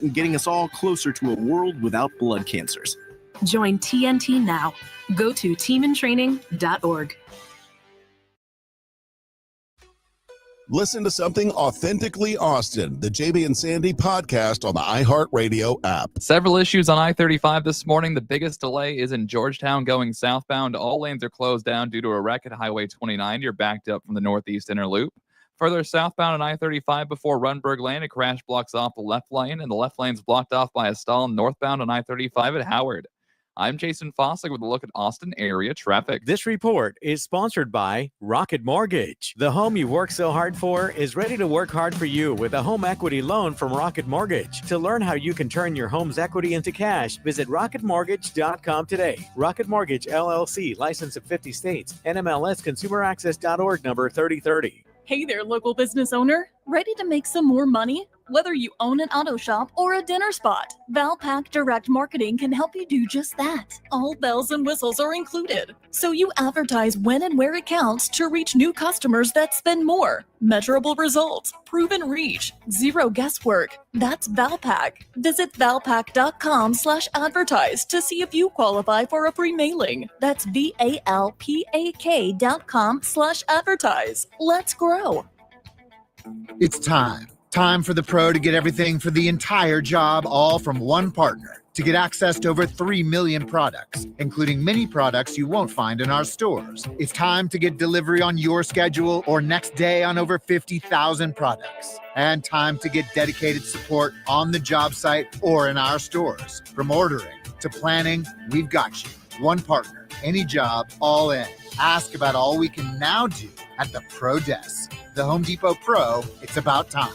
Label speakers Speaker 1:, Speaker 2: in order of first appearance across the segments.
Speaker 1: and getting us all closer to a world without blood cancers.
Speaker 2: Join TNT now. Go to teamintraining.org.
Speaker 3: Listen to something authentically Austin, the JB and Sandy podcast on the iHeartRadio app.
Speaker 4: Several issues on I-35 this morning. The biggest delay is in Georgetown going southbound. All lanes are closed down due to a wreck at Highway 29. You're backed up from the northeast inner loop. Further southbound on I-35 before Runberg Lane, a crash blocks off the left lane, and the left lane's blocked off by a stall northbound on I-35 at Howard. I'm Jason Fossick with a look at Austin area traffic.
Speaker 5: This report is sponsored by Rocket Mortgage. The home you work so hard for is ready to work hard for you with a home equity loan from Rocket Mortgage. To learn how you can turn your home's equity into cash, visit rocketmortgage.com today. Rocket Mortgage, LLC, license of 50 states, NMLS consumeraccess.org number 3030.
Speaker 6: Hey there, local business owner. Ready to make some more money? Whether you own an auto shop or a dinner spot, Valpak Direct Marketing can help you do just that. All bells and whistles are included, so you advertise when and where it counts to reach new customers that spend more. Measurable results, proven reach, zero guesswork. That's Valpak. Visit valpak.com/advertise to see if you qualify for a free mailing. That's VALPAK.com/advertise. Let's grow.
Speaker 7: It's time. Time for the pro to get everything for the entire job, all from one partner. To get access to over 3 million products, including many products you won't find in our stores. It's time to get delivery on your schedule or next day on over 50,000 products. And time to get dedicated support on the job site or in our stores. From ordering to planning, we've got you. One partner, any job, all in. Ask about all we can now do at the Pro Desk. The Home Depot Pro, it's about time.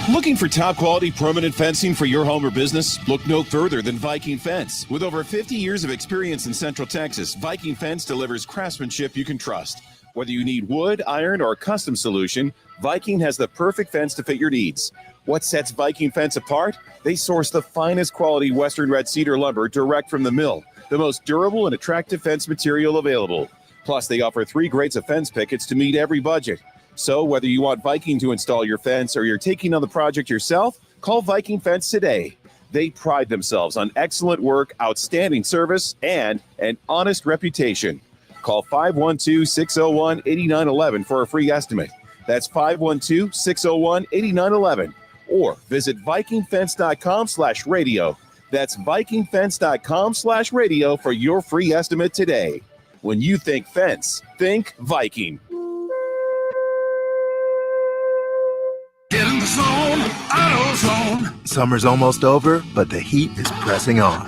Speaker 3: Looking for top quality permanent fencing for your home or business? Look no further than Viking Fence. With over 50 years of experience in Central Texas, Viking Fence delivers craftsmanship you can trust. Whether you need wood, iron, or a custom solution, Viking has the perfect fence to fit your needs. What sets Viking Fence apart? They source the finest quality Western red cedar lumber direct from the mill, the most durable and attractive fence material available. Plus, they offer 3 grades of fence pickets to meet every budget. So whether you want Viking to install your fence or you're taking on the project yourself, call Viking Fence today. They pride themselves on excellent work, outstanding service, and an honest reputation. Call 512-601-8911 for a free estimate. That's 512-601-8911. Or visit VikingFence.com/radio. That's VikingFence.com/radio for your free estimate today. When you think fence, think Viking.
Speaker 8: Get in the zone, AutoZone.
Speaker 9: Summer's almost over, but the heat is pressing on.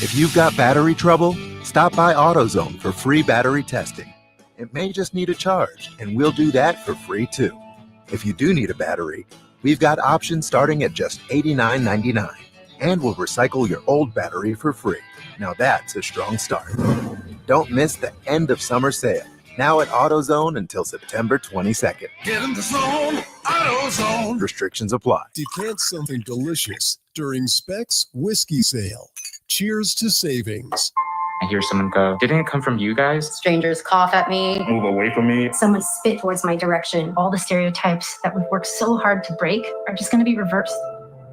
Speaker 9: If you've got battery trouble, stop by AutoZone for free battery testing. It may just need a charge, and we'll do that for free too. If you do need a battery, we've got options starting at just $89.99, and we'll recycle your old battery for free. Now that's a strong start. Don't miss the end of summer sale. Now at AutoZone until September 22nd.
Speaker 8: Get in the zone, AutoZone.
Speaker 9: Restrictions apply.
Speaker 10: Decant something delicious during Specs Whiskey Sale. Cheers to savings.
Speaker 11: I hear someone go, "Didn't it come from you guys?"
Speaker 12: Strangers cough at me.
Speaker 11: Move away from me.
Speaker 12: Someone spit towards my direction. All the stereotypes that we've worked so hard to break are just going to be reversed.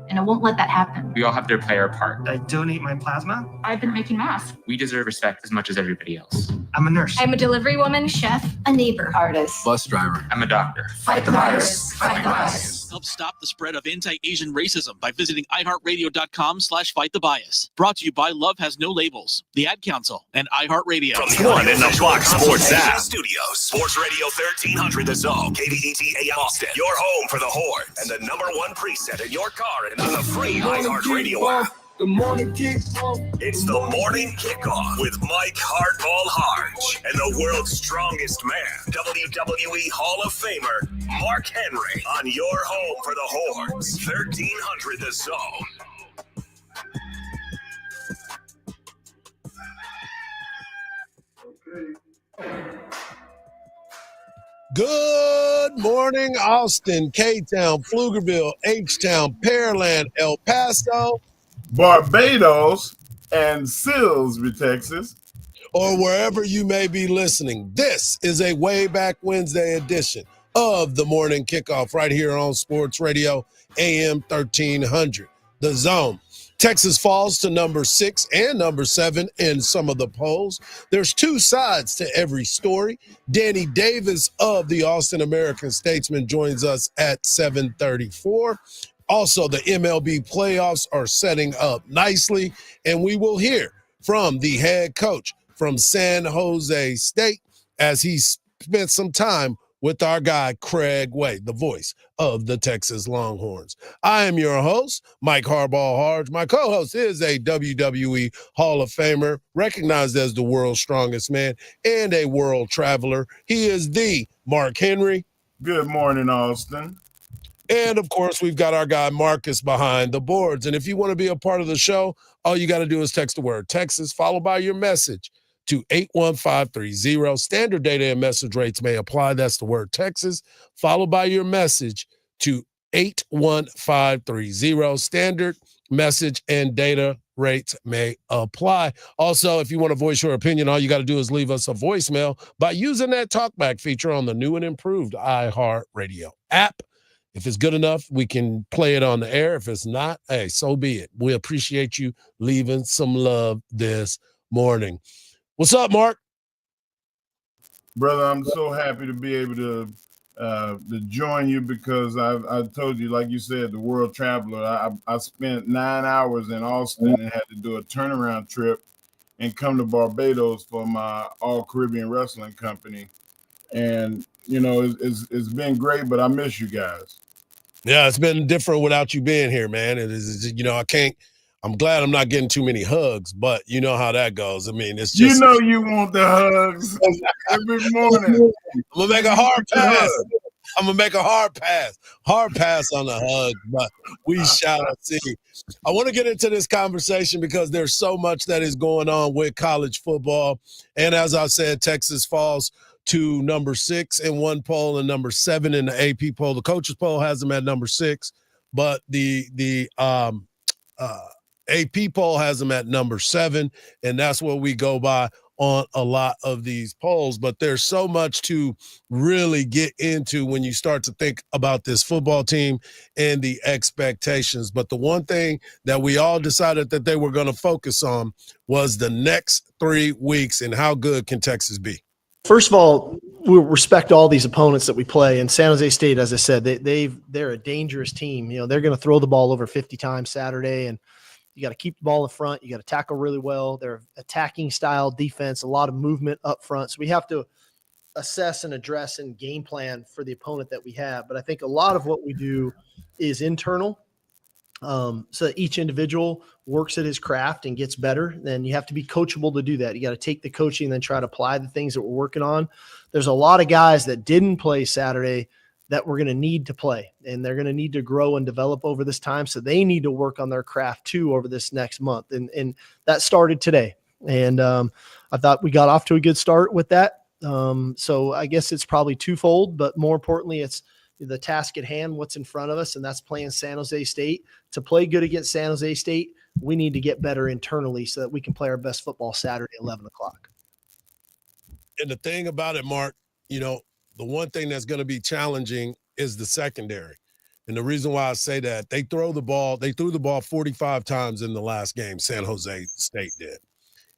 Speaker 12: And I won't let that happen.
Speaker 11: We all have to play our part.
Speaker 13: I donate my plasma.
Speaker 12: I've been making masks.
Speaker 11: We deserve respect as much as everybody else.
Speaker 13: I'm a nurse.
Speaker 12: I'm a delivery woman, chef, a neighbor, artist,
Speaker 11: Bus driver. I'm a doctor.
Speaker 12: Fight the virus. Fight the virus.
Speaker 14: Help stop the spread of anti-Asian racism by visiting iHeartRadio.com/fightthebias. Brought to you by Love Has No Labels, the Ad Council, and iHeartRadio.
Speaker 15: From the One in the Block Sports App Studios, Sports Radio 1300 The Zone, KDET AM Austin, your home for the Horns, and the #1 preset in your car and on the free iHeartRadio app.
Speaker 8: The morning kickoff.
Speaker 15: It's the morning kickoff with Mike Hardball Hardge and the world's strongest man, WWE Hall of Famer Mark Henry, on your home for the Horns, 1300 The Zone.
Speaker 10: Good morning, Austin, K-Town, Pflugerville, H-Town, Pearland, El Paso,
Speaker 16: Barbados, and Silsbee, Texas,
Speaker 10: or wherever you may be listening. This is a Way Back Wednesday edition
Speaker 13: of the morning kickoff right here on Sports Radio AM 1300. The Zone. Texas falls to number 6 and number 7 in some of the polls. There's two sides to every story. Danny Davis of the Austin American-Statesman joins us at 7:34. Also, the MLB playoffs are setting up nicely, and we will hear from the head coach from San Jose State as he spent some time with our guy, Craig Way, the voice of the Texas Longhorns. I am your host, Mike Hardball Hardge. My co-host is a WWE Hall of Famer, recognized as the world's strongest man and a world traveler. He is the Mark Henry.
Speaker 16: Good morning, Austin.
Speaker 13: And, of course, we've got our guy Marcus behind the boards. And if you want to be a part of the show, all you got to do is text the word Texas, followed by your message to 81530. Standard data and message rates may apply. That's the word Texas, followed by your message to 81530. Standard message and data rates may apply. Also, if you want to voice your opinion, all you got to do is leave us a voicemail by using that talkback feature on the new and improved iHeartRadio app. If it's good enough, we can play it on the air. If it's not, hey, so be it. We appreciate you leaving some love this morning. What's up, Mark?
Speaker 16: Brother, I'm so happy to be able to join you because I told you, like you said, the world traveler. I spent 9 hours in Austin and had to do a turnaround trip and come to Barbados for my All-Caribbean Wrestling Company. And, you know, it's been great, but I miss you guys.
Speaker 13: Yeah, it's been different without you being here, man. It is, you know, I'm glad I'm not getting too many hugs, but you know how that goes. I mean, it's just.
Speaker 16: You know you want the hugs every morning.
Speaker 13: I'm going to make a hard pass. I'm going to make a hard pass. Hard pass on the hug, but we shall see. I want to get into this conversation because there's so much that is going on with college football. And as I said, Texas falls to number 6 in one poll and number 7 in the AP poll. The coaches poll has them at number 6, but the AP poll has them at number 7, and that's what we go by on a lot of these polls. But there's so much to really get into when you start to think about this football team and the expectations. But the one thing that we all decided that they were going to focus on was the next 3 weeks and how good can Texas be.
Speaker 17: First of all, we respect all these opponents that we play. And San Jose State, as I said, they're a dangerous team. You know, they're going to throw the ball over 50 times Saturday, and you got to keep the ball in front. You got to tackle really well. They're attacking style defense, a lot of movement up front. So we have to assess and address and game plan for the opponent that we have. But I think a lot of what we do is internal. So that each individual works at his craft and gets better. Then you have to be coachable to do that. You got to take the coaching and then try to apply the things that we're working on. There's a lot of guys that didn't play Saturday that we're going to need to play, and they're going to need to grow and develop over this time. So they need to work on their craft too over this next month. And that started today. And I thought we got off to a good start with that. So I guess it's probably twofold, but more importantly, it's the task at hand, what's in front of us, and that's playing San Jose State. To play good against San Jose State, we need to get better internally so that we can play our best football Saturday at 11 o'clock.
Speaker 13: And the thing about it, Mark, you know, the one thing that's going to be challenging is the secondary. And the reason why I say that, they threw the ball 45 times in the last game, San Jose State did.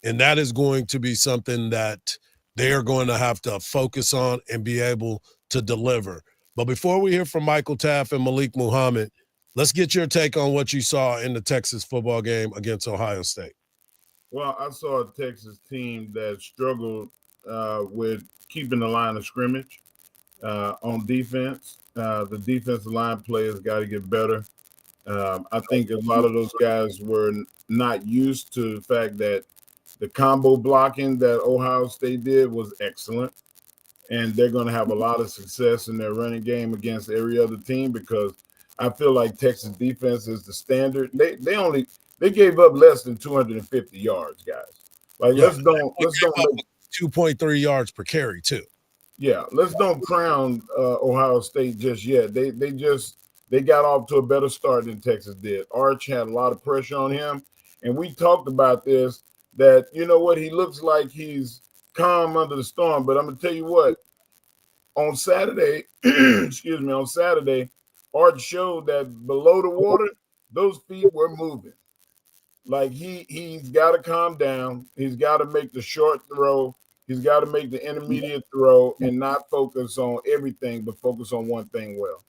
Speaker 13: And that is going to be something that they are going to have to focus on and be able to deliver. But before we hear from Michael Taft and Malik Muhammad, let's get your take on what you saw in the Texas football game against Ohio State.
Speaker 16: Well, I saw a Texas team that struggled with keeping the line of scrimmage on defense. The defensive line players got to get better. I think a lot of those guys were not used to the fact that the combo blocking that Ohio State did was excellent. And they're going to have a lot of success in their running game against every other team because I feel like Texas defense is the standard. They gave up less than 250 yards, guys. Like let's don't
Speaker 13: 2.3 yards per carry too.
Speaker 16: Yeah, let's don't crown Ohio State just yet. They got off to a better start than Texas did. Arch had a lot of pressure on him, and we talked about this. That you know what, he looks like he's calm under the storm, but I'm gonna tell you what, on Saturday, excuse me, on Saturday, Hardge showed that below the water, those feet were moving. Like he's got to calm down. He's got to make the short throw. He's got to make the intermediate throw and not focus on everything, but focus on one thing well.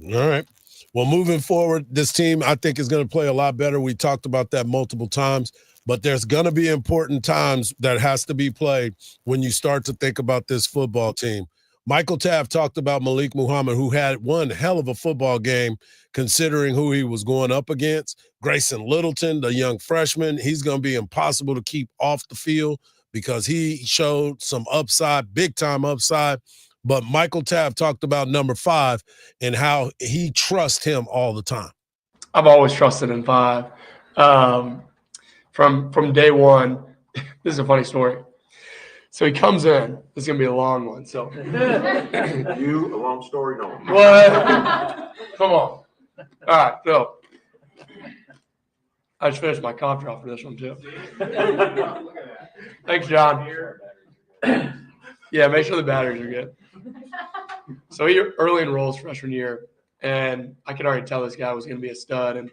Speaker 13: All right. Well, moving forward, this team, I think, is going to play a lot better. We talked about that multiple times, but there's going to be important times that has to be played when you start to think about this football team. Michael Taft talked about Malik Muhammad, who had one hell of a football game considering who he was going up against. Grayson Littleton, the young freshman, he's going to be impossible to keep off the field because he showed some upside, big-time upside. But Michael Taft talked about number 5 and how he trusts him all the time.
Speaker 18: I've always trusted in 5. From day one, this is a funny story. So he comes in. This is going to be a long one. So
Speaker 19: You, a long story, no.
Speaker 18: What? Come on. All right. So I just finished my cough drop for this one, too. Thanks, John. Yeah, make sure the batteries are good. So he early enrolls freshman year, and I could already tell this guy was going to be a stud. And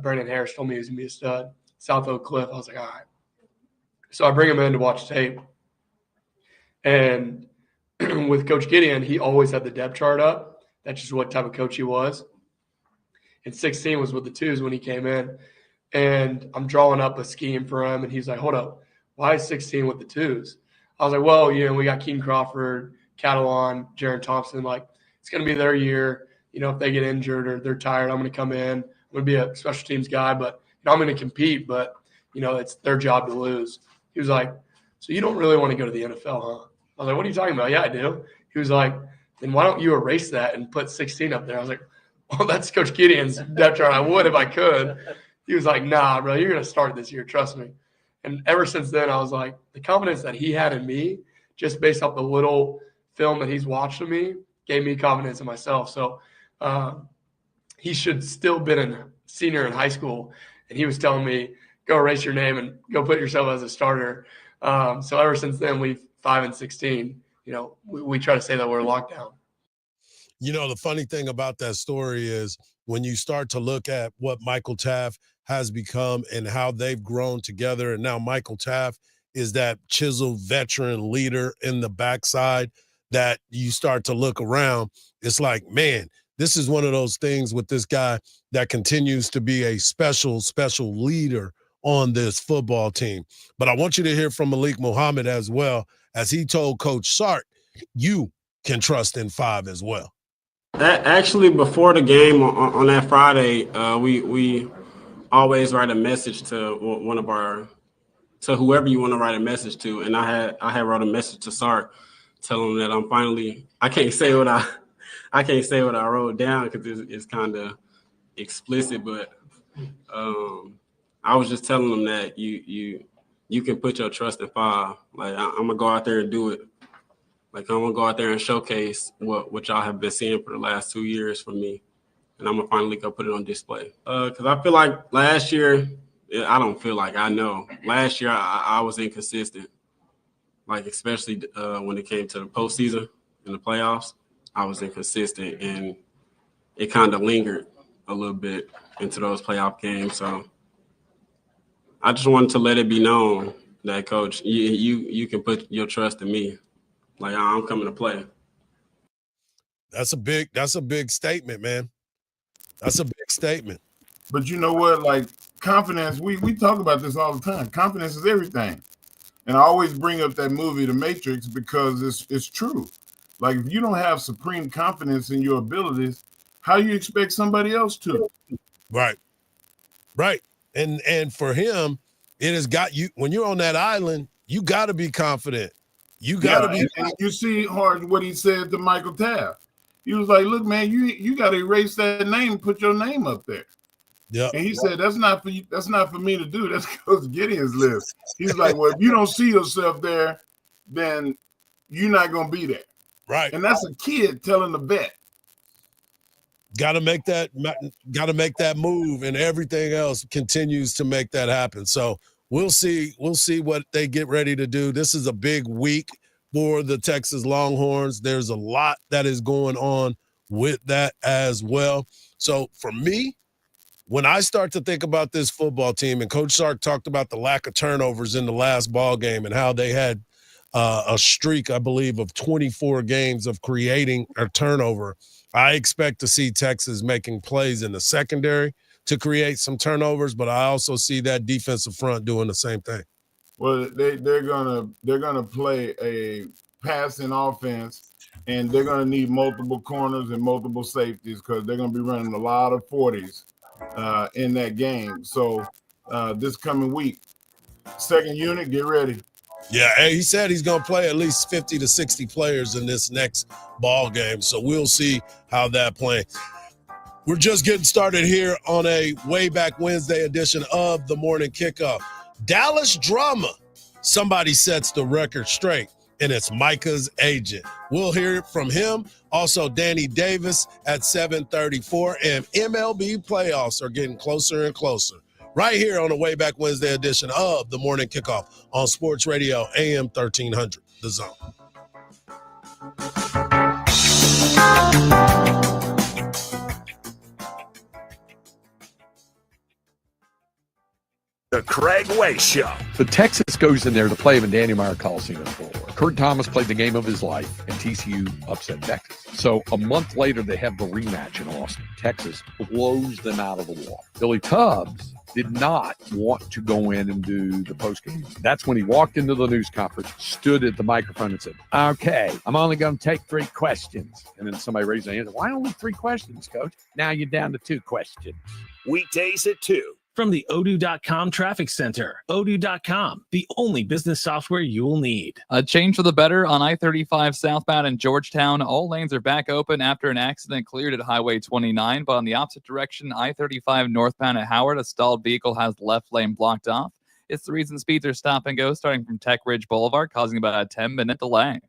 Speaker 18: Brandon Harris told me he was going to be a stud. South Oak Cliff. I was like, all right. So I bring him in to watch tape. And with Coach Gideon, he always had the depth chart up. That's just what type of coach he was. And 16 was with the 2s when he came in. And I'm drawing up a scheme for him, and he's like, hold up, why is 16 with the 2s? I was like, well, we got Keaton Crawford, Catalan, Jaron Thompson. Like, it's going to be their year. If they get injured or they're tired, I'm going to come in. I'm going to be a special teams guy, but I'm going to compete. But, it's their job to lose. He was like, so you don't really want to go to the NFL, huh? I was like, what are you talking about? Yeah, I do. He was like, then why don't you erase that and put 16 up there? I was like, well, that's Coach Gideon's depth chart. I would if I could. He was like, nah, bro, you're going to start this year. Trust me. And ever since then, I was like, the confidence that he had in me, just based off the little film that he's watched of me, gave me confidence in myself. So he should still been a senior in high school. And he was telling me, go erase your name and go put yourself as a starter. So ever since then, we've 5 and 16. We try to say that we're locked down.
Speaker 13: The funny thing about that story is when you start to look at what Michael Taft has become and how they've grown together, and now Michael Taft is that chiseled veteran leader in the backside that you start to look around. It's like, man, this is one of those things with this guy that continues to be a special leader on this football team. But I want you to hear from Malik Muhammad as well, as he told Coach Sark, you can trust in 5 as well.
Speaker 20: That actually, before the game on that Friday, we always write a message to to whoever you want to write a message to, and I had wrote a message to Sark, telling him that I'm finally. I can't say what I wrote down because it's kind of explicit, but I was just telling him that you can put your trust in 5. Like I'm gonna go out there and do it. Like I'm gonna go out there and showcase what y'all have been seeing for the last 2 years from me, and I'm gonna finally go put it on display. Because I feel like last year, I don't feel like I know. Last year I was inconsistent, like especially when it came to the postseason and the playoffs. I was inconsistent, and it kind of lingered a little bit into those playoff games. So I just wanted to let it be known that, Coach, you can put your trust in me. Like I'm coming to play.
Speaker 13: That's a big statement, man. That's a big statement.
Speaker 16: But you know what? Like confidence, we talk about this all the time. Confidence is everything. And I always bring up that movie, The Matrix, because it's true. Like if you don't have supreme confidence in your abilities, how you expect somebody else to?
Speaker 13: Right. And for him, it has got you when you're on that island, you got to be confident. You got to be.
Speaker 16: And you see Hardge what he said to Michael Taft. He was like, "Look, man, you got to erase that name and put your name up there."
Speaker 13: Yeah.
Speaker 16: And he said, "That's not for you. That's not for me to do. That's Coach Gideon's list." He's like, "Well, if you don't see yourself there, then you're not gonna be there."
Speaker 13: Right.
Speaker 16: And that's a kid telling the vet.
Speaker 13: Got to make that move, and everything else continues to make that happen. So we'll see what they get ready to do. This is a big week for the Texas Longhorns. There's a lot that is going on with that as well. So for me, when I start to think about this football team, and Coach Sark talked about the lack of turnovers in the last ball game and how they had a streak, I believe, of 24 games of creating a turnover, I expect to see Texas making plays in the secondary to create some turnovers, but I also see that defensive front doing the same thing.
Speaker 16: Well, they're gonna play a passing offense, and they're gonna need multiple corners and multiple safeties because they're gonna be running a lot of 40s in that game. So this coming week, second unit, get ready.
Speaker 13: Yeah, he said he's going to play at least 50 to 60 players in this next ball game, so we'll see how that plays. We're just getting started here on a Way Back Wednesday edition of the Morning Kickoff. Dallas drama. Somebody sets the record straight, and it's Micah's agent. We'll hear from him. Also, Danny Davis at 7:34, and MLB playoffs are getting closer and closer. Right here on the Way Back Wednesday edition of the Morning Kickoff on Sports Radio AM 1300, The Zone.
Speaker 8: The Craig Way Show.
Speaker 21: So Texas goes in there to play him in Danny Meyer Coliseum in Fort Worth. Kurt Thomas played the game of his life, and TCU upset Texas. So a month later, they have the rematch in Austin. Texas blows them out of the water. Billy Tubbs did not want to go in and do the postgame. That's when he walked into the news conference, stood at the microphone and said, okay, I'm only going to take 3 questions. And then somebody raised their hand. Why only 3 questions, Coach? Now you're down to 2 questions.
Speaker 8: Weekdays at 2.
Speaker 22: From the Odoo.com Traffic Center, Odoo.com, the only business software you will need.
Speaker 4: A change for the better on I-35 southbound in Georgetown. All lanes are back open after an accident cleared at Highway 29, but on the opposite direction, I-35 northbound at Howard, a stalled vehicle has the left lane blocked off. It's the reason speeds are stop and go starting from Tech Ridge Boulevard, causing about a 10-minute delay.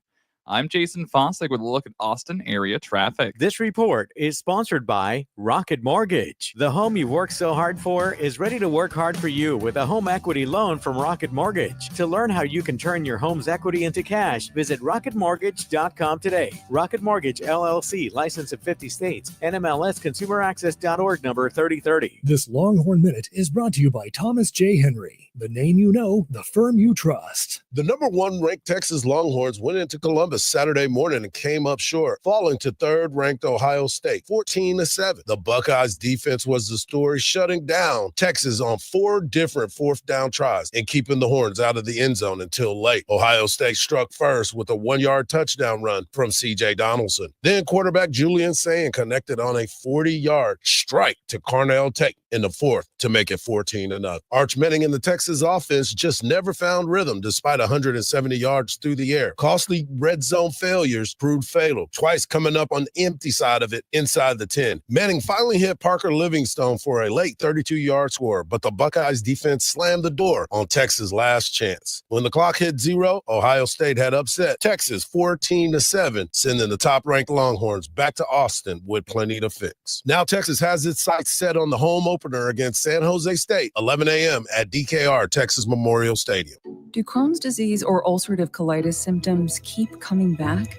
Speaker 4: I'm Jason Fossick with a look at Austin area traffic.
Speaker 5: This report is sponsored by Rocket Mortgage. The home you worked so hard for is ready to work hard for you with a home equity loan from Rocket Mortgage. To learn how you can turn your home's equity into cash, visit rocketmortgage.com today. Rocket Mortgage, LLC, licensed in 50 states. NMLS ConsumerAccess.org number 3030.
Speaker 23: This Longhorn Minute is brought to you by Thomas J. Henry. The name you know, the firm you trust.
Speaker 13: The number 1 ranked Texas Longhorns went into Columbus Saturday morning and came up short, falling to 3rd ranked Ohio State, 14-7. The Buckeyes defense was the story, shutting down Texas on 4 different 4th down tries and keeping the Horns out of the end zone until late. Ohio State struck first with a 1-yard touchdown run from C.J. Donaldson. Then quarterback Julian Sayin connected on a 40-yard strike to Carnell Tate in the 4th to make it 14-0. Arch Manning and the Texas offense just never found rhythm despite 170 yards through the air. Costly red zone failures proved fatal, twice coming up on the empty side of it inside the 10. Manning finally hit Parker Livingstone for a late 32-yard score, but the Buckeyes defense slammed the door on Texas' last chance. When the clock hit 0, Ohio State had upset Texas 14-7, sending the top-ranked Longhorns back to Austin with plenty to fix. Now Texas has its sights set on the home opener against San Jose State, 11 a.m. at DKR Texas Memorial Stadium.
Speaker 24: Do Crohn's disease or ulcerative colitis symptoms keep coming back?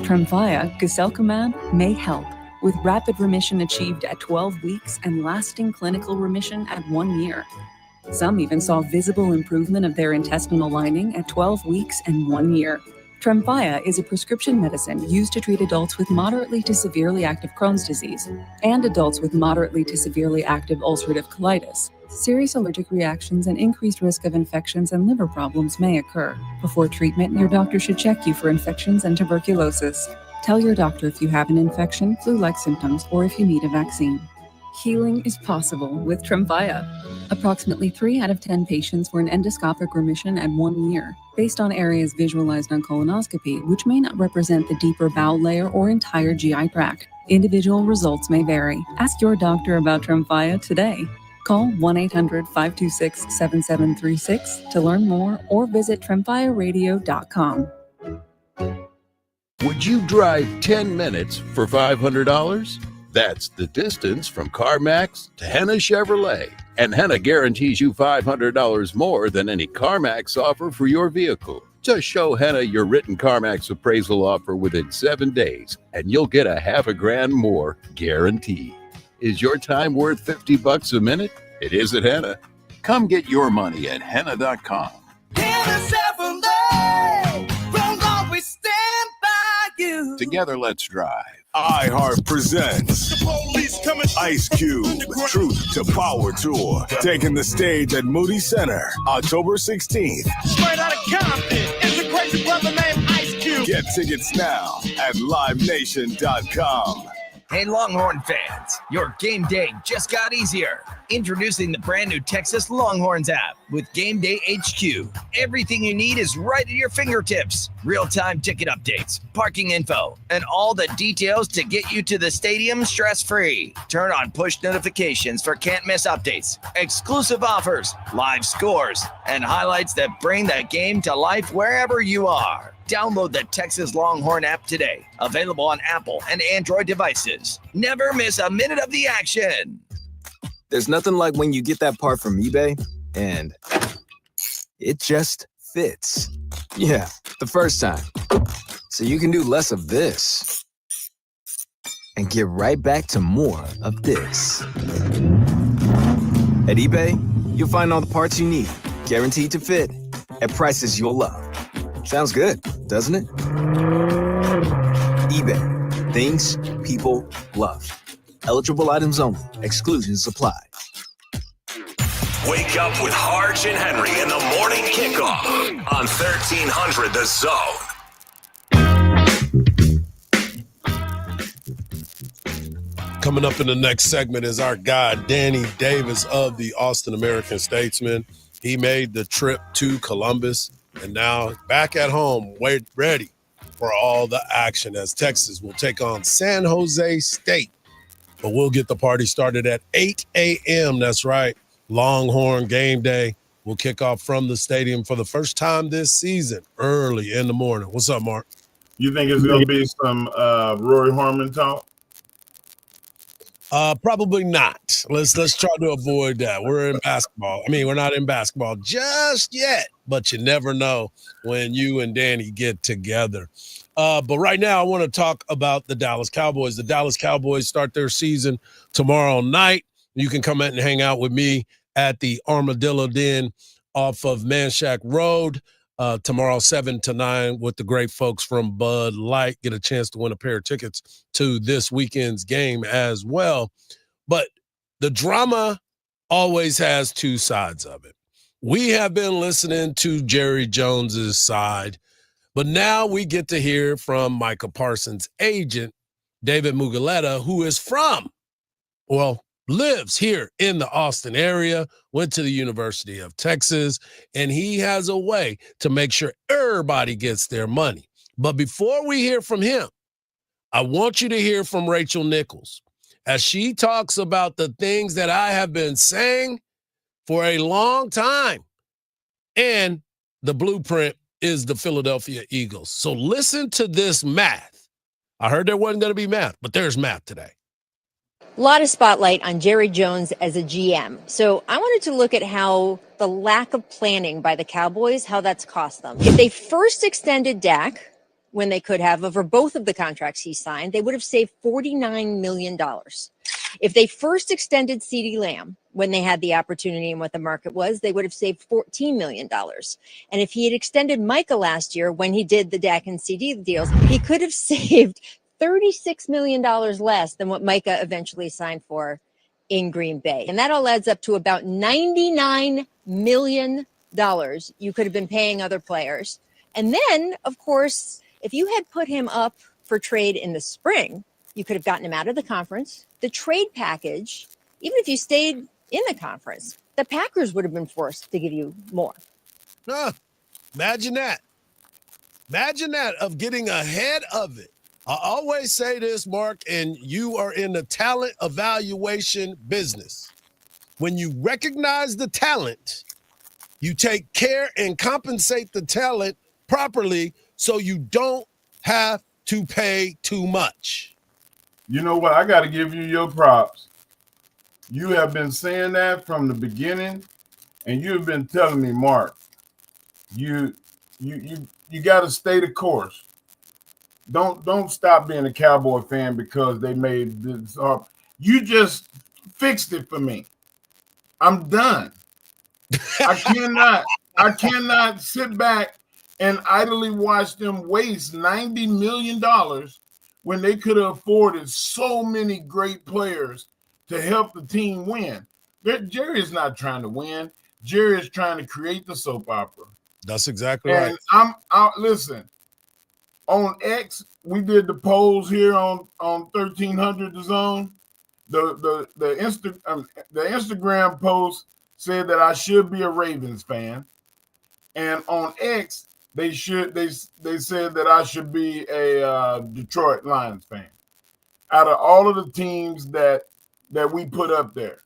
Speaker 24: Tremfya, guselkumab, may help, with rapid remission achieved at 12 weeks and lasting clinical remission at 1 year. Some even saw visible improvement of their intestinal lining at 12 weeks and 1 year. Tremfya is a prescription medicine used to treat adults with moderately to severely active Crohn's disease and adults with moderately to severely active ulcerative colitis. Serious allergic reactions and increased risk of infections and liver problems may occur. Before treatment, your doctor should check you for infections and tuberculosis. Tell your doctor if you have an infection, flu-like symptoms, or if you need a vaccine. Healing is possible with Tremfya. Approximately 3 out of 10 patients were in endoscopic remission at 1 year, based on areas visualized on colonoscopy, which may not represent the deeper bowel layer or entire GI tract. Individual results may vary. Ask your doctor about Tremfya today. Call 1-800-526-7736 to learn more or visit tremfyaradio.com.
Speaker 25: Would you drive 10 minutes for $500? That's the distance from CarMax to Henna Chevrolet. And Henna guarantees you $500 more than any CarMax offer for your vehicle. Just show Henna your written CarMax appraisal offer within 7 days, and you'll get $50,000 more guaranteed. Is your time worth $50 a minute? It is at Henna. Come get your money at Henna.com. Together, let's drive.
Speaker 1: iHeart presents Ice Cube Truth to Power Tour, taking the stage at Moody Center, October 16th.
Speaker 2: Straight out of Compton, it's a crazy brother named Ice Cube.
Speaker 1: Get tickets now at LiveNation.com.
Speaker 3: Hey Longhorn fans, your game day just got easier. Introducing the brand new Texas Longhorns app with Game Day HQ. Everything you need is right at your fingertips. Real-time ticket updates, parking info, and all the details to get you to the stadium stress-free. Turn on push notifications for can't-miss updates, exclusive offers, live scores, and highlights that bring the game to life wherever you are. Download the Texas Longhorn app today. Available on Apple and Android devices. Never miss a minute of the action.
Speaker 6: There's nothing like when you get that part from eBay and it just fits. Yeah, the first time. So you can do less of this and get right back to more of this. At eBay, you'll find all the parts you need, guaranteed to fit, at prices you'll love. Sounds good, doesn't it? eBay. Things people love. Eligible items only. Exclusions apply.
Speaker 15: Wake up with Hardge and Henry in the morning kickoff on 1300 The Zone.
Speaker 13: Coming up in the next segment is our guy, Danny Davis of the Austin American Statesman. He made the trip to Columbus and now back at home, ready for all the action as Texas will take on San Jose State. But we'll get the party started at 8 a.m. That's right. Longhorn game day will kick off from the stadium for the first time this season, early in the morning. What's up, Mark?
Speaker 16: You think it's going to be some Rory Harmon talk?
Speaker 13: Probably not. Let's try to avoid that. We're in basketball. I mean, we're not in basketball just yet, but you never know when you and Danny get together. But right now, I want to talk about the Dallas Cowboys. The Dallas Cowboys start their season tomorrow night. You can come in and hang out with me at the Armadillo Den off of Manchac Road tomorrow, 7 to 9, with the great folks from Bud Light. Get a chance to win a pair of tickets to this weekend's game as well. But the drama always has two sides of it. We have been listening to Jerry Jones's side, but now we get to hear from Micah Parsons' agent, David Mugoletta, who is lives here in the Austin area, went to the University of Texas, and he has a way to make sure everybody gets their money. But before we hear from him, I want you to hear from Rachel Nichols as she talks about the things that I have been saying for a long time. And the blueprint is the Philadelphia Eagles. So listen to this math. I heard there wasn't going to be math, but there's math today.
Speaker 7: A lot of spotlight on Jerry Jones as a GM. So I wanted to look at how the lack of planning by the Cowboys, how that's cost them. If they first extended Dak when they could have over both of the contracts he signed, they would have saved $49 million. If they first extended CeeDee Lamb when they had the opportunity and what the market was, they would have saved $14 million. And if he had extended Micah last year when he did the Dak and CeeDee deals, he could have saved $36 million less than what Micah eventually signed for in Green Bay. And that all adds up to about $99 million you could have been paying other players. And then, of course, if you had put him up for trade in the spring, you could have gotten him out of the conference. The trade package, even if you stayed in the conference, the Packers would have been forced to give you more.
Speaker 13: Imagine that. Imagine that, of getting ahead of it. I always say this, Mark, and you are in the talent evaluation business. When you recognize the talent, you take care and compensate the talent properly so you don't have to pay too much.
Speaker 16: You know what? I got to give you your props. You have been saying that from the beginning, and you have been telling me, Mark, you You got to stay the course. Don't stop being a Cowboy fan because they made this up. You just fixed it for me. I'm done. I cannot sit back and idly watch them waste $90 million when they could have afforded so many great players to help the team win. Jerry is not trying to win. Jerry is trying to create the soap opera.
Speaker 13: That's exactly right.
Speaker 16: And listen, on X, we did the polls here on 1300 The Zone. The Instagram post said that I should be a Ravens fan, and on X they said that I should be a Detroit Lions fan. Out of all of the teams that we put up there,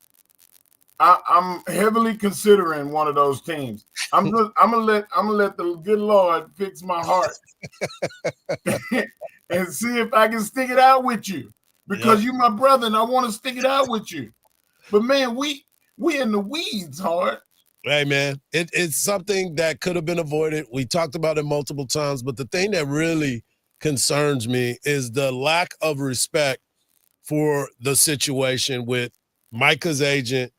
Speaker 16: I'm heavily considering one of those teams. I'm gonna let the good Lord fix my heart and see if I can stick it out with you, because you're my brother and I want to stick it out with you. But man, we in the weeds, Hard.
Speaker 13: Hey man, it's something that could have been avoided. We talked about it multiple times, but the thing that really concerns me is the lack of respect for the situation with Micah's agent.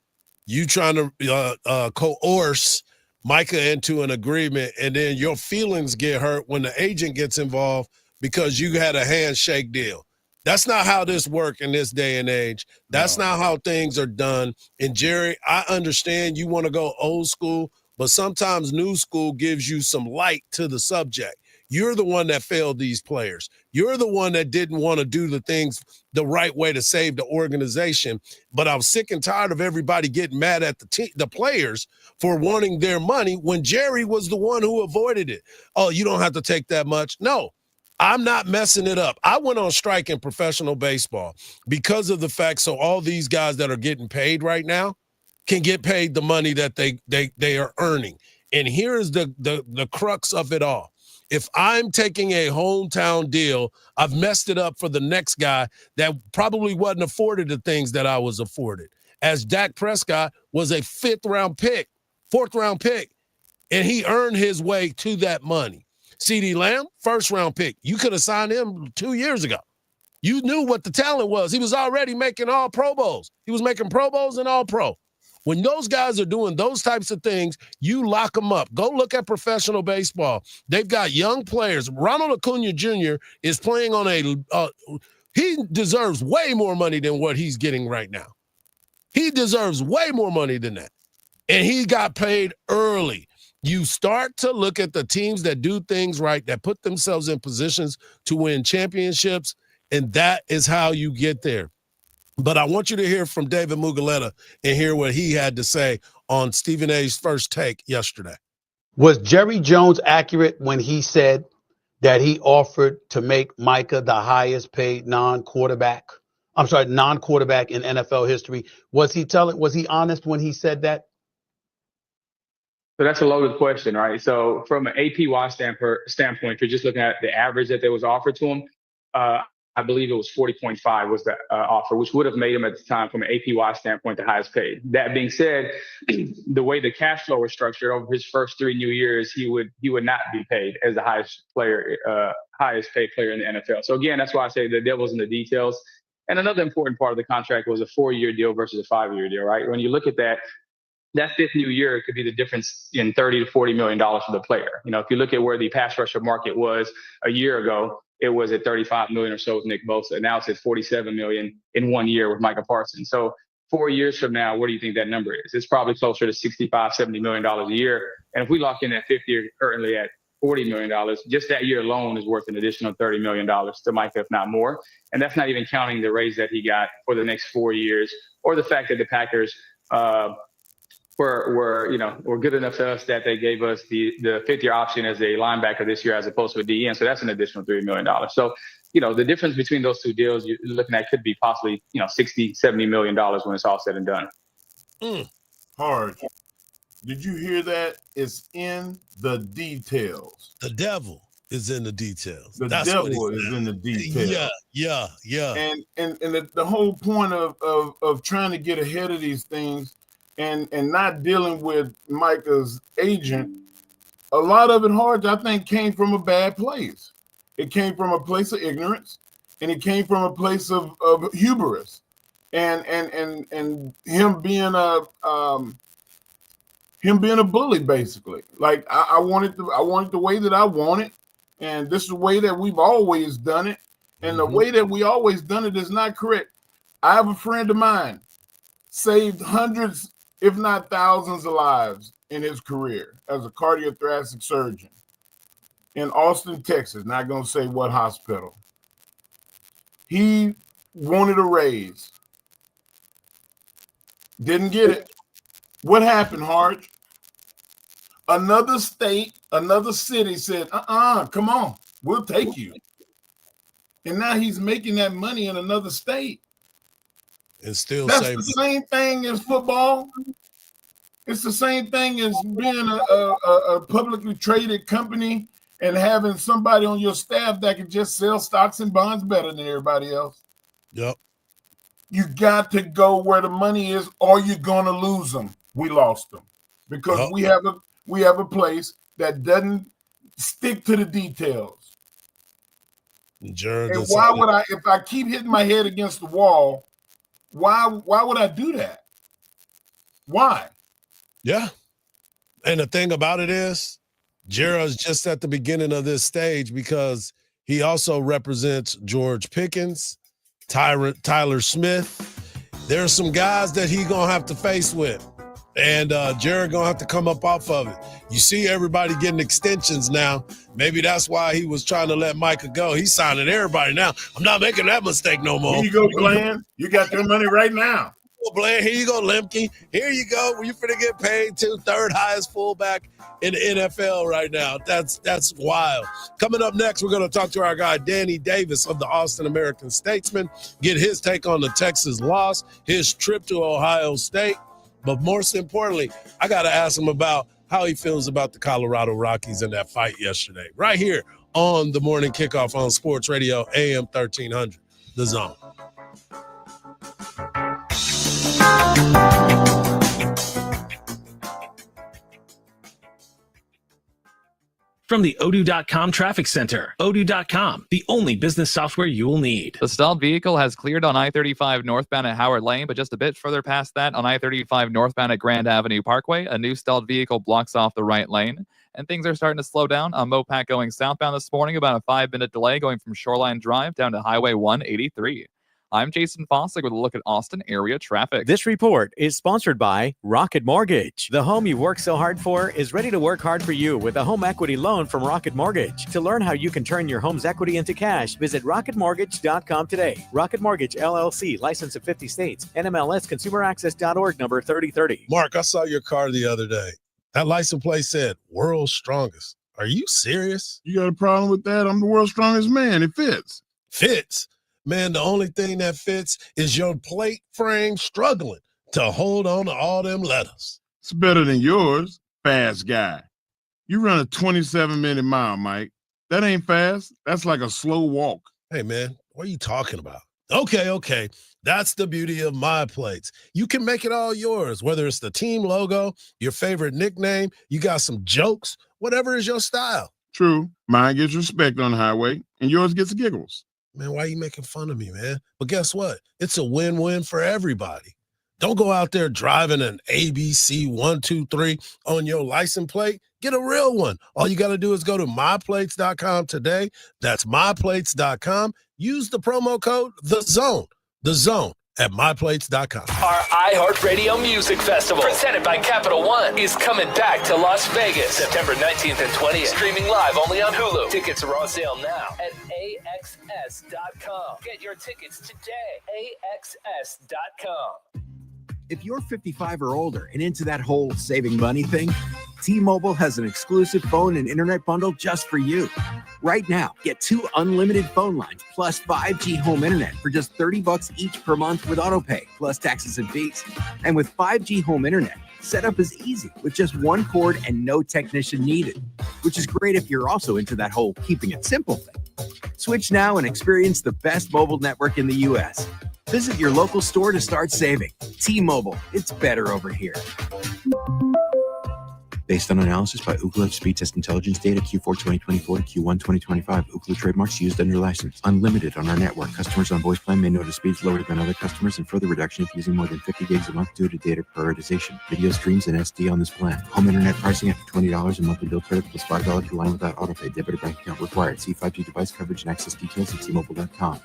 Speaker 13: You trying to coerce Micah into an agreement, and then your feelings get hurt when the agent gets involved because you had a handshake deal. That's not how this works in this day and age. That's not how things are done. And Jerry, I understand you want to go old school, but sometimes new school gives you some light to the subject. You're the one that failed these players. You're the one that didn't want to do the things the right way to save the organization. But I'm sick and tired of everybody getting mad at the players for wanting their money when Jerry was the one who avoided it. Oh, you don't have to take that much. No, I'm not messing it up. I went on strike in professional baseball because of the fact so all these guys that are getting paid right now can get paid the money that they are earning. And here is the crux of it all. If I'm taking a hometown deal, I've messed it up for the next guy that probably wasn't afforded the things that I was afforded. As Dak Prescott was a fourth round pick, and he earned his way to that money. CeeDee Lamb, first round pick. You could have signed him 2 years ago. You knew what the talent was. He was already making all Pro Bowls. He was making Pro Bowls and all Pro. When those guys are doing those types of things, you lock them up. Go look at professional baseball. They've got young players. Ronald Acuna Jr. is playing on he deserves way more money than what he's getting right now. He deserves way more money than that. And he got paid early. You start to look at the teams that do things right, that put themselves in positions to win championships, and that is how you get there. But I want you to hear from David Muguleta and hear what he had to say on Stephen A's First Take yesterday.
Speaker 9: Was Jerry Jones accurate when he said that he offered to make Micah the highest paid non-quarterback in NFL history? Was he honest when he said that?
Speaker 10: So that's a loaded question, right? So from an APY standpoint, if you're just looking at the average that was offered to him, I believe it was 40.5 was the offer, which would have made him at the time from an APY standpoint the highest paid. That being said, the way the cash flow was structured over his first 3 new years, he would not be paid as the highest paid player in the NFL. So again, that's why I say the devil's in the details. And another important part of the contract was a 4-year deal versus a 5-year deal, right? When you look at that fifth new year could be the difference in $30 to $40 million for the player. You know, if you look at where the pass rusher market was a year ago, it was at 35 million or so with Nick Bosa. Now it's at 47 million in 1 year with Micah Parsons. So 4 years from now, what do you think that number is? It's probably closer to $65, $70 million a year. And if we lock in that fifth year currently at $40 million, just that year alone is worth an additional $30 million to Micah, if not more. And that's not even counting the raise that he got for the next 4 years, or the fact that the Packers were good enough to us that they gave us the 5th-year option as a linebacker this year as opposed to a DN. So that's an additional $3 million. So, the difference between those two deals you're looking at could be possibly, $60, $70 million when it's all said and done.
Speaker 16: Hardge, did you hear that? It's in the details.
Speaker 13: The devil is in the details.
Speaker 16: That's devil is in the details.
Speaker 13: Yeah.
Speaker 16: And the whole point of trying to get ahead of these things and not dealing with Micah's agent a lot of it, Hardge, I think, came from a bad place. It came from a place of ignorance, and it came from a place of hubris, and him being a bully, basically. Like I wanted the way that I want it, and this is the way that we've always done it, and the way that we always done it is not correct. I have a friend of mine saved hundreds, if not thousands, of lives in his career as a cardiothoracic surgeon in Austin, Texas. Not going to say what hospital. He wanted a raise. Didn't get it. What happened, Hardge? Another state, another city said, come on, we'll take you. And now he's making that money in another state.
Speaker 13: And still
Speaker 16: That's the same thing as football. It's the same thing as being a publicly traded company and having somebody on your staff that can just sell stocks and bonds better than everybody else.
Speaker 13: Yep.
Speaker 16: You got to go where the money is, or you're gonna lose them. We lost them because we have a place that doesn't stick to the details. And why would I, if I keep hitting my head against the wall, why would I do that? Why?
Speaker 13: Yeah. And the thing about it is, Jared's just at the beginning of this stage because he also represents George Pickens, Tyler Smith. There's some guys that he gonna have to face with. And Jared gonna have to come up off of it. You see everybody getting extensions now. Maybe that's why he was trying to let Micah go. He's signing everybody now. I'm not making that mistake no more.
Speaker 16: Here you go, Glenn. You got your money right now.
Speaker 13: Blair, here you go, Lemke. Here you go. You're finna get paid to third highest fullback in the NFL right now. That's wild. Coming up next, we're gonna talk to our guy Danny Davis of the Austin American Statesman, get his take on the Texas loss, his trip to Ohio State. But most importantly, I got to ask him about how he feels about the Colorado Rockies in that fight yesterday. Right here on the Morning Kickoff on Sports Radio, AM 1300, The Zone.
Speaker 22: From the Odoo.com Traffic Center, Odoo.com, the only business software you will need.
Speaker 4: The stalled vehicle has cleared on I-35 northbound at Howard Lane, but just a bit further past that on I-35 northbound at Grand Avenue Parkway, a new stalled vehicle blocks off the right lane. And things are starting to slow down on Mopac going southbound this morning, about a 5-minute delay going from Shoreline Drive down to Highway 183. I'm Jason Fossick with a look at Austin area traffic.
Speaker 5: This report is sponsored by Rocket Mortgage. The home you work so hard for is ready to work hard for you with a home equity loan from Rocket Mortgage. To learn how you can turn your home's equity into cash, visit rocketmortgage.com today. Rocket Mortgage, LLC, licensed in 50 states. NMLS ConsumerAccess.org, number 3030.
Speaker 13: Mark, I saw your car the other day. That license plate said, world's strongest. Are you serious?
Speaker 16: You got a problem with that? I'm the world's strongest man. It fits.
Speaker 13: Fits? Man, the only thing that fits is your plate frame struggling to hold on to all them letters.
Speaker 16: It's better than yours, fast guy. You run a 27-minute mile, Mike. That ain't fast. That's like a slow walk.
Speaker 13: Hey, man, what are you talking about? Okay. That's the beauty of my plates. You can make it all yours, whether it's the team logo, your favorite nickname, you got some jokes, whatever is your style.
Speaker 16: True. Mine gets respect on the highway, and yours gets giggles.
Speaker 13: Man, why are you making fun of me, man? But guess what? It's a win-win for everybody. Don't go out there driving an ABC 123 on your license plate. Get a real one. All you got to do is go to myplates.com today. That's myplates.com. Use the promo code The Zone at myplates.com.
Speaker 11: Our iHeartRadio Music Festival, presented by Capital One, is coming back to Las Vegas, September 19th and 20th. Streaming live only on Hulu. Tickets are on sale now at AXS.com. Get your tickets today. AXS.com.
Speaker 12: If you're 55 or older and into that whole saving money thing, T-Mobile has an exclusive phone and internet bundle just for you. Right now, get 2 unlimited phone lines plus 5G home internet for just $30 each per month with autopay, plus taxes and fees. And with 5G home internet, setup is easy with just 1 cord and no technician needed, which is great if you're also into that whole keeping it simple thing. Switch now and experience the best mobile network in the U.S. Visit your local store to start saving. T-Mobile, it's better over here. Based on analysis by Ookla Speed Test Intelligence data Q4 2024 to Q1 2025. Ookla trademarks used under license. Unlimited on our network. Customers on voice plan may notice speeds lower than other customers and further reduction if using more than 50 gigs a month due to data prioritization. Video streams and SD on this plan. Home internet pricing after $20 and monthly bill credit plus $5 per line without autopay. Debit or bank account required. See 5G device coverage and access details at T-Mobile.com.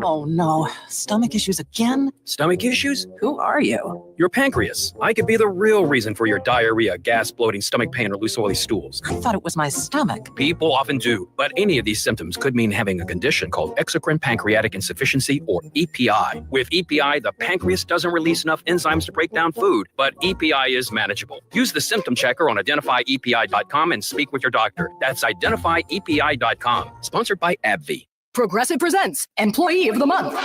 Speaker 14: Oh no, stomach issues again?
Speaker 17: Stomach issues? Who are you? Your pancreas. I could be the real reason for your diarrhea, gas, bloating, stomach pain, or loose oily stools.
Speaker 14: I thought it was my stomach.
Speaker 17: People often do, but any of these symptoms could mean having a condition called exocrine pancreatic insufficiency, or EPI. With EPI, the pancreas doesn't release enough enzymes to break down food, but EPI is manageable. Use the symptom checker on identifyepi.com and speak with your doctor. That's identifyepi.com. Sponsored by AbbVie.
Speaker 18: Progressive presents Employee of the Month.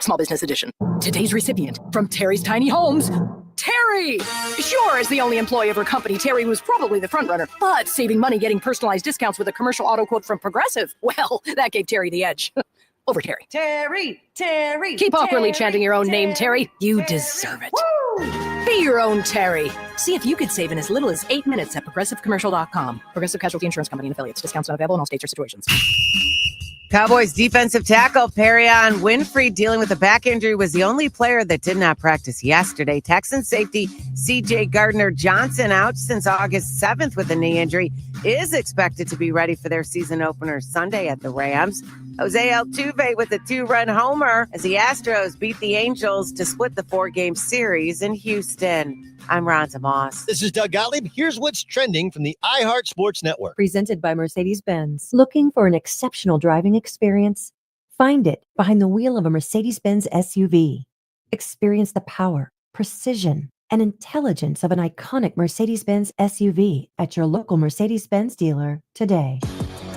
Speaker 18: Small Business Edition. Today's recipient from Terry's Tiny Homes, Terry! Sure, as the only employee of her company, Terry was probably the frontrunner, but saving money getting personalized discounts with a commercial auto quote from Progressive, well, that gave Terry the edge. Over Terry.
Speaker 19: Terry!
Speaker 18: Keep awkwardly chanting your own name, Terry. You deserve it. Woo! Be your own Terry. See if you could save in as little as 8 minutes at progressivecommercial.com. Progressive Casualty Insurance Company and affiliates. Discounts not available in all states or situations.
Speaker 20: Cowboys defensive tackle Perion Winfrey, dealing with a back injury, was the only player that did not practice yesterday. Texans safety C.J. Gardner-Johnson, out since August 7th with a knee injury, is expected to be ready for their season opener Sunday at the Rams. Jose Altuve with a 2-run homer as the Astros beat the Angels to split the 4-game series in Houston. I'm Ronta Moss.
Speaker 26: This is Doug Gottlieb. Here's what's trending from the iHeart Sports Network.
Speaker 27: Presented by Mercedes-Benz. Looking for an exceptional driving experience? Find it behind the wheel of a Mercedes-Benz SUV. Experience the power, precision, and intelligence of an iconic Mercedes-Benz SUV at your local Mercedes-Benz dealer today.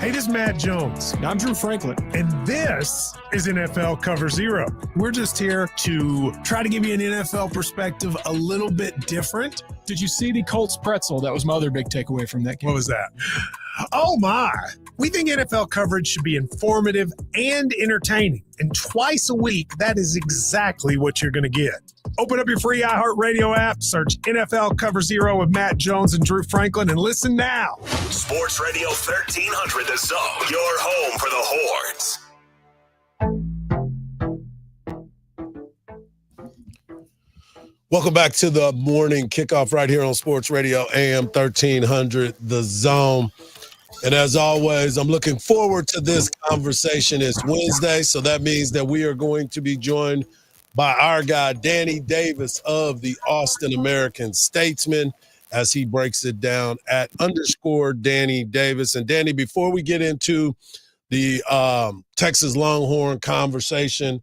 Speaker 28: Hey, this is Matt Jones. I'm Drew Franklin, and this is NFL Cover Zero. We're just here to try to give you an NFL perspective a little bit different. Did you see the Colts pretzel? That was my other big takeaway from that game. What was that? Oh, my. We think NFL coverage should be informative and entertaining. And twice a week, that is exactly what you're going to get. Open up your free iHeartRadio app, search NFL Cover Zero with Matt Jones and Drew Franklin, and listen now.
Speaker 15: Sports Radio 1300 The Zone, your home for the Horns.
Speaker 13: Welcome back to the morning kickoff right here on Sports Radio AM 1300 The Zone. And as always, I'm looking forward to this conversation. It's Wednesday, so that means that we are going to be joined by our guy, Danny Davis of the Austin American Statesman, as he breaks it down at _Danny Davis. And Danny, before we get into the Texas Longhorn conversation,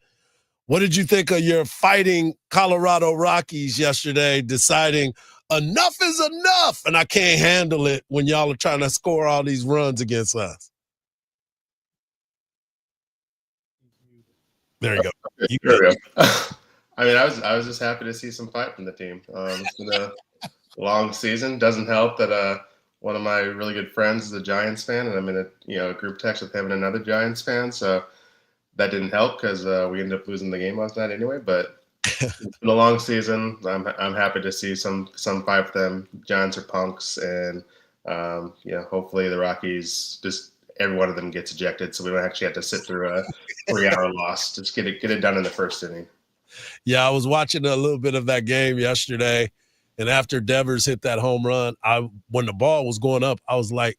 Speaker 13: what did you think of your fighting Colorado Rockies yesterday, deciding enough is enough and I can't handle it when y'all are trying to score all these runs against us? There you go.
Speaker 29: There we go. I mean, I was just happy to see some fight from the team. It's been a long season. Doesn't help that one of my really good friends is a Giants fan, and I'm in a group text with him and another Giants fan. So that didn't help because we ended up losing the game last night anyway. But it's been a long season. I'm happy to see some fight for them. Giants are punks, and hopefully the Rockies just. Every one of them gets ejected, so we don't actually have to sit through a 3-hour loss. Just get it done in the first inning.
Speaker 13: Yeah, I was watching a little bit of that game yesterday, and after Devers hit that home run, when the ball was going up, I was like,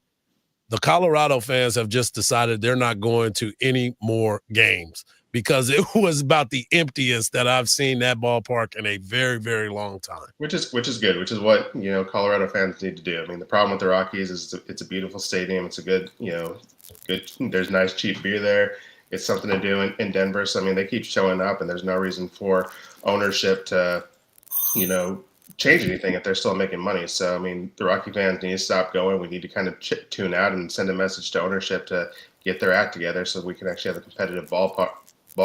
Speaker 13: the Colorado fans have just decided they're not going to any more games because it was about the emptiest that I've seen that ballpark in a very, very long time.
Speaker 29: Which is good, which is what Colorado fans need to do. I mean, the problem with the Rockies is it's a beautiful stadium. It's a good, good. There's nice cheap beer there. It's something to do in Denver. So I mean, they keep showing up, and there's no reason for ownership to, change anything if they're still making money. So I mean, the Rocky fans need to stop going. We need to kind of tune out and send a message to ownership to get their act together so we can actually have a competitive ball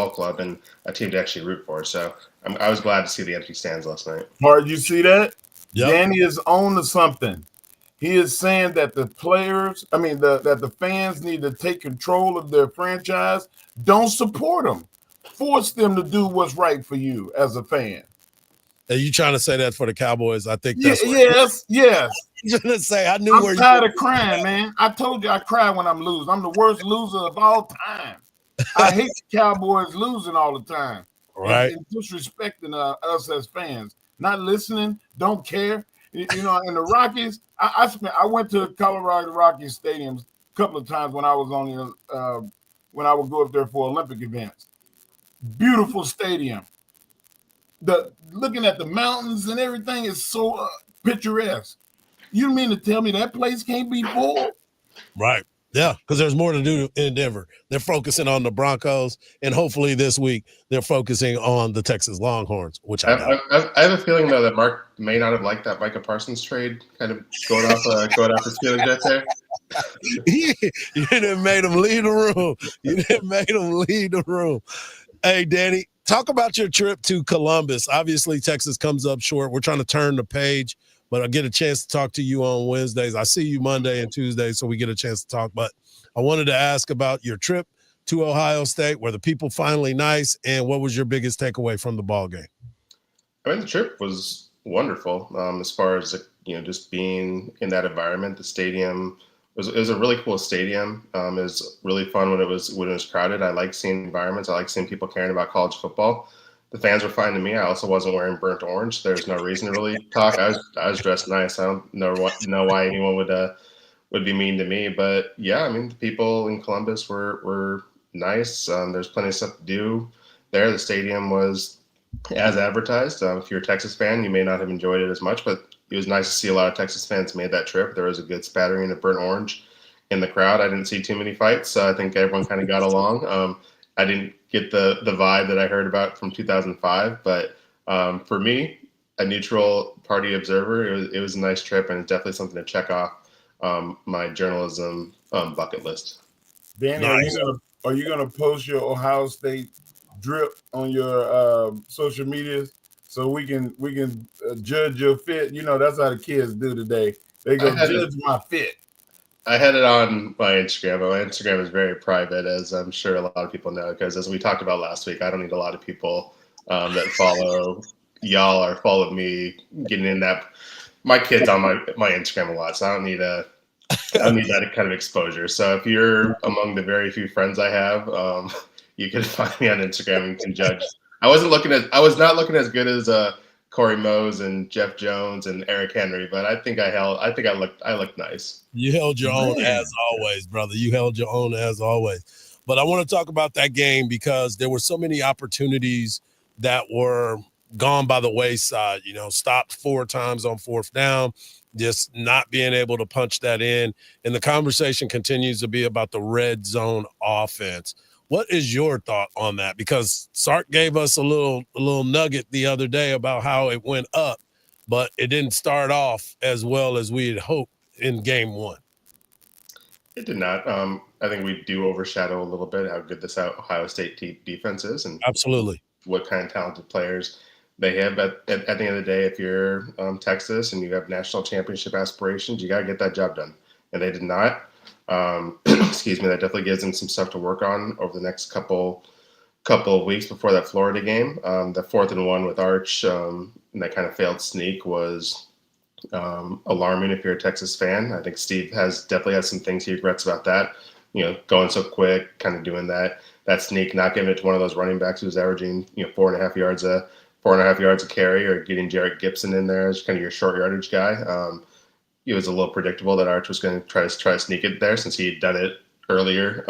Speaker 29: club and a team to actually root for. So I was glad to see the empty stands last night.
Speaker 16: Hard, you see that?
Speaker 13: Yep.
Speaker 16: Danny is on to something. He is saying that the players, that the fans need to take control of their franchise. Don't support them. Force them to do what's right for you as a fan.
Speaker 13: Are you trying to say that for the Cowboys? I think that's
Speaker 16: yes.
Speaker 13: I'm trying to say I knew
Speaker 16: I'm
Speaker 13: where
Speaker 16: tired of crying, man. I told you I cry when I'm losing. I'm the worst loser of all time. I hate the Cowboys losing all the time.
Speaker 13: Right.
Speaker 16: And disrespecting us as fans. Not listening, don't care. You know, and the Rockies, I went to Colorado Rockies Stadium a couple of times when I was on when I would go up there for Olympic events. Beautiful stadium. Looking at the mountains and everything is so picturesque. You mean to tell me that place can't be full?
Speaker 13: Right. Yeah, because there's more to do in Denver. They're focusing on the Broncos, and hopefully this week they're focusing on the Texas Longhorns, which I know.
Speaker 29: I have a feeling, though, that Mark may not have liked that Micah Parsons trade, kind of going off his feelings right there.
Speaker 13: You didn't make him leave the room. Hey, Danny, talk about your trip to Columbus. Obviously, Texas comes up short. We're trying to turn the page, but I get a chance to talk to you on Wednesdays. I see you Monday and Tuesday, so we get a chance to talk. But I wanted to ask about your trip to Ohio State. Were the people finally nice, and what was your biggest takeaway from the ball game?
Speaker 29: I mean, the trip was wonderful as far as, just being in that environment. The stadium it was a really cool stadium. It was really fun when it was crowded. I like seeing environments. I like seeing people caring about college football. The fans were fine to me. I also wasn't wearing burnt orange. There's no reason to really talk. I was dressed nice. I don't know why anyone would be mean to me. But yeah, I mean, the people in Columbus were nice. There's plenty of stuff to do there. The stadium was as advertised. If you're a Texas fan, you may not have enjoyed it as much, but it was nice to see a lot of Texas fans made that trip. There was a good spattering of burnt orange in the crowd. I didn't see too many fights, so I think everyone kind of got along. I didn't get the vibe that I heard about from 2005, but for me, a neutral party observer, it was a nice trip, and it's definitely something to check off my journalism bucket list.
Speaker 16: Danny,
Speaker 13: Nice.
Speaker 16: are you gonna post your Ohio State drip on your social medias so we can judge your fit? You know, that's how the kids do today. They go judge my fit.
Speaker 29: I had it on my Instagram. My Instagram is very private, as I'm sure a lot of people know, because as we talked about last week, I don't need a lot of people that follow y'all or follow me getting in that. My kid's on my Instagram a lot, so I don't need that kind of exposure. So if you're among the very few friends I have, you can find me on Instagram and can judge. I was not looking as good as Corey Mose and Jeff Jones and Eric Henry, but I think I looked nice.
Speaker 13: You held your own as always, brother. You held your own as always. But I want to talk about that game because there were so many opportunities that were gone by the wayside, stopped 4 times on 4th down, just not being able to punch that in. And the conversation continues to be about the red zone offense. What is your thought on that? Because Sark gave us a little nugget the other day about how it went up, but it didn't start off as well as we had hoped in game 1.
Speaker 29: It did not. I think we do overshadow a little bit how good this Ohio State defense is, and
Speaker 13: absolutely
Speaker 29: what kind of talented players they have. At the end of the day, if you're Texas and you have national championship aspirations, you got to get that job done, and they did not. Excuse me. That definitely gives them some stuff to work on over the next couple of weeks before that Florida game. The 4th and 1 with Arch and that kind of failed sneak was alarming if you're a Texas fan. I think Steve definitely has some things he regrets about that. Going so quick, kind of doing that sneak, not giving it to one of those running backs who's averaging 4.5 yards a carry, or getting Jarrett Gibson in there as kind of your short yardage guy. It was a little predictable that Arch was going to try to sneak it there since he had done it earlier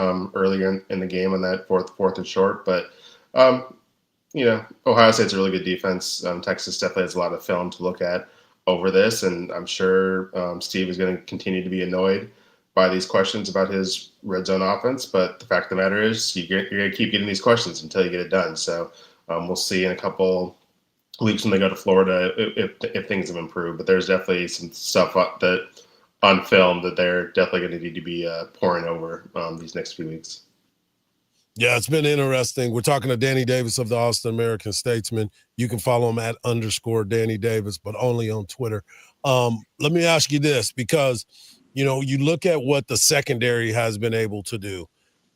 Speaker 29: in the game on that fourth and short. But Ohio State's a really good defense. Texas definitely has a lot of film to look at over this, and I'm sure Steve is going to continue to be annoyed by these questions about his red zone offense. But the fact of the matter is, you're going to keep getting these questions until you get it done. So we'll see in a couple weeks when they go to Florida if things have improved. But there's definitely some stuff that on film that they're definitely going to need to be pouring over these next few weeks.
Speaker 13: Yeah, it's been interesting. We're talking to Danny Davis of the Austin American Statesman. You can follow him at _Danny Davis, but only on Twitter. Let me ask you this, because, you look at what the secondary has been able to do.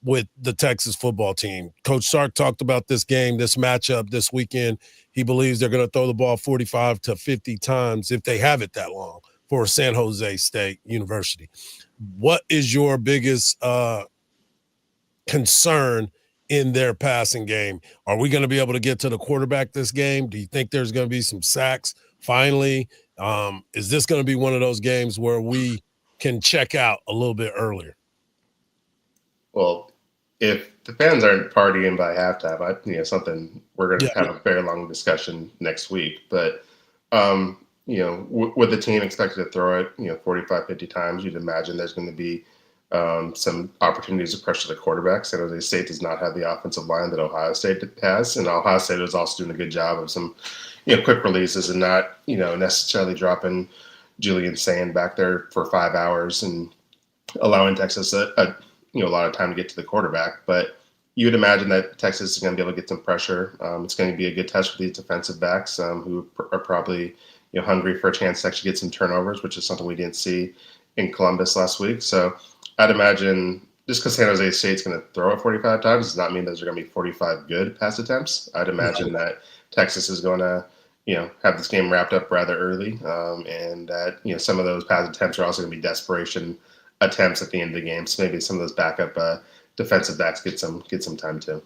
Speaker 13: with the Texas football team. Coach Sark talked about this game, this matchup this weekend. He believes they're going to throw the ball 45 to 50 times if they have it that long for San Jose State University. What is your biggest concern in their passing game? Are we going to be able to get to the quarterback this game? Do you think there's going to be some sacks finally? Is this going to be one of those games where we can check out a little bit earlier?
Speaker 29: Well, if the fans aren't partying by halftime, something we're going to have a very long discussion next week. But, with the team expected to throw it, 45, 50 times, you'd imagine there's going to be some opportunities to pressure the quarterback. San Jose State does not have the offensive line that Ohio State has, and Ohio State is also doing a good job of some, quick releases and not, necessarily dropping Julian Sand back there for 5 hours and allowing Texas a lot of time to get to the quarterback. But you would imagine that Texas is going to be able to get some pressure. It's going to be a good test for these defensive backs who are probably hungry for a chance to actually get some turnovers, which is something we didn't see in Columbus last week. So I'd imagine just because San Jose State's going to throw it 45 times does not mean those are going to be 45 good pass attempts. I'd imagine that Texas is going to have this game wrapped up rather early, and that some of those pass attempts are also going to be desperation attempts at the end of the game. So maybe some of those backup defensive backs get some time too.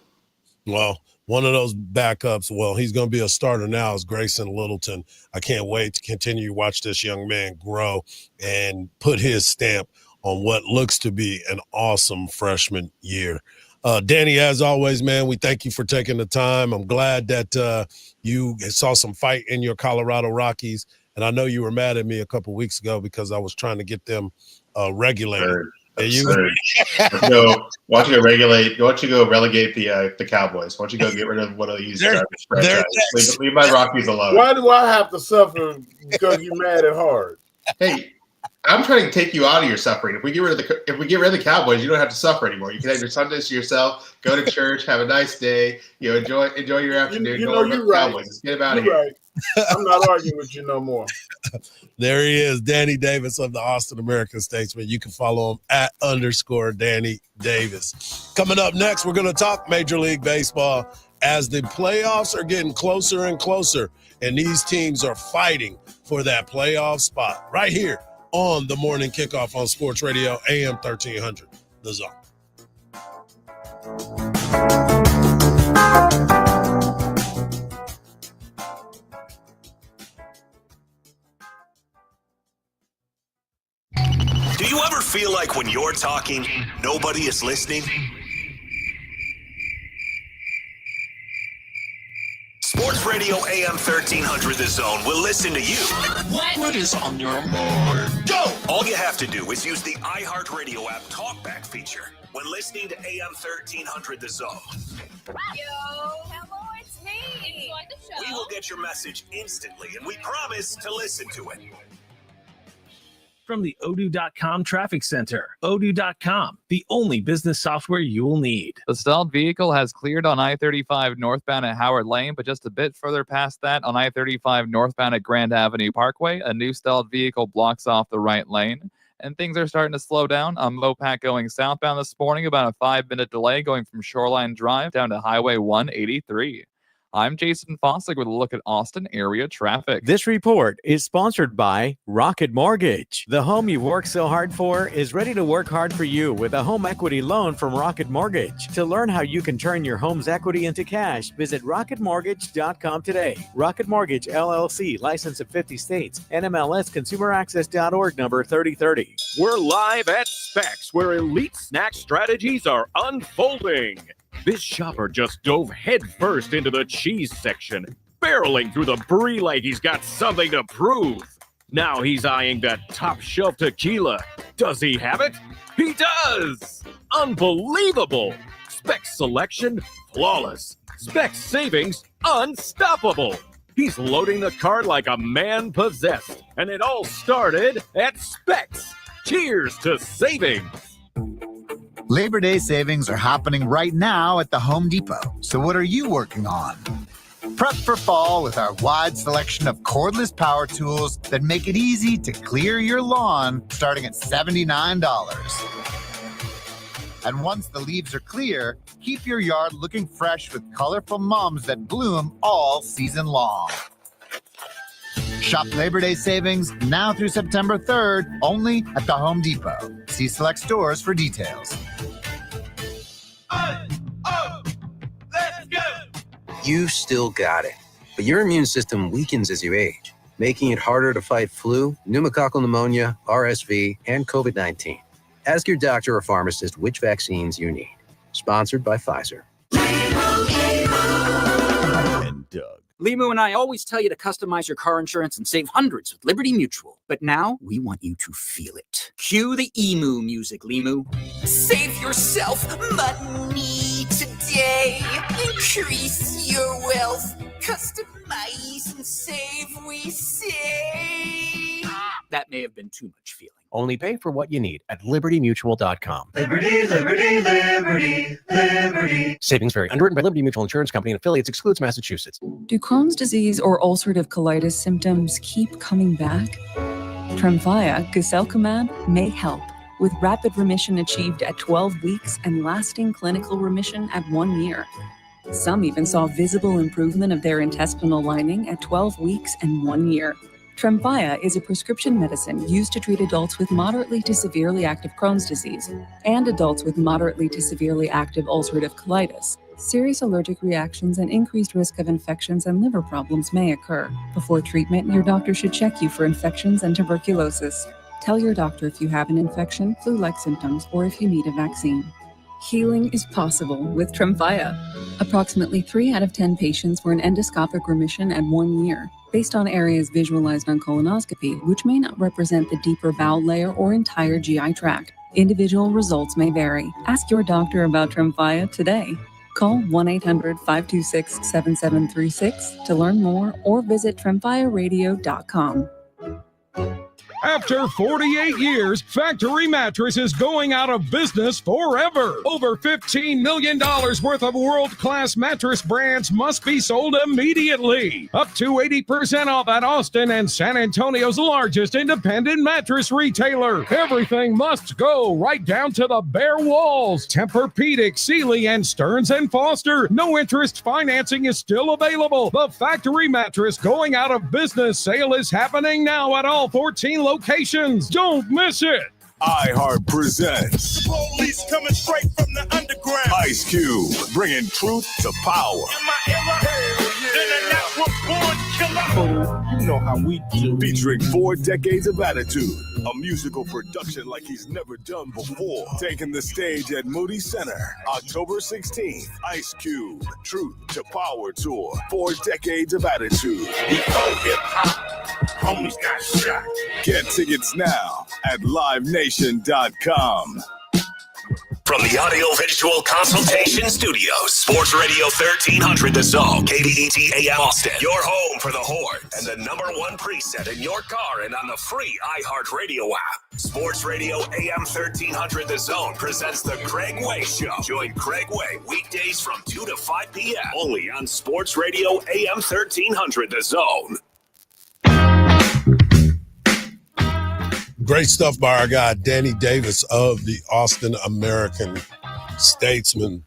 Speaker 13: Well, one of those backups, he's going to be a starter now, is Grayson Littleton. I can't wait to continue to watch this young man grow and put his stamp on what looks to be an awesome freshman year. Danny, as always, man, we thank you for taking the time. I'm glad that you saw some fight in your Colorado Rockies. And I know you were mad at me a couple weeks ago because I was trying to get them regulated.
Speaker 29: Why don't you go relegate the Cowboys? Why don't you go get rid of one of these franchises? Leave my Rockies alone.
Speaker 16: Why do I have to suffer because you're mad at Hardge?
Speaker 29: Hey, I'm trying to take you out of your suffering. If we get rid of the Cowboys, you don't have to suffer anymore. You can have your Sundays to yourself, go to church, have a nice day, enjoy your afternoon.
Speaker 16: You're right.
Speaker 29: Cowboys. Let's get them out of here.
Speaker 16: Right. I'm not arguing with you no more.
Speaker 13: There he is, Danny Davis of the Austin American Statesman. You can follow him at _Danny Davis. Coming up next, we're going to talk Major League Baseball as the playoffs are getting closer and closer, and these teams are fighting for that playoff spot right here on the Morning Kickoff on Sports Radio, AM 1300, The Zone.
Speaker 15: Do you ever feel like when you're talking, nobody is listening? Sports Radio AM 1300 The Zone will listen to you. What is on your mind? Go! All you have to do is use the iHeartRadio app talkback feature when listening to AM 1300 The Zone.
Speaker 1: Yo, hello, it's me. Enjoy the show.
Speaker 15: We will get your message instantly, and we promise to listen to it.
Speaker 22: From the Odoo.com Traffic Center. Odoo.com, the only business software you will need.
Speaker 4: The stalled vehicle has cleared on I-35 northbound at Howard Lane, but just a bit further past that on I-35 northbound at Grand Avenue Parkway, a new stalled vehicle blocks off the right lane. And things are starting to slow down on Mopac going southbound this morning, about a 5-minute delay going from Shoreline Drive down to Highway 183. I'm Jason Fossick with a look at Austin area traffic.
Speaker 5: This report is sponsored by Rocket Mortgage. The home you've worked so hard for is ready to work hard for you with a home equity loan from Rocket Mortgage. To learn how you can turn your home's equity into cash, visit rocketmortgage.com today. Rocket Mortgage, LLC, licensed in 50 states. NMLS ConsumerAccess.org, number 3030.
Speaker 2: We're live at Specs, where elite snack strategies are unfolding. This shopper just dove headfirst into the cheese section, barreling through the brie like he's got something to prove. Now he's eyeing that top shelf tequila. Does he have it? He does! Unbelievable! Specs selection, flawless. Specs savings, unstoppable. He's loading the cart like a man possessed. And it all started at Specs. Cheers to savings!
Speaker 3: Labor Day savings are happening right now at the Home Depot. So what are you working on? Prep for fall with our wide selection of cordless power tools that make it easy to clear your lawn starting at $79. And once the leaves are clear, keep your yard looking fresh with colorful mums that bloom all season long. Shop Labor Day savings now through September 3rd only at the Home Depot. See select stores for details.
Speaker 6: You still got it, but your immune system weakens as you age, making it harder to fight flu, pneumococcal pneumonia, RSV, and COVID-19. Ask your doctor or pharmacist which vaccines you need. Sponsored by Pfizer.
Speaker 7: And Doug. Limu and I always tell you to customize your car insurance and save hundreds with Liberty Mutual. But now, we want you to feel it. Cue the emu music, Limu.
Speaker 8: Save yourself money today. Increase your wealth. Customize and save, we say.
Speaker 7: That may have been too much feeling.
Speaker 9: Only pay for what you need at libertymutual.com.
Speaker 8: Liberty, liberty, liberty, liberty.
Speaker 9: Savings vary. Underwritten by Liberty Mutual Insurance Company and affiliates. Excludes Massachusetts.
Speaker 19: Do Crohn's disease or ulcerative colitis symptoms keep coming back? Tremfya, guselkumab, may help, with rapid remission achieved at 12 weeks and lasting clinical remission at 1 year. Some even saw visible improvement of their intestinal lining at 12 weeks and 1 year. Tremfya is a prescription medicine used to treat adults with moderately to severely active Crohn's disease and adults with moderately to severely active ulcerative colitis. Serious allergic reactions and increased risk of infections and liver problems may occur. Before treatment, your doctor should check you for infections and tuberculosis. Tell your doctor if you have an infection, flu-like symptoms, or if you need a vaccine. Healing is possible with Tremfya. Approximately 3 out of 10 patients were in endoscopic remission at 1 year, based on areas visualized on colonoscopy, which may not represent the deeper bowel layer or entire GI tract. Individual results may vary. Ask your doctor about Tremfya today. Call 1-800-526-7736 to learn more or visit tremfyaradio.com.
Speaker 21: After 48 years, Factory Mattress is going out of business forever. Over $15 million worth of world-class mattress brands must be sold immediately. Up to 80% off at Austin and San Antonio's largest independent mattress retailer. Everything must go, right down to the bare walls. Tempur-Pedic, Sealy, and Stearns & Foster. No interest financing is still available. The Factory Mattress going out of business sale is happening now at all 14 locations. Don't miss it.
Speaker 23: iHeart presents
Speaker 15: Police coming straight from the underground.
Speaker 23: Ice Cube, bringing truth to power.
Speaker 15: You know how we do.
Speaker 23: Featuring 4 decades of attitude, a musical production like he's never done before. Taking the stage at Moody Center, October 16th. Ice Cube, Truth to Power Tour, 4 decades of attitude.
Speaker 15: Before hip-hop, homies got shot.
Speaker 23: Get tickets now at livenation.com.
Speaker 15: From the audio-visual consultation studios, Sports Radio 1300 The Zone, KDET AM Austin, your home for the Horns, and the #1 preset in your car and on the free iHeartRadio app. Sports Radio AM 1300 The Zone presents The Craig Way Show. Join Craig Way weekdays from 2 to 5 p.m. only on Sports Radio AM 1300 The Zone.
Speaker 13: Great stuff by our guy, Danny Davis of the Austin American-Statesman.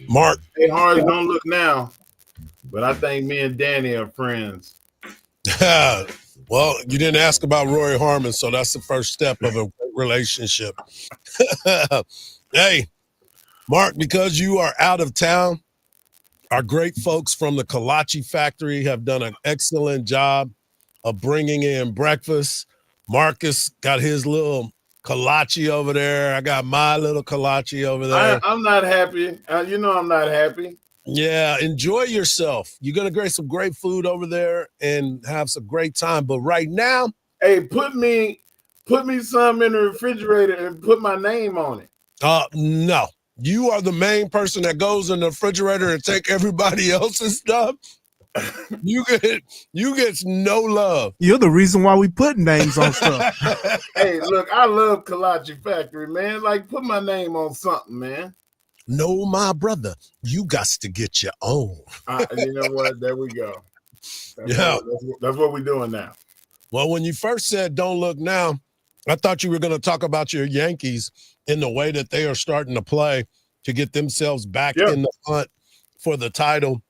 Speaker 13: Mark.
Speaker 16: Hey, Hardge, don't look now, but I think me and Danny are friends.
Speaker 13: Well, you didn't ask about Roy Harmon, so that's the first step of a relationship. Hey, Mark, because you are out of town, our great folks from the Kolache Factory have done an excellent job of bringing in breakfast. Marcus got his little kolache over there. I got my little kolache over there.
Speaker 16: I'm not happy. You know I'm not happy.
Speaker 13: Yeah, enjoy yourself. You're going to get some great food over there and have some great time. But right now,
Speaker 16: hey, put me some in the refrigerator and put my name on it.
Speaker 13: No. You are the main person that goes in the refrigerator and take everybody else's stuff. You get no love.
Speaker 28: You're the reason why we put names on stuff.
Speaker 16: Hey, look, I love Kolache Factory, man. Like, put my name on something, man.
Speaker 13: No, my brother, you got to get your own.
Speaker 16: You know what? There we go. That's what we're doing now.
Speaker 13: Well, when you first said "Don't look now," I thought you were going to talk about your Yankees in the way that they are starting to play to get themselves back in the hunt for the title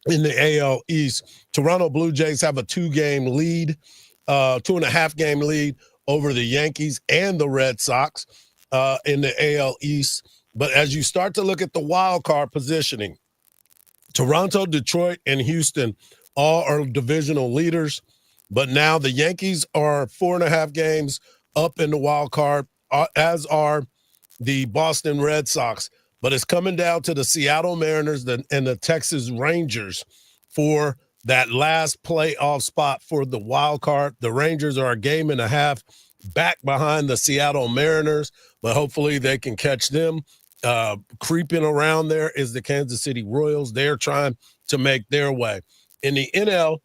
Speaker 13: in the AL East. Toronto Blue Jays have a 2-game lead, 2.5-game lead over the Yankees and the Red Sox in the AL East. But as you start to look at the wild card positioning, Toronto, Detroit, and Houston all are divisional leaders. But now the Yankees are 4.5 games up in the wild card, as are the Boston Red Sox. But it's coming down to the Seattle Mariners and the Texas Rangers for that last playoff spot for the wild card. The Rangers are a game and a half back behind the Seattle Mariners, but hopefully they can catch them. Creeping around there is the Kansas City Royals. They're trying to make their way. In the NL,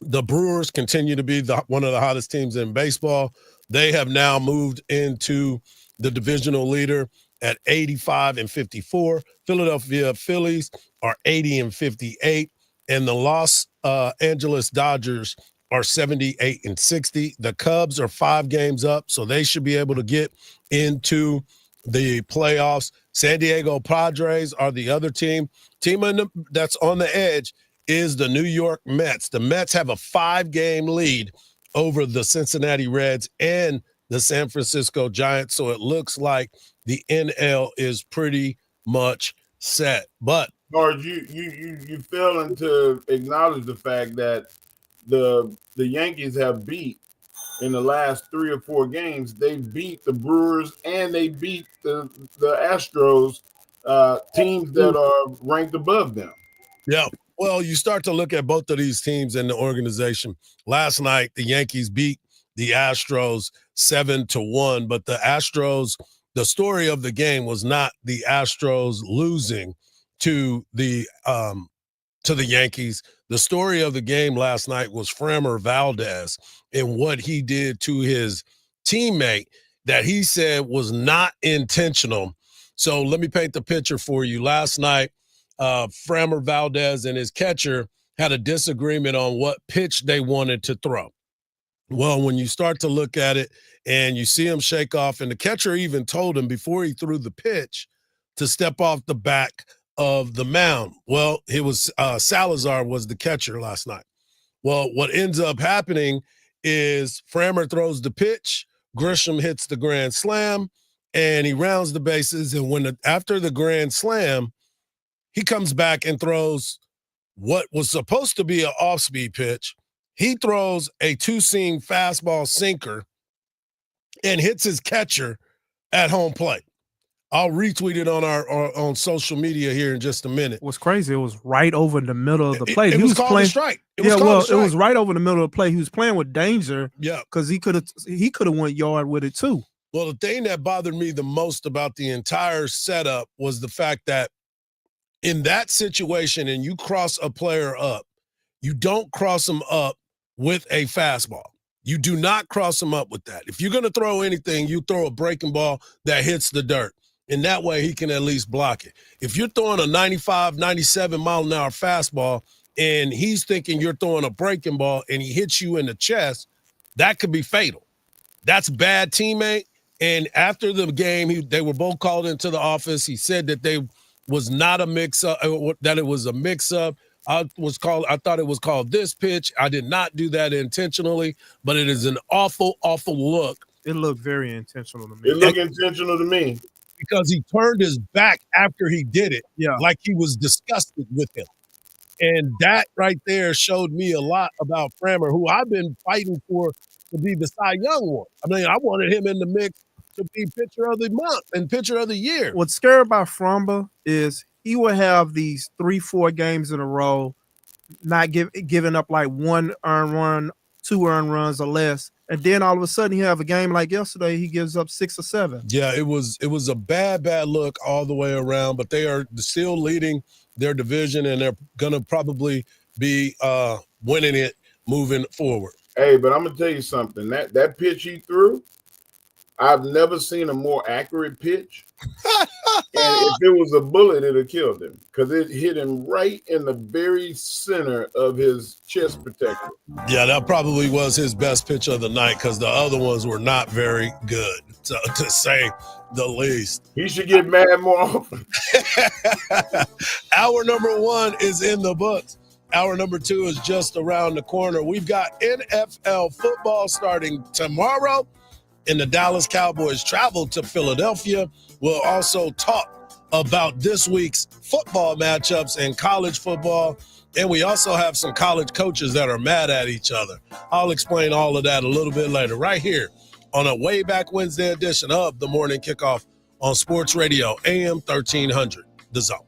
Speaker 13: the Brewers continue to be one of the hottest teams in baseball. They have now moved into the divisional leader at 85-54. Philadelphia Phillies are 80-58, and the Los Angeles Dodgers are 78-60. The Cubs are 5 games up, so they should be able to get into the playoffs. San Diego Padres are the other team. That's on the edge is the New York Mets. The Mets have a 5-game lead over the Cincinnati Reds and the San Francisco Giants, so it looks like the NL is pretty much set. But
Speaker 16: Hardge, you failing to acknowledge the fact that the Yankees have beat in the last 3 or 4 games. They beat the Brewers and they beat the Astros, teams that are ranked above them.
Speaker 13: Yeah. Well, you start to look at both of these teams in the organization. Last night, the Yankees beat the Astros 7-1, but the Astros, the story of the game was not the Astros losing to the Yankees. The story of the game last night was Framber Valdez and what he did to his teammate that he said was not intentional. So let me paint the picture for you. Last night, Framber Valdez and his catcher had a disagreement on what pitch they wanted to throw. Well, when you start to look at it and you see him shake off, and the catcher even told him before he threw the pitch to step off the back of the mound. Well, it was Salazar was the catcher last night. Well, what ends up happening is Framber throws the pitch, Grisham hits the grand slam, and he rounds the bases. And after the grand slam, he comes back and throws what was supposed to be an off-speed pitch. He throws a 2-seam fastball sinker and hits his catcher at home plate. I'll retweet it on on social media here in just a minute.
Speaker 10: What's crazy, it was right over the middle of the plate.
Speaker 13: It was called a strike. It was
Speaker 10: right over the middle of the plate. He was playing with danger.
Speaker 13: Yeah,
Speaker 10: because he could have went yard with it too.
Speaker 13: Well, the thing that bothered me the most about the entire setup was the fact that in that situation, and you cross a player up, you don't cross them up with a fastball. You do not cross them up with that. If you're going to throw anything, you throw a breaking ball that hits the dirt. And that way he can at least block it. If you're throwing a 95, 97 mile an hour fastball and he's thinking you're throwing a breaking ball and he hits you in the chest, that could be fatal. That's bad teammate. And after the game, they were both called into the office. He said that they was not a mix-up, that it was a mix-up. I thought it was called this pitch. I did not do that intentionally, but it is an awful, awful look.
Speaker 10: It looked very intentional to me.
Speaker 16: It looked intentional to me.
Speaker 13: Because he turned his back after he did it, like he was disgusted with him. And that right there showed me a lot about Framber, who I've been fighting for to be the Cy Young one. I mean, I wanted him in the mix to be pitcher of the month and pitcher of the year.
Speaker 10: What's scary about Framber is he will have these 3-4 games in a row, not giving up like 1 earned run, 2 earned runs or less. And then all of a sudden he have a game like yesterday, he gives up 6 or 7.
Speaker 13: Yeah, it was a bad look all the way around, but they are still leading their division and they're going to probably be winning it moving forward.
Speaker 16: Hey, but I'm going to tell you something. That pitch he threw, I've never seen a more accurate pitch. if it was a bullet, it'd have killed him because it hit him right in the very center of his chest protector.
Speaker 13: Yeah, that probably was his best pitch of the night because the other ones were not very good, to say the least.
Speaker 16: He should get mad more often.
Speaker 13: Hour number 1 is in the books. Hour number 2 is just around the corner. We've got NFL football starting tomorrow, and the Dallas Cowboys travel to Philadelphia. We'll also talk about this week's football matchups in college football, and we also have some college coaches that are mad at each other. I'll explain all of that a little bit later, right here on a Way Back Wednesday edition of the Morning Kickoff on Sports Radio, AM 1300, The Zone.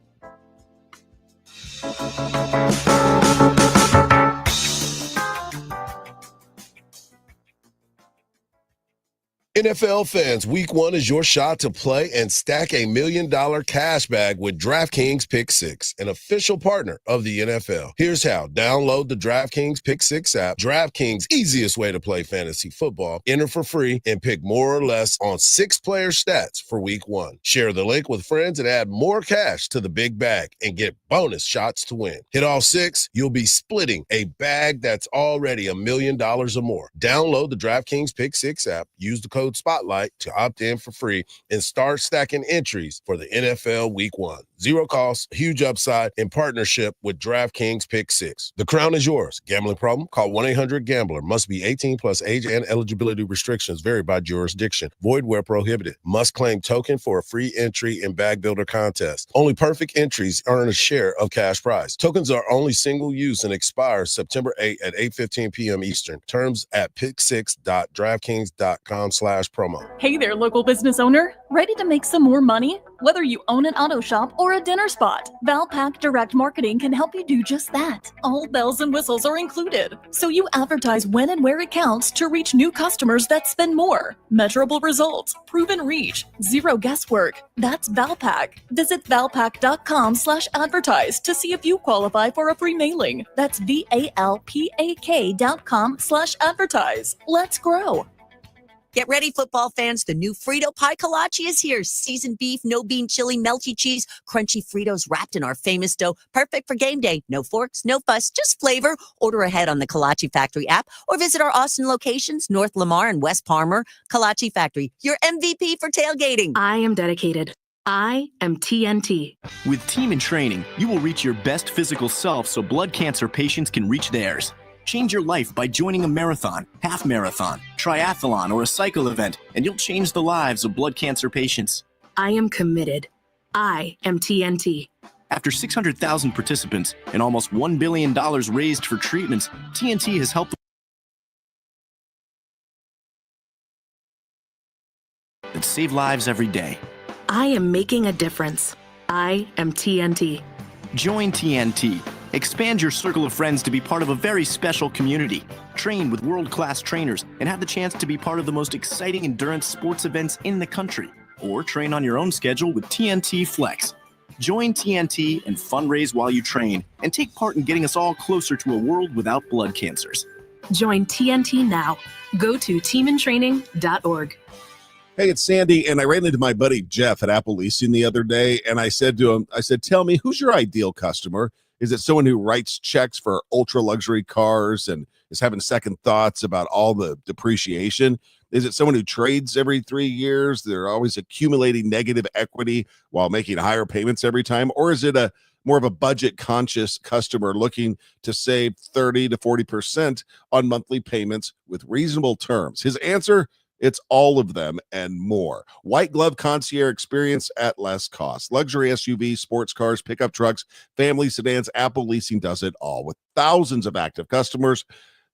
Speaker 13: NFL fans, week 1 is your shot to play and stack $1 million cash bag with DraftKings Pick 6, an official partner of the NFL. Here's how. Download the DraftKings Pick 6 app, DraftKings' easiest way to play fantasy football. Enter for free and pick more or less on 6-player stats for week 1. Share the link with friends and add more cash to the big bag and get bonus shots to win. Hit all 6, you'll be splitting a bag that's already $1 million or more. Download the DraftKings Pick 6 app, use the code SPOTLIGHT to opt in for free and start stacking entries for the NFL Week 1. Zero cost, huge upside in partnership with DraftKings Pick 6. The crown is yours. Gambling problem? Call 1-800-GAMBLER. Must be 18 plus. Age and eligibility restrictions vary by jurisdiction. Void where prohibited. Must claim token for a free entry in Bag Builder contest. Only perfect entries earn a share of cash prize. Tokens are only single use and expire September 8 at 8:15 p.m. Eastern. Terms at pick6.draftkings.com/promo.
Speaker 11: Hey there, local business owner. Ready to make some more money? Whether you own an auto shop or a dinner spot, Valpak Direct Marketing can help you do just that. All bells and whistles are included, so you advertise when and where it counts to reach new customers that spend more. Measurable results, proven reach, zero guesswork. That's Valpak. Visit valpak.com/advertise to see if you qualify for a free mailing. That's VALPAK.com/advertise. Let's grow.
Speaker 12: Get ready, football fans. The new Frito Pie Kolache is here. Seasoned beef, no bean chili, melty cheese, crunchy Fritos wrapped in our famous dough. Perfect for game day. No forks, no fuss, just flavor. Order ahead on the Kolache Factory app or visit our Austin locations, North Lamar and West Palmer. Kolache Factory, your MVP for tailgating.
Speaker 14: I am dedicated. I am TNT.
Speaker 17: With Team in Training, you will reach your best physical self so blood cancer patients can reach theirs. Change your life by joining a marathon, half marathon, triathlon, or a cycle event, and you'll change the lives of blood cancer patients.
Speaker 14: I am committed. I am TNT.
Speaker 17: After 600,000 participants and almost $1 billion raised for treatments, TNT has helped that save lives every day.
Speaker 14: I am making a difference. I am TNT.
Speaker 17: Join TNT. Expand your circle of friends to be part of a very special community. Train with world-class trainers and have the chance to be part of the most exciting endurance sports events in the country. Or train on your own schedule with TNT Flex. Join TNT and fundraise while you train and take part in getting us all closer to a world without blood cancers.
Speaker 14: Join TNT now. Go to teamintraining.org.
Speaker 18: Hey, it's Sandy, and I ran into my buddy Jeff at Apple Leasing the other day, and I said to him, tell me, who's your ideal customer? Is it someone who writes checks for ultra luxury cars and is having second thoughts about all the depreciation? Is it someone who trades every 3 years? They're always accumulating negative equity while making higher payments every time? Or is it more of a budget conscious customer looking to save 30 to 40% on monthly payments with reasonable terms? His answer: it's all of them and more. White glove concierge experience at less cost. Luxury SUVs, sports cars, pickup trucks, family sedans. Apple Leasing does it all. With thousands of active customers,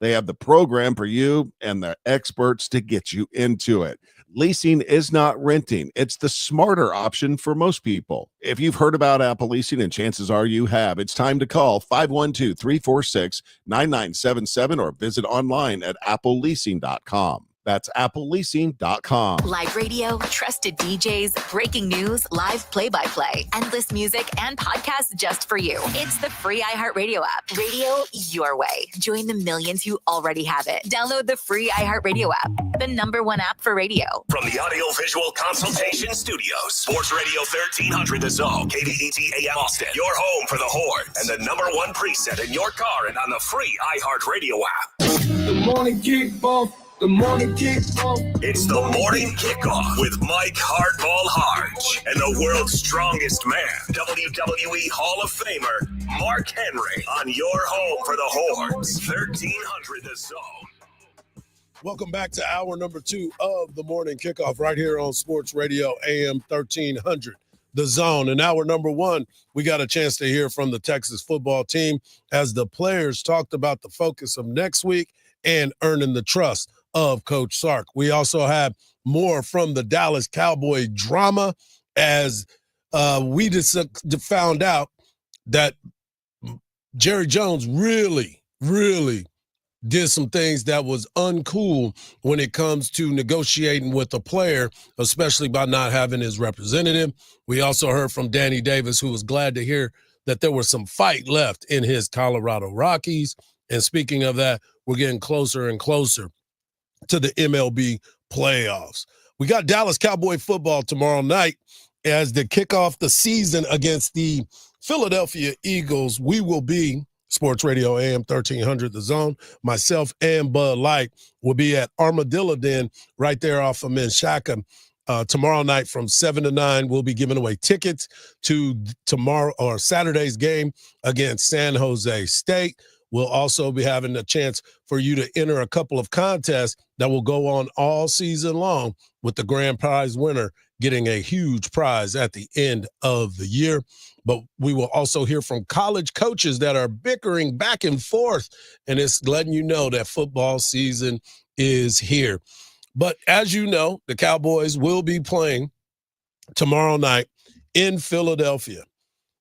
Speaker 18: they have the program for you and the experts to get you into it. Leasing is not renting. It's the smarter option for most people. If you've heard about Apple Leasing, and chances are you have, it's time to call 512-346-9977 or visit online at appleleasing.com. That's appleleasing.com.
Speaker 1: Live radio, trusted DJs, breaking news, live play-by-play, endless music, and podcasts just for you. It's the free iHeartRadio app. Radio your way. Join the millions who already have it. Download the free iHeartRadio app, the #1 app for radio.
Speaker 15: From the Audio-Visual Consultation Studios, Sports Radio 1300 The Zone, KDET AM Austin, your home for the Horns, and the #1 preset in your car and on the free iHeartRadio app.
Speaker 8: The morning kickoff. The morning kickoff.
Speaker 15: It's the morning kickoff with Mike Hardball Hardge and the world's strongest man, WWE Hall of Famer Mark Henry, on your home for the Horns, 1300 The Zone.
Speaker 13: Welcome back to hour number 2 of the morning kickoff right here on Sports Radio AM 1300 The Zone. In hour number 1, we got a chance to hear from the Texas football team as the players talked about the focus of next week and earning the trust of Coach Sark. We also have more from the Dallas Cowboy drama as we just found out that Jerry Jones really did some things that was uncool when it comes to negotiating with a player, especially by not having his representative. We also heard from Danny Davis, who was glad to hear that there was some fight left in his Colorado Rockies. And speaking of that, we're getting closer and closer to the MLB playoffs. We got Dallas Cowboy football tomorrow night as they kick off the season against the Philadelphia Eagles. We will be Sports Radio AM 1300 The Zone. Myself and Bud Light will be at Armadillo Den right there off of Menchaca. Tomorrow night from 7 to 9, we'll be giving away tickets to tomorrow or Saturday's game against San Jose State. We'll also be having a chance for you to enter a couple of contests that will go on all season long, with the grand prize winner getting a huge prize at the end of the year. But we will also hear from college coaches that are bickering back and forth, and it's letting you know that football season is here. But as you know, the Cowboys will be playing tomorrow night in Philadelphia.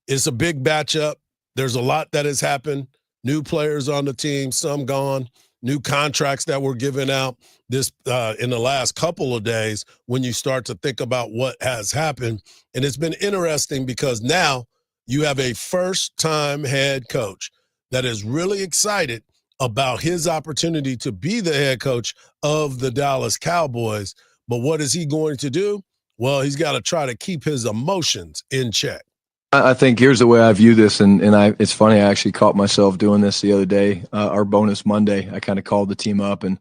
Speaker 13: It's a big matchup. There's a lot that has happened. New players on the team, some gone, new contracts that were given out this in the last couple of days when you start to think about what has happened. And it's been interesting because now you have a first-time head coach that is really excited about his opportunity to be the head coach of the Dallas Cowboys. But what is he going to do? Well, he's got to try to keep his emotions in check.
Speaker 4: I think here's the way I view this, and it's funny, I actually caught myself doing this the other day, our bonus Monday. I kind of called the team up, and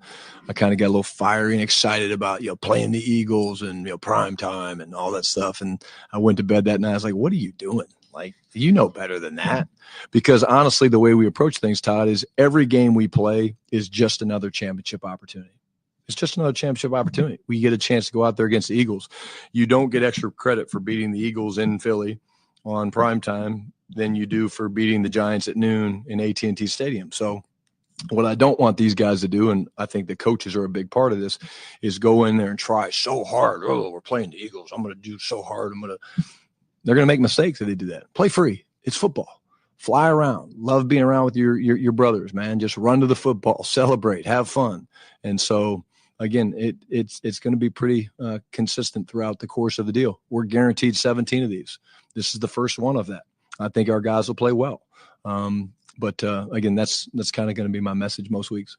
Speaker 4: I kind of got a little fiery and excited about, playing the Eagles and, prime time and all that stuff. And I went to bed that night. I was like, what are you doing? Like, you know better than that. Because honestly, the way we approach things, Todd, is every game we play is just another championship opportunity. It's just another championship opportunity. We get a chance to go out there against the Eagles. You don't get extra credit for beating the Eagles in Philly on primetime than you do for beating the Giants at noon in AT&T Stadium. So what I don't want these guys to do, and I think the coaches are a big part of this, is go in there and try so hard. Oh, we're playing the Eagles. I'm going to do so hard. They're going to make mistakes if they do that. Play free. It's football. Fly around. Love being around with your brothers, man. Just run to the football, celebrate, have fun. And so, again, it's going to be pretty consistent throughout the course of the deal. We're guaranteed 17 of these. This is the first one of that. I think our guys will play well. But again, that's kind of going to be my message most weeks.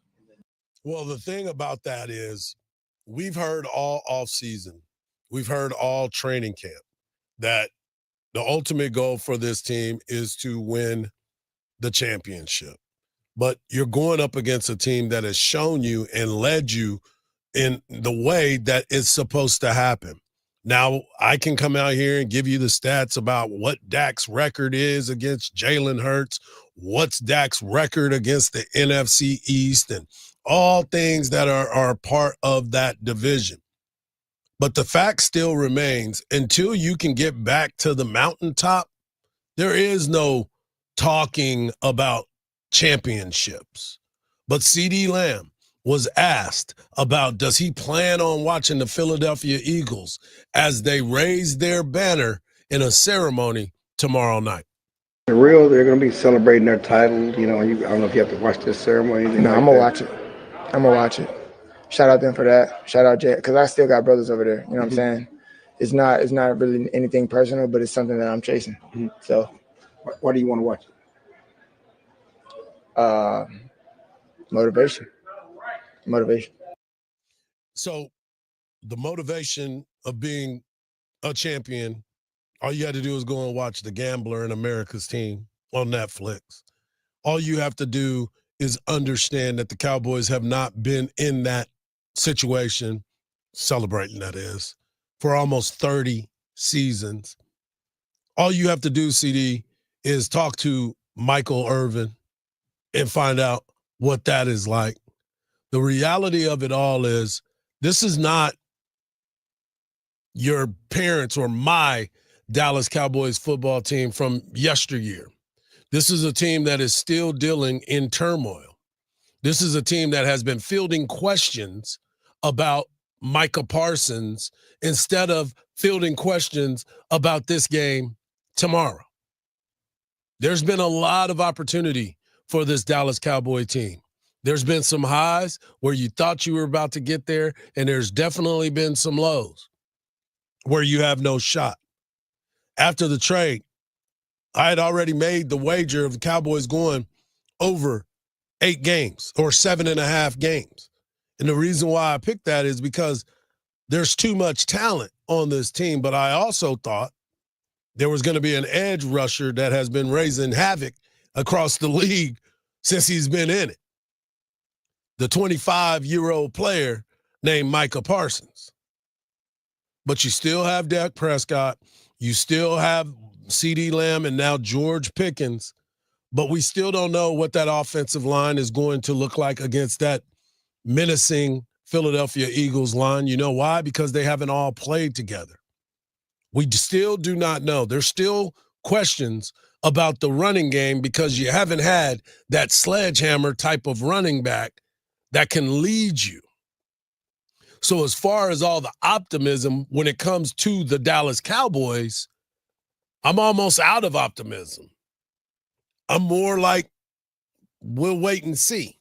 Speaker 13: Well, the thing about that is we've heard all offseason, we've heard all training camp that the ultimate goal for this team is to win the championship. But you're going up against a team that has shown you and led you in the way that it's supposed to happen. Now, I can come out here and give you the stats about what Dak's record is against Jalen Hurts, what's Dak's record against the NFC East, and all things that are part of that division. But the fact still remains, until you can get back to the mountaintop, there is no talking about championships. But CeeDee Lamb was asked about, does he plan on watching the Philadelphia Eagles as they raise their banner in a ceremony tomorrow night?
Speaker 20: The real, they're going to be celebrating their title. I don't know if you have to watch this ceremony.
Speaker 22: No, I'm going to watch it. I'm going to watch it.
Speaker 20: shout out them for that. Shout out Jay, because I still got brothers over there. You know what I'm saying? It's not really anything personal, but it's something that I'm chasing. So,
Speaker 2: what do you want to watch?
Speaker 20: Motivation.
Speaker 13: So, the motivation of being a champion, all you had to do is go and watch The Gambler and America's Team on Netflix. All you have to do is understand that the Cowboys have not been in that situation, celebrating that is, for almost 30 seasons. All you have to do, CD, is talk to Michael Irvin and find out what that is like. The reality of it all is this is not your parents or my Dallas Cowboys football team from yesteryear. This is a team that is still dealing in turmoil. This is a team that has been fielding questions about Micah Parsons instead of fielding questions about this game tomorrow. There's been a lot of opportunity for this Dallas Cowboy team. There's been some highs where you thought you were about to get there, and there's definitely been some lows where you have no shot. After the trade, I had already made the wager of the Cowboys going over 8 games or 7.5 games. And the reason why I picked that is because there's too much talent on this team, but I also thought there was going to be an edge rusher that has been raising havoc across the league since he's been in it. The 25-year-old player named Micah Parsons. But you still have Dak Prescott. You still have CeeDee Lamb and now George Pickens. But we still don't know what that offensive line is going to look like against that menacing Philadelphia Eagles line. You know why? Because they haven't all played together. We still do not know. There's still questions about the running game because you haven't had that sledgehammer type of running back that can lead you. So as far as all the optimism when it comes to the Dallas Cowboys, I'm almost out of optimism. I'm more like, we'll wait and see.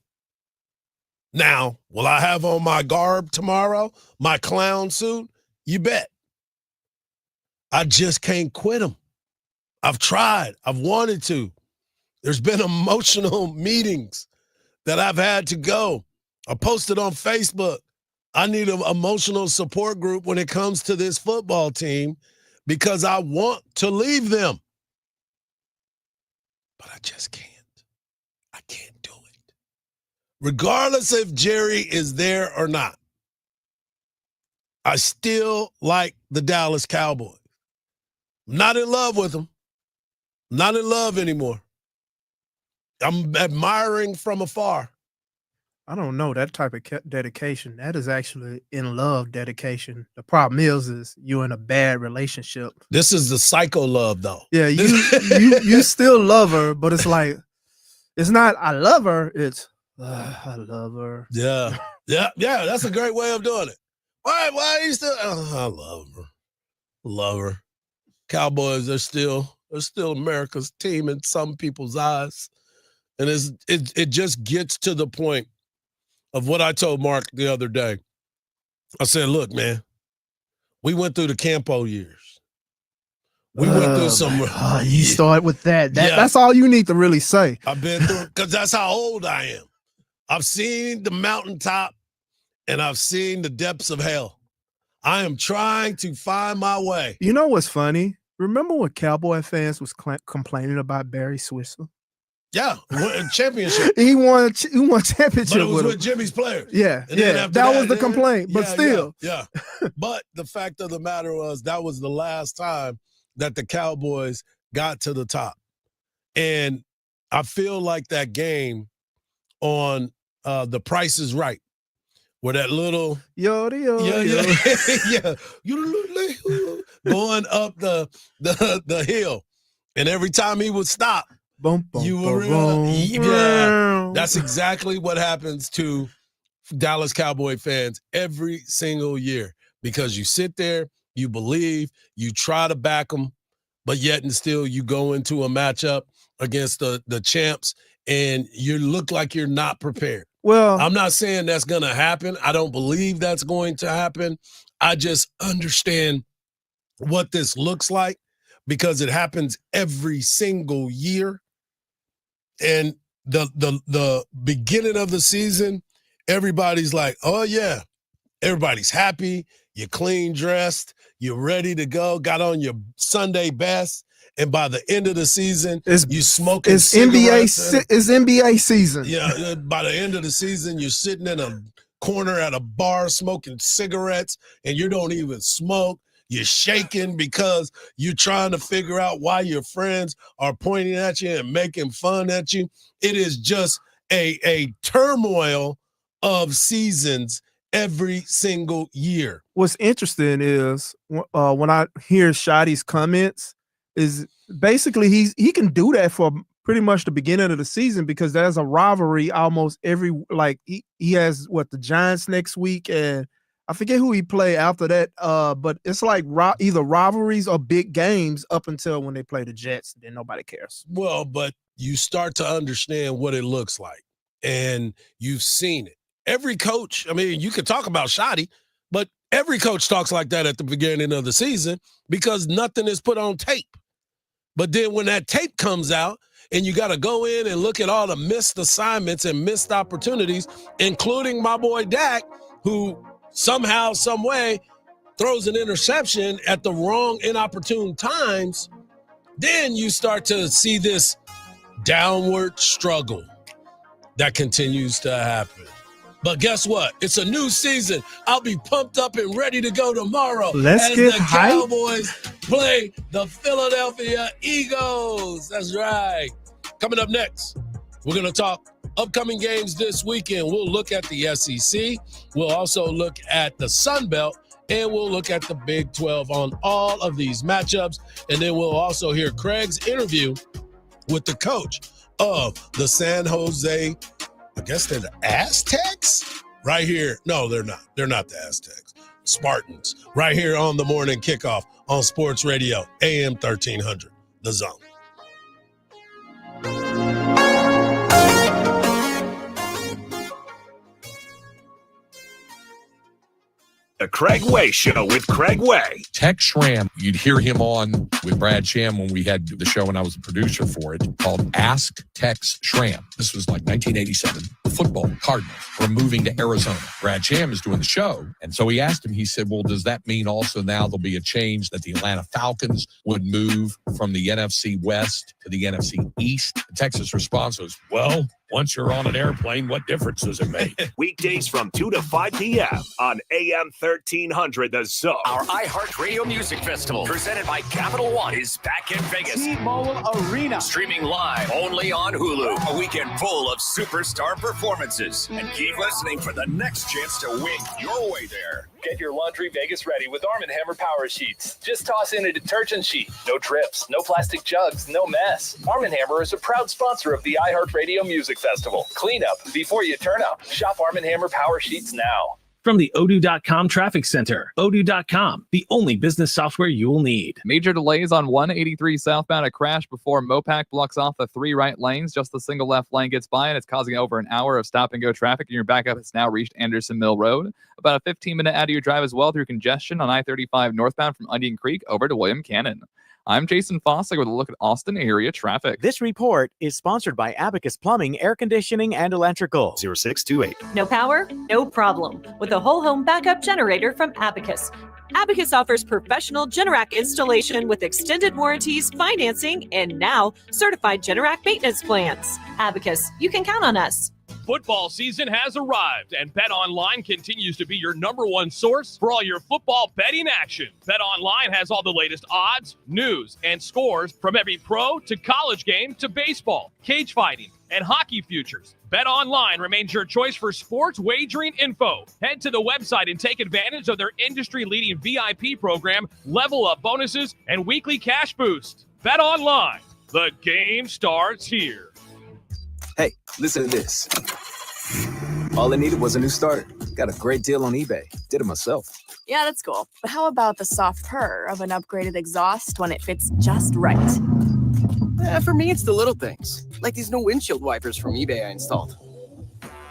Speaker 13: Now, will I have on my garb tomorrow, my clown suit? You bet. I just can't quit them. I've tried. I've wanted to. There's been emotional meetings that I've had to go. I posted on Facebook, I need an emotional support group when it comes to this football team because I want to leave them. But I just can't. I can't do it. Regardless if Jerry is there or not, I still like the Dallas Cowboys. I'm not in love with them. Not in love anymore. I'm admiring from afar.
Speaker 10: I don't know that type of dedication. That is actually in love dedication. The problem is you're in a bad relationship.
Speaker 13: This is the psycho love, though.
Speaker 10: Yeah, you still love her, but it's like it's not I love her. It's I love her.
Speaker 13: Yeah. That's a great way of doing it. Why are you still? Oh, I love her. Cowboys are still America's team in some people's eyes, and it just gets to the point of what I told Mark the other day. I said, look, man, we went through the Campo years. We went through some.
Speaker 10: You start with that. That's all you need to really say.
Speaker 13: I've been through because that's how old I am. I've seen the mountaintop and I've seen the depths of hell. I am trying to find my way.
Speaker 10: You know what's funny? Remember when Cowboy fans was complaining about Barry Switzer?
Speaker 13: Yeah, championship.
Speaker 10: he won championship.
Speaker 13: But it was with Jimmy's players.
Speaker 10: Yeah, that was the complaint. But still.
Speaker 13: Yeah. But the fact of the matter was that was the last time that the Cowboys got to the top. And I feel like that game on The Price is Right, where that little going up the hill, and every time he would stop, that's exactly what happens to Dallas Cowboy fans every single year, because you sit there, you believe, you try to back them, but yet and still you go into a matchup against the champs and you look like you're not prepared.
Speaker 10: Well,
Speaker 13: I'm not saying that's going to happen. I don't believe that's going to happen. I just understand what this looks like because it happens every single year. And the beginning of the season, everybody's like, oh, yeah. Everybody's happy. You're clean dressed. You're ready to go. Got on your Sunday best. And by the end of the season, you smoking
Speaker 10: it's
Speaker 13: cigarettes.
Speaker 10: it's NBA season.
Speaker 13: Yeah, by the end of the season, you're sitting in a corner at a bar smoking cigarettes, and you don't even smoke. You're shaking because you're trying to figure out why your friends are pointing at you and making fun at you. It is just a turmoil of seasons every single year.
Speaker 10: What's interesting is when I hear Shotty's comments, is basically he can do that for pretty much the beginning of the season because there's a rivalry almost every, like he has the Giants next week, and I forget who he play after that, but it's like either rivalries or big games up until when they play the Jets, then nobody cares.
Speaker 13: Well, but you start to understand what it looks like, and you've seen it. Every coach, I mean, you could talk about Shotty, but every coach talks like that at the beginning of the season because nothing is put on tape. But then when that tape comes out and you got to go in and look at all the missed assignments and missed opportunities, including my boy Dak, who somehow, some way throws an interception at the wrong, inopportune times, then you start to see this downward struggle that continues to happen. But guess what? It's a new season. I'll be pumped up and ready to go tomorrow
Speaker 10: as the
Speaker 13: Cowboys play the Philadelphia Eagles. That's right. Coming up next, we're going to talk upcoming games this weekend. We'll look at the SEC. We'll also look at the Sun Belt, and we'll look at the Big 12 on all of these matchups. And then we'll also hear Craig's interview with the coach of the San Jose, I guess they're the Aztecs right here. No, they're not. They're not the Aztecs. Spartans right here on the morning kickoff on Sports Radio, AM 1300, The Zone.
Speaker 15: The Craig Way Show with Craig Way.
Speaker 2: Tex Schramm, you'd hear him on with Brad Sham when we had the show and I was a producer for it, called Ask Tex Schramm. This was like 1987. The football Cardinals were moving to Arizona. Brad Sham is doing the show. And so he asked him, he said, well, does that mean also now there'll be a change that the Atlanta Falcons would move from the NFC West to the NFC East? The Texas response was, well, once you're on an airplane, what difference does it make?
Speaker 15: Weekdays from 2 to 5 p.m. on AM 1300 The Zone.
Speaker 3: Our iHeartRadio Music Festival, presented by Capital One, is back in Vegas.
Speaker 5: T-Mobile Arena.
Speaker 3: Streaming live only on Hulu. A weekend full of superstar performances. And keep listening for the next chance to win your way there.
Speaker 22: Get your laundry Vegas ready with Arm & Hammer Power Sheets. Just toss in a detergent sheet. No drips, no plastic jugs, no mess. Arm & Hammer is a proud sponsor of the iHeartRadio Music Festival. Clean up before you turn up. Shop Arm & Hammer Power Sheets now.
Speaker 24: From the Odoo.com Traffic Center, Odoo.com, the only business software you will need.
Speaker 25: Major delays on 183 southbound. A crash before Mopac blocks off the 3 right lanes. Just the single left lane gets by, and it's causing over an hour of stop-and-go traffic. And your backup has now reached Anderson Mill Road. About a 15-minute out of your drive as well through congestion on I-35 northbound from Onion Creek over to William Cannon. I'm Jason Fossick with a look at Austin area traffic.
Speaker 26: This report is sponsored by Abacus Plumbing, Air Conditioning, and Electrical.
Speaker 27: 0628.
Speaker 29: No power? No problem. With a whole home backup generator from Abacus. Abacus offers professional Generac installation with extended warranties, financing, and now certified Generac maintenance plans. Abacus, you can count on us.
Speaker 30: Football season has arrived, and BetOnline continues to be your #1 source for all your football betting action. BetOnline has all the latest odds, news, and scores from every pro to college game to baseball, cage fighting, and hockey futures. BetOnline remains your choice for sports wagering info. Head to the website and take advantage of their industry-leading VIP program, level up bonuses, and weekly cash boost. BetOnline, the game starts here.
Speaker 31: Hey, listen to this. All I needed was a new starter. Got a great deal on eBay. Did it myself.
Speaker 32: Yeah, that's cool. But how about the soft purr of an upgraded exhaust when it fits just right?
Speaker 5: For me, it's the little things, like these new windshield wipers from eBay I installed.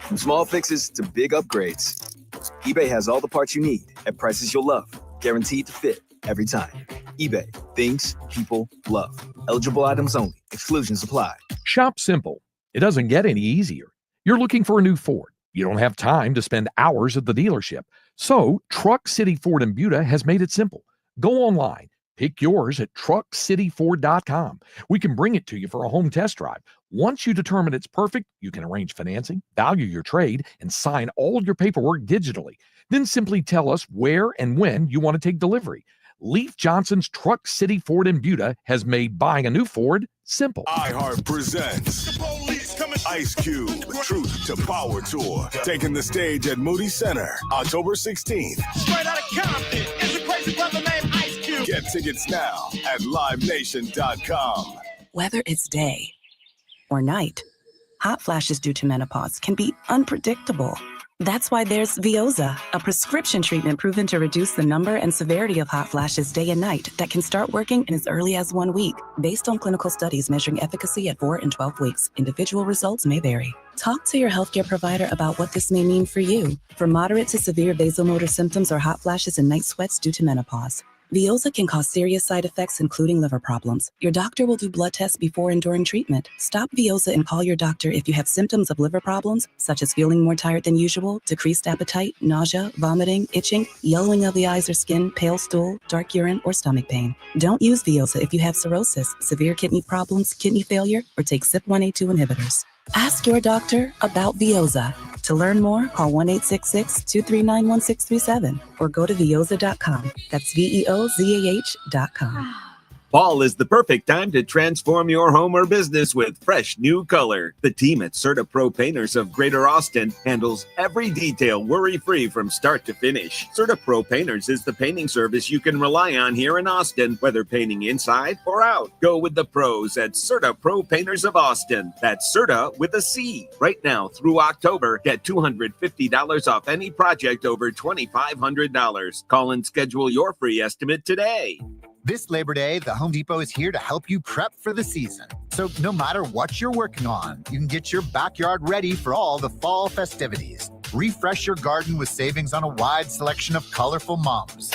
Speaker 31: From small fixes to big upgrades, eBay has all the parts you need at prices you'll love, guaranteed to fit every time. eBay, things people love. Eligible items only. Exclusions apply.
Speaker 2: Shop simple. It doesn't get any easier. You're looking for a new Ford. You don't have time to spend hours at the dealership. So Truck City Ford in Buda has made it simple. Go online. Pick yours at truckcityford.com. We can bring it to you for a home test drive. Once you determine it's perfect, you can arrange financing, value your trade, and sign all your paperwork digitally. Then simply tell us where and when you want to take delivery. Leif Johnson's Truck City Ford in Buda has made buying a new Ford simple.
Speaker 6: iHeart presents Ice Cube, Truth to Power Tour, taking the stage at Moody Center, October 16th.
Speaker 8: Straight out of Compton, it's a crazy brother named Ice Cube.
Speaker 6: Get tickets now at livenation.com.
Speaker 7: Whether it's day or night, hot flashes due to menopause can be unpredictable. That's why there's Veoza, a prescription treatment proven to reduce the number and severity of hot flashes day and night that can start working in as early as 1 week. Based on clinical studies measuring efficacy at 4 and 12 weeks, individual results may vary. Talk to your healthcare provider about what this may mean for you. For moderate to severe vasomotor symptoms or hot flashes and night sweats due to menopause, Veoza can cause serious side effects, including liver problems. Your doctor will do blood tests before and during treatment. Stop Veoza and call your doctor if you have symptoms of liver problems, such as feeling more tired than usual, decreased appetite, nausea, vomiting, itching, yellowing of the eyes or skin, pale stool, dark urine, or stomach pain. Don't use Veoza if you have cirrhosis, severe kidney problems, kidney failure, or take CYP1A2 inhibitors. Ask your doctor about Veoza. To learn more, call 1-866-239-1637 or go to veoza.com. That's VEOZAH.com.
Speaker 9: Fall is the perfect time to transform your home or business with fresh new color. The team at CertaPro Painters of Greater Austin handles every detail worry-free from start to finish. CertaPro Painters is the painting service you can rely on here in Austin, whether painting inside or out. Go with the pros at CertaPro Painters of Austin. That's Certa with a C. Right now through October, get $250 off any project over $2,500. Call and schedule your free estimate today.
Speaker 11: This Labor Day, the Home Depot is here to help you prep for the season. So no matter what you're working on, you can get your backyard ready for all the fall festivities. Refresh your garden with savings on a wide selection of colorful mums.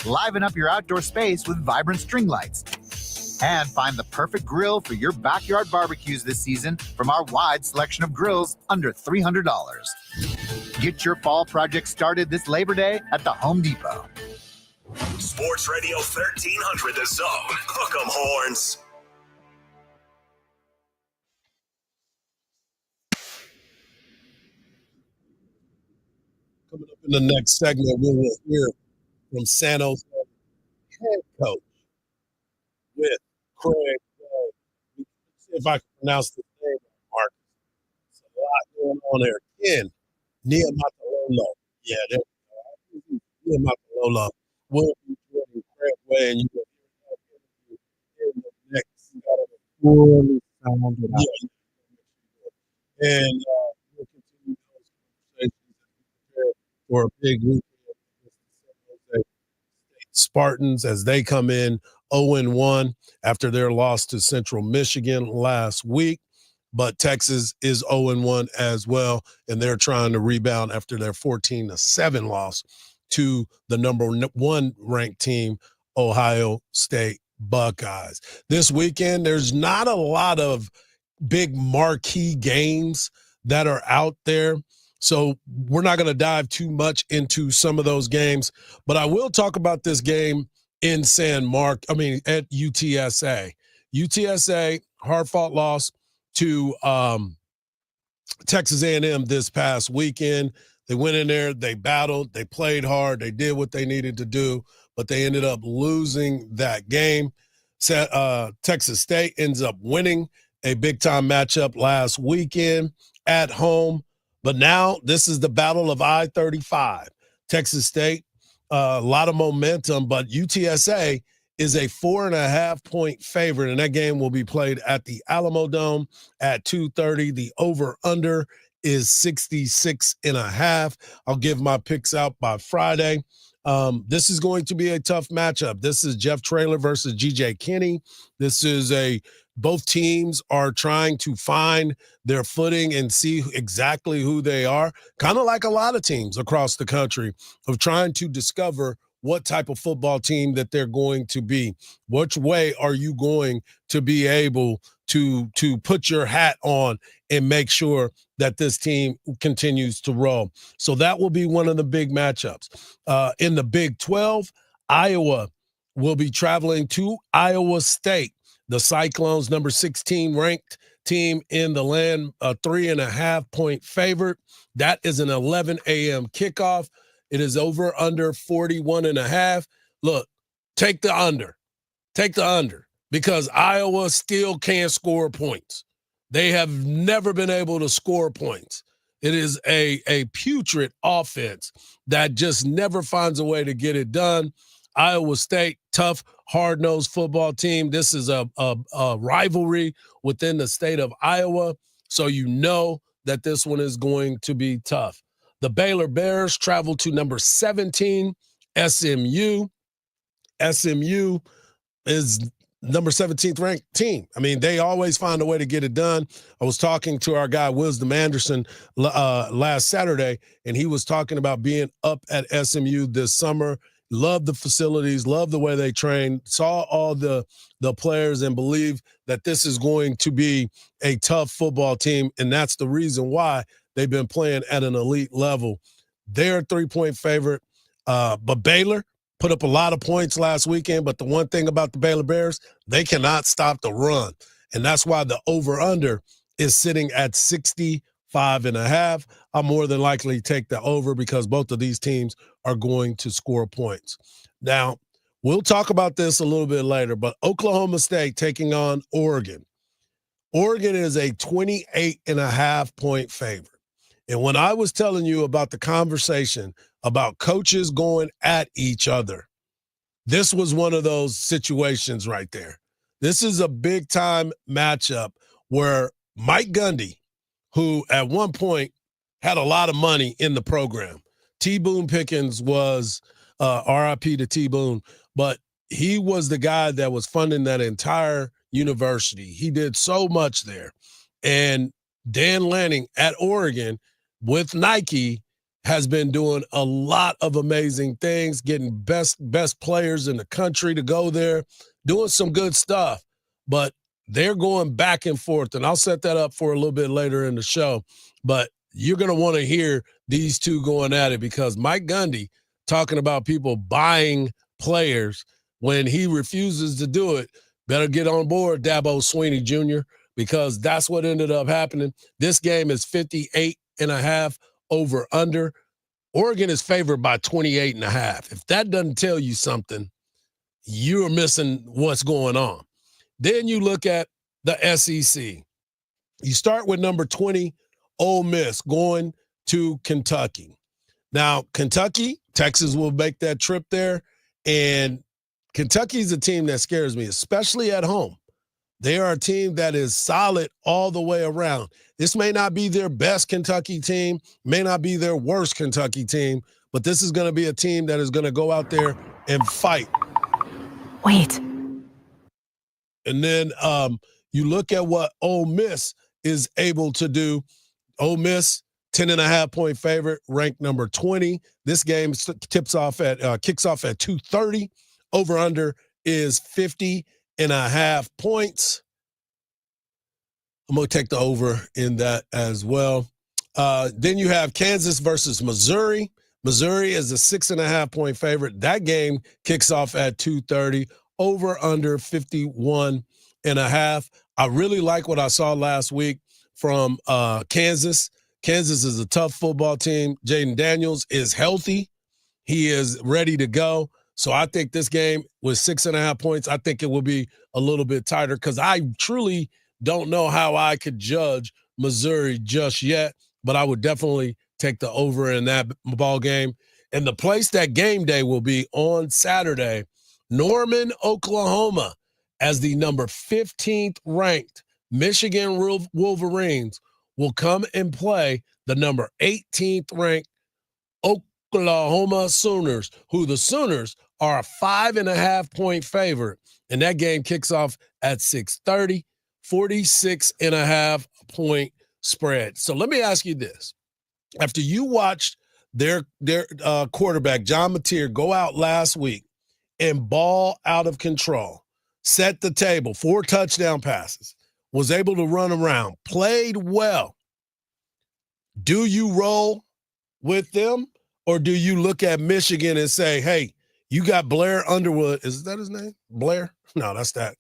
Speaker 11: Liven up your outdoor space with vibrant string lights. And find the perfect grill for your backyard barbecues this season from our wide selection of grills under $300. Get your fall project started this Labor Day at the Home Depot.
Speaker 15: Sports Radio 1300 The Zone. Hook 'em horns.
Speaker 13: Coming up in the next segment, we will hear from San Jose head coach with Craig. See if I can pronounce the name, Mark. There's a lot going on there. Ken Niamatalolo. Yeah, there we go. Niamatalolo will be joining Craig Way, and you will hear that interview in the next.
Speaker 10: Fully sounded out.
Speaker 13: Yeah. And we'll continue those conversations as we prepare for a big weekend against the San Jose State Spartans as they come in 0-1 after their loss to Central Michigan last week. But Texas is 0-1 as well, and they're trying to rebound after their 14-7 loss to the number 1 ranked team, Ohio State Buckeyes. This weekend, there's not a lot of big marquee games that are out there, so we're not going to dive too much into some of those games, but I will talk about this game in at UTSA. UTSA, hard-fought loss to Texas A&M this past weekend. They went in there, they battled, they played hard, they did what they needed to do, but they ended up losing that game. Texas State ends up winning a big-time matchup last weekend at home, but now this is the battle of I-35. Texas State, a lot of momentum, but UTSA is a 4.5-point favorite, and that game will be played at the Alamo Dome at 2:30. The over-under is 66.5. I'll give my picks out by Friday. This is going to be a tough matchup. This is Jeff Traylor versus G.J. Kinney. This is a Both teams are trying to find their footing and see exactly who they are, kind of like a lot of teams across the country of trying to discover what type of football team that they're going to be. Which way are you going to be able to put your hat on and make sure that this team continues to roll? So that will be one of the big matchups. In the Big 12, Iowa will be traveling to Iowa State. The Cyclones, number 16 ranked team in the land, a 3.5-point favorite. That is an 11 a.m. kickoff. It is over under 41.5. Look, take the under. Take the under because Iowa still can't score points. They have never been able to score points. It is a putrid offense that just never finds a way to get it done. Iowa State, tough, hard-nosed football team. This is a rivalry within the state of Iowa, so you know that this one is going to be tough. The Baylor Bears travel to number 17, SMU. SMU is number 17th ranked team. I mean, they always find a way to get it done. I was talking to our guy, Wisdom Anderson, last Saturday, and he was talking about being up at SMU this summer. Love the facilities, love the way they train, saw all the players and believe that this is going to be a tough football team, and that's the reason why they've been playing at an elite level. They're a 3-point favorite, but Baylor put up a lot of points last weekend, but the one thing about the Baylor Bears, they cannot stop the run, and that's why the over-under is sitting at 65.5. I'll more than likely take the over because both of these teams are going to score points. Now, we'll talk about this a little bit later, but Oklahoma State taking on Oregon. Oregon is a 28.5-point favorite. And when I was telling you about the conversation about coaches going at each other, this was one of those situations right there. This is a big-time matchup where Mike Gundy, who at one point had a lot of money in the program. T. Boone Pickens was RIP to T. Boone, but he was the guy that was funding that entire university. He did so much there. And Dan Lanning at Oregon with Nike has been doing a lot of amazing things, getting best players in the country to go there, doing some good stuff. But they're going back and forth, and I'll set that up for a little bit later in the show. But you're going to want to hear these two going at it because Mike Gundy talking about people buying players when he refuses to do it. Better get on board, Dabo Swinney Jr., because that's what ended up happening. This game is 58.5 over under. Oregon is favored by 28.5. If that doesn't tell you something, you're missing what's going on. Then you look at the SEC. You start with number 20, Ole Miss, going to Kentucky. Now, Kentucky, Texas will make that trip there, and Kentucky's a team that scares me, especially at home. They are a team that is solid all the way around. This may not be their best Kentucky team, may not be their worst Kentucky team, but this is going to be a team that is going to go out there and fight.
Speaker 7: Wait.
Speaker 13: And then you look at what Ole Miss is able to do. Ole Miss, 10.5-point favorite, ranked number 20. This game kicks off at 2:30. Over under is 50.5 points. I'm going to take the over in that as well. Then you have Kansas versus Missouri. Missouri is a 6.5-point favorite. That game kicks off at 2:30. Over under 51.5. I really like what I saw last week from Kansas. Kansas is a tough football team. Jaden Daniels is healthy. He is ready to go. So I think this game with 6.5 points, I think it will be a little bit tighter because I truly don't know how I could judge Missouri just yet, but I would definitely take the over in that ball game. And the place that game day will be on Saturday, Norman, Oklahoma, as the number 15th ranked Michigan Wolverines will come and play the number 18th ranked Oklahoma Sooners, who the Sooners are a 5.5-point favorite. And that game kicks off at 6:30. 46.5-point spread. So let me ask you this. After you watched their quarterback, John Mateer, go out last week and ball out of control, set the table, 4 touchdown passes, was able to run around, played well, do you roll with them, or do you look at Michigan and say, hey, you got Blair Underwood? Is that his name? Blair? No, that's that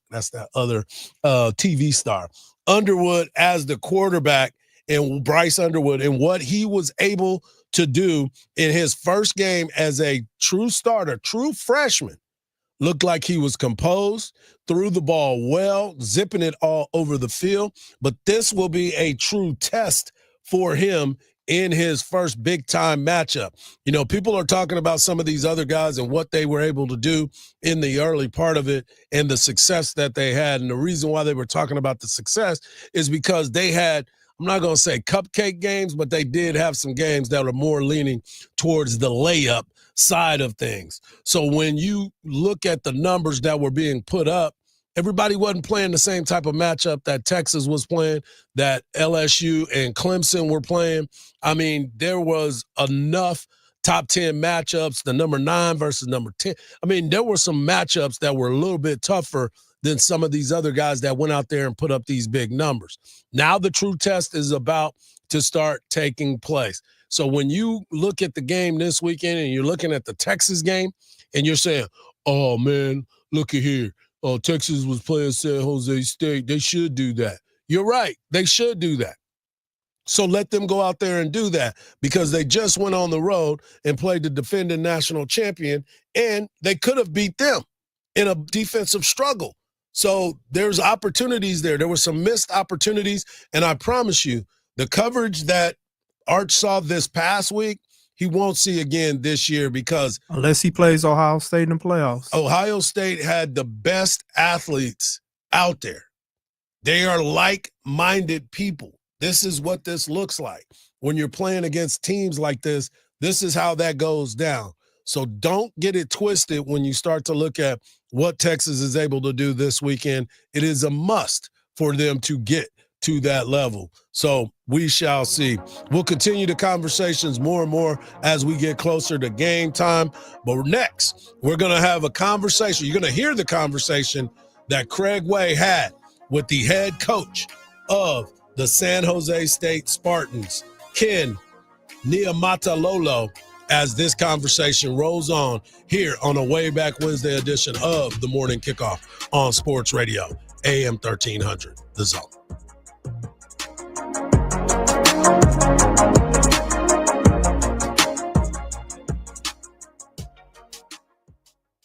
Speaker 13: other TV star. Underwood as the quarterback, and Bryce Underwood, and what he was able to do in his first game as a true starter, true freshman. Looked like he was composed, threw the ball well, zipping it all over the field. But this will be a true test for him in his first big-time matchup. You know, people are talking about some of these other guys and what they were able to do in the early part of it and the success that they had. And the reason why they were talking about the success is because they had, I'm not going to say cupcake games, but they did have some games that were more leaning towards the layup side of things. So when you look at the numbers that were being put up, everybody wasn't playing the same type of matchup that Texas was playing, that LSU and Clemson were playing. I mean, there was enough top 10 matchups, the number 9 versus number 10. I mean, there were some matchups that were a little bit tougher than some of these other guys that went out there and put up these big numbers. Now the true test is about to start taking place. So when you look at the game this weekend and you're looking at the Texas game and you're saying, oh, man, look at here. Oh, Texas was playing San Jose State. They should do that. You're right. They should do that. So let them go out there and do that, because they just went on the road and played the defending national champion, and they could have beat them in a defensive struggle. So there's opportunities there. There were some missed opportunities, and I promise you, the coverage that Arch saw this past week, he won't see again this year, because
Speaker 10: unless he plays Ohio State in the playoffs.
Speaker 13: Ohio State had the best athletes out there. They are like-minded people. This is what this looks like. When you're playing against teams like this, this is how that goes down. So don't get it twisted when you start to look at what Texas is able to do this weekend. It is a must for them to get to that level. So we shall see. We'll continue the conversations more and more as we get closer to game time. But next, we're going to have a conversation. You're going to hear the conversation that Craig Way had with the head coach of the San Jose State Spartans, Ken Niumatalolo, as this conversation rolls on here on a Way Back Wednesday edition of the Morning Kickoff on Sports Radio, AM 1300, The Zone.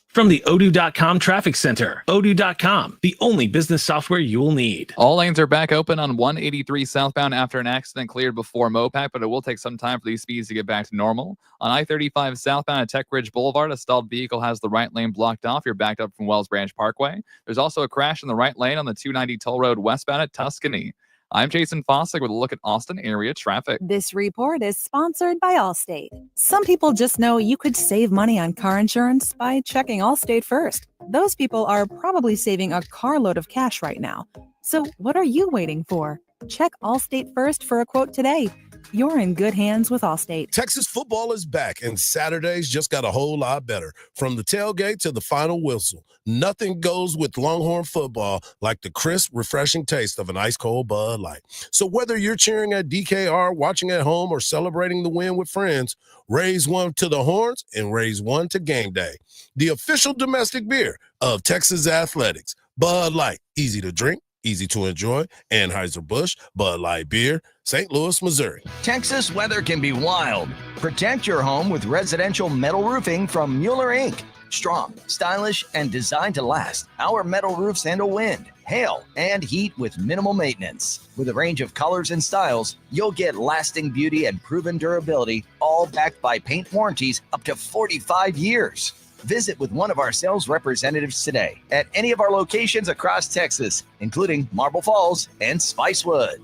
Speaker 24: From the Odoo.com Traffic Center, Odoo.com, the only business software you will need.
Speaker 25: All lanes are back open on 183 southbound after an accident cleared before Mopac, but it will take some time for these speeds to get back to normal. On I-35 southbound at Tech Ridge Boulevard, a stalled vehicle has the right lane blocked off. You're backed up from Wells Branch Parkway. There's also a crash in the right lane on the 290 Toll Road westbound at Tuscany. I'm Jason Fossick with a look at Austin area traffic.
Speaker 1: This report is sponsored by Allstate. Some people just know you could save money on car insurance by checking Allstate first. Those people are probably saving a carload of cash right now. So what are you waiting for? Check Allstate first for a quote today. You're in good hands with Allstate.
Speaker 13: Texas football is back, and Saturdays just got a whole lot better. From the tailgate to the final whistle, nothing goes with Longhorn football like the crisp, refreshing taste of an ice-cold Bud Light. So whether you're cheering at DKR, watching at home, or celebrating the win with friends, raise one to the horns and raise one to game day. The official domestic beer of Texas Athletics, Bud Light. Easy to drink, easy to enjoy. Anheuser-Busch, Bud Light Beer, St. Louis, Missouri.
Speaker 12: Texas weather can be wild. Protect your home with residential metal roofing from Mueller Inc. Strong, stylish, and designed to last, our metal roofs handle wind, hail, and heat with minimal maintenance. With a range of colors and styles, you'll get lasting beauty and proven durability, all backed by paint warranties up to 45 years. Visit with one of our sales representatives today at any of our locations across Texas, including Marble Falls and Spicewood.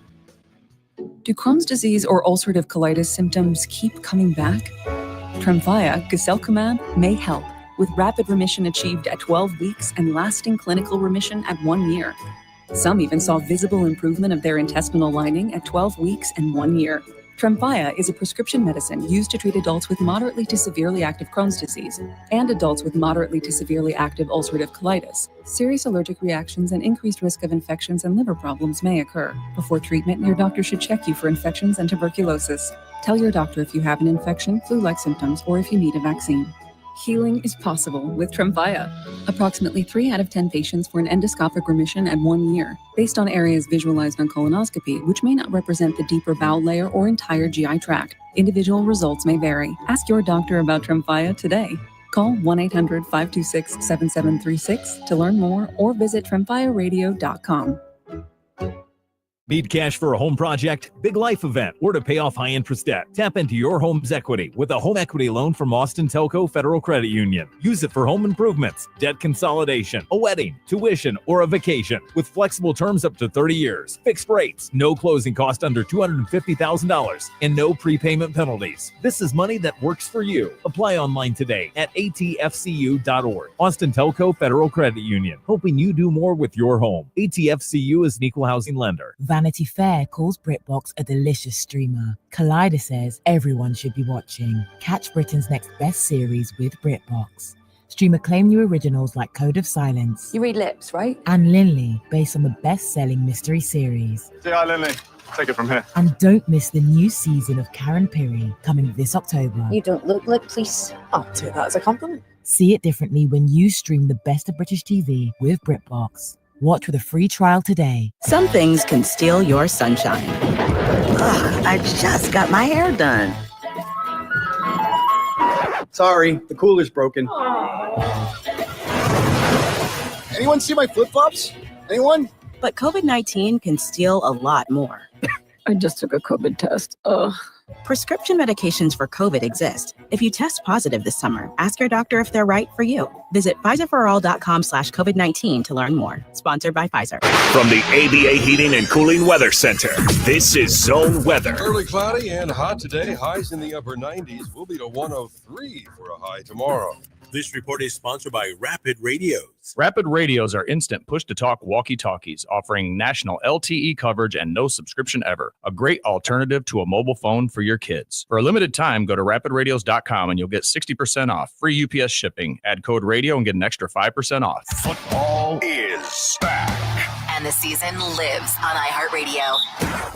Speaker 14: Do Crohn's disease or ulcerative colitis symptoms keep coming back? Tremfya, guselkumab, may help, with rapid remission achieved at 12 weeks and lasting clinical remission at 1 year. Some even saw visible improvement of their intestinal lining at 12 weeks and 1 year. Tremfya is a prescription medicine used to treat adults with moderately to severely active Crohn's disease and adults with moderately to severely active ulcerative colitis. Serious allergic reactions and increased risk of infections and liver problems may occur. Before treatment, your doctor should check you for infections and tuberculosis. Tell your doctor if you have an infection, flu-like symptoms, or if you need a vaccine. Healing is possible with Tremfya. Approximately 3 out of 10 patients for an endoscopic remission at 1 year, based on areas visualized on colonoscopy, which may not represent the deeper bowel layer or entire GI tract. Individual results may vary. Ask your doctor about Tremfya today. Call 1-800-526-7736 to learn more or visit tremfyaradio.com.
Speaker 3: Need cash for a home project, big life event, or to pay off high-interest debt? Tap into your home's equity with a home equity loan from Austin Telco Federal Credit Union. Use it for home improvements, debt consolidation, a wedding, tuition, or a vacation. With flexible terms up to 30 years, fixed rates, no closing cost under $250,000, and no prepayment penalties. This is money that works for you. Apply online today at atfcu.org. Austin Telco Federal Credit Union, hoping you do more with your home. ATFCU is an equal housing lender.
Speaker 4: Vanity Fair calls BritBox a delicious streamer. Collider says everyone should be watching. Catch Britain's next best series with BritBox. Stream acclaimed new originals like Code of Silence.
Speaker 14: You read lips, right?
Speaker 4: And Linley, based on the best-selling mystery series.
Speaker 16: Say hi, Linley. Take it from here.
Speaker 4: And don't miss the new season of Karen Piri, coming this October.
Speaker 14: You don't look like police. I'll take that as a compliment.
Speaker 4: See it differently when you stream the best of British TV with BritBox. Watch with a free trial today.
Speaker 7: Some things can steal your sunshine. Ugh, I just got my hair done.
Speaker 5: Sorry, the cooler's broken. Anyone see my flip-flops? Anyone?
Speaker 7: But COVID-19 can steal a lot more.
Speaker 14: I just took a COVID test. Ugh.
Speaker 7: Prescription medications for COVID exist. If you test positive this summer, ask your doctor if they're right for you. Visit PfizerForAll.com/COVID-19 to learn more. Sponsored by Pfizer.
Speaker 15: From the ABA Heating and Cooling Weather Center, this is Zone Weather.
Speaker 17: Early cloudy and hot today. Highs in the upper 90s. We'll be to 103 for a high tomorrow.
Speaker 18: This report is sponsored by Rapid Radios.
Speaker 19: Rapid Radios are instant push-to-talk walkie-talkies offering national LTE coverage and no subscription ever. A great alternative to a mobile phone for your kids. For a limited time, go to rapidradios.com and you'll get 60% off. Free UPS shipping. Add code radio and get an extra 5% off.
Speaker 15: Football is back.
Speaker 20: And the season lives on iHeartRadio.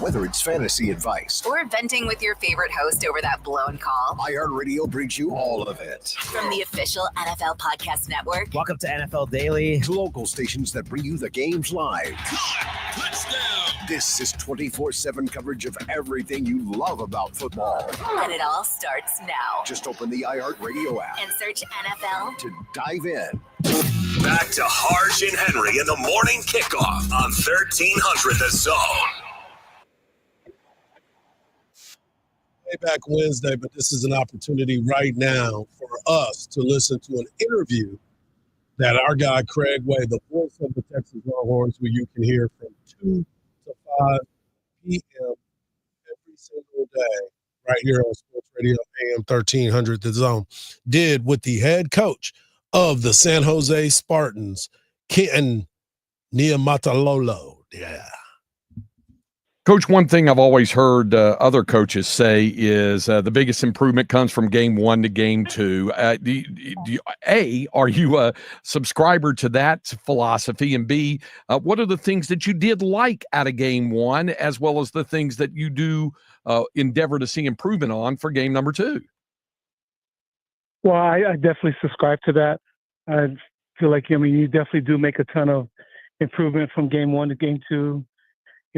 Speaker 15: Whether it's fantasy advice
Speaker 20: Or venting with your favorite host over that blown call.
Speaker 15: iHeartRadio brings you all of it.
Speaker 20: From the official NFL Podcast Network.
Speaker 21: Welcome to NFL Daily.
Speaker 15: To local stations that bring you the games live. This is 24/7 coverage of everything you love about football.
Speaker 20: And it all starts now.
Speaker 15: Just open the iHeartRadio app
Speaker 20: And search NFL
Speaker 15: to dive in. Back to Hardge and Henry in the morning kickoff on 1300 The Zone.
Speaker 13: Back Wednesday, but this is an opportunity right now for us to listen to an interview that our guy Craig Way, the voice of the Texas Longhorns, who you can hear from 2 to 5 p.m. every single day right here on Sports Radio AM 1300 The Zone, did with the head coach of the San Jose Spartans, Ken Niumatalolo. Yeah.
Speaker 2: Coach, one thing I've always heard other coaches say is the biggest improvement comes from game 1 to game 2. Are you a subscriber to that philosophy? And B, what are the things that you did like out of game 1, as well as the things that you do endeavor to see improvement on for game number 2?
Speaker 23: Well, I definitely subscribe to that. I feel like, you definitely do make a ton of improvement from game 1 to game 2.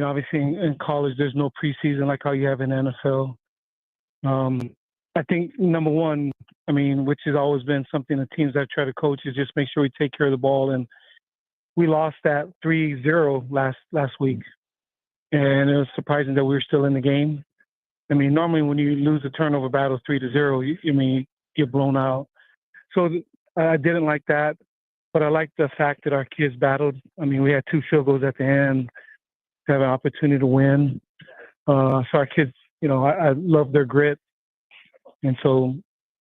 Speaker 23: Obviously in college, there's no preseason like how you have in the NFL. I think number one, which has always been something the teams I try to coach, is just make sure we take care of the ball. And we lost that 3-0 last week. And it was surprising that we were still in the game. Normally when you lose a turnover battle 3-0, you get blown out. So I didn't like that, but I like the fact that our kids battled. We had 2 field goals at the end, have an opportunity to win. So our kids, I love their grit. And so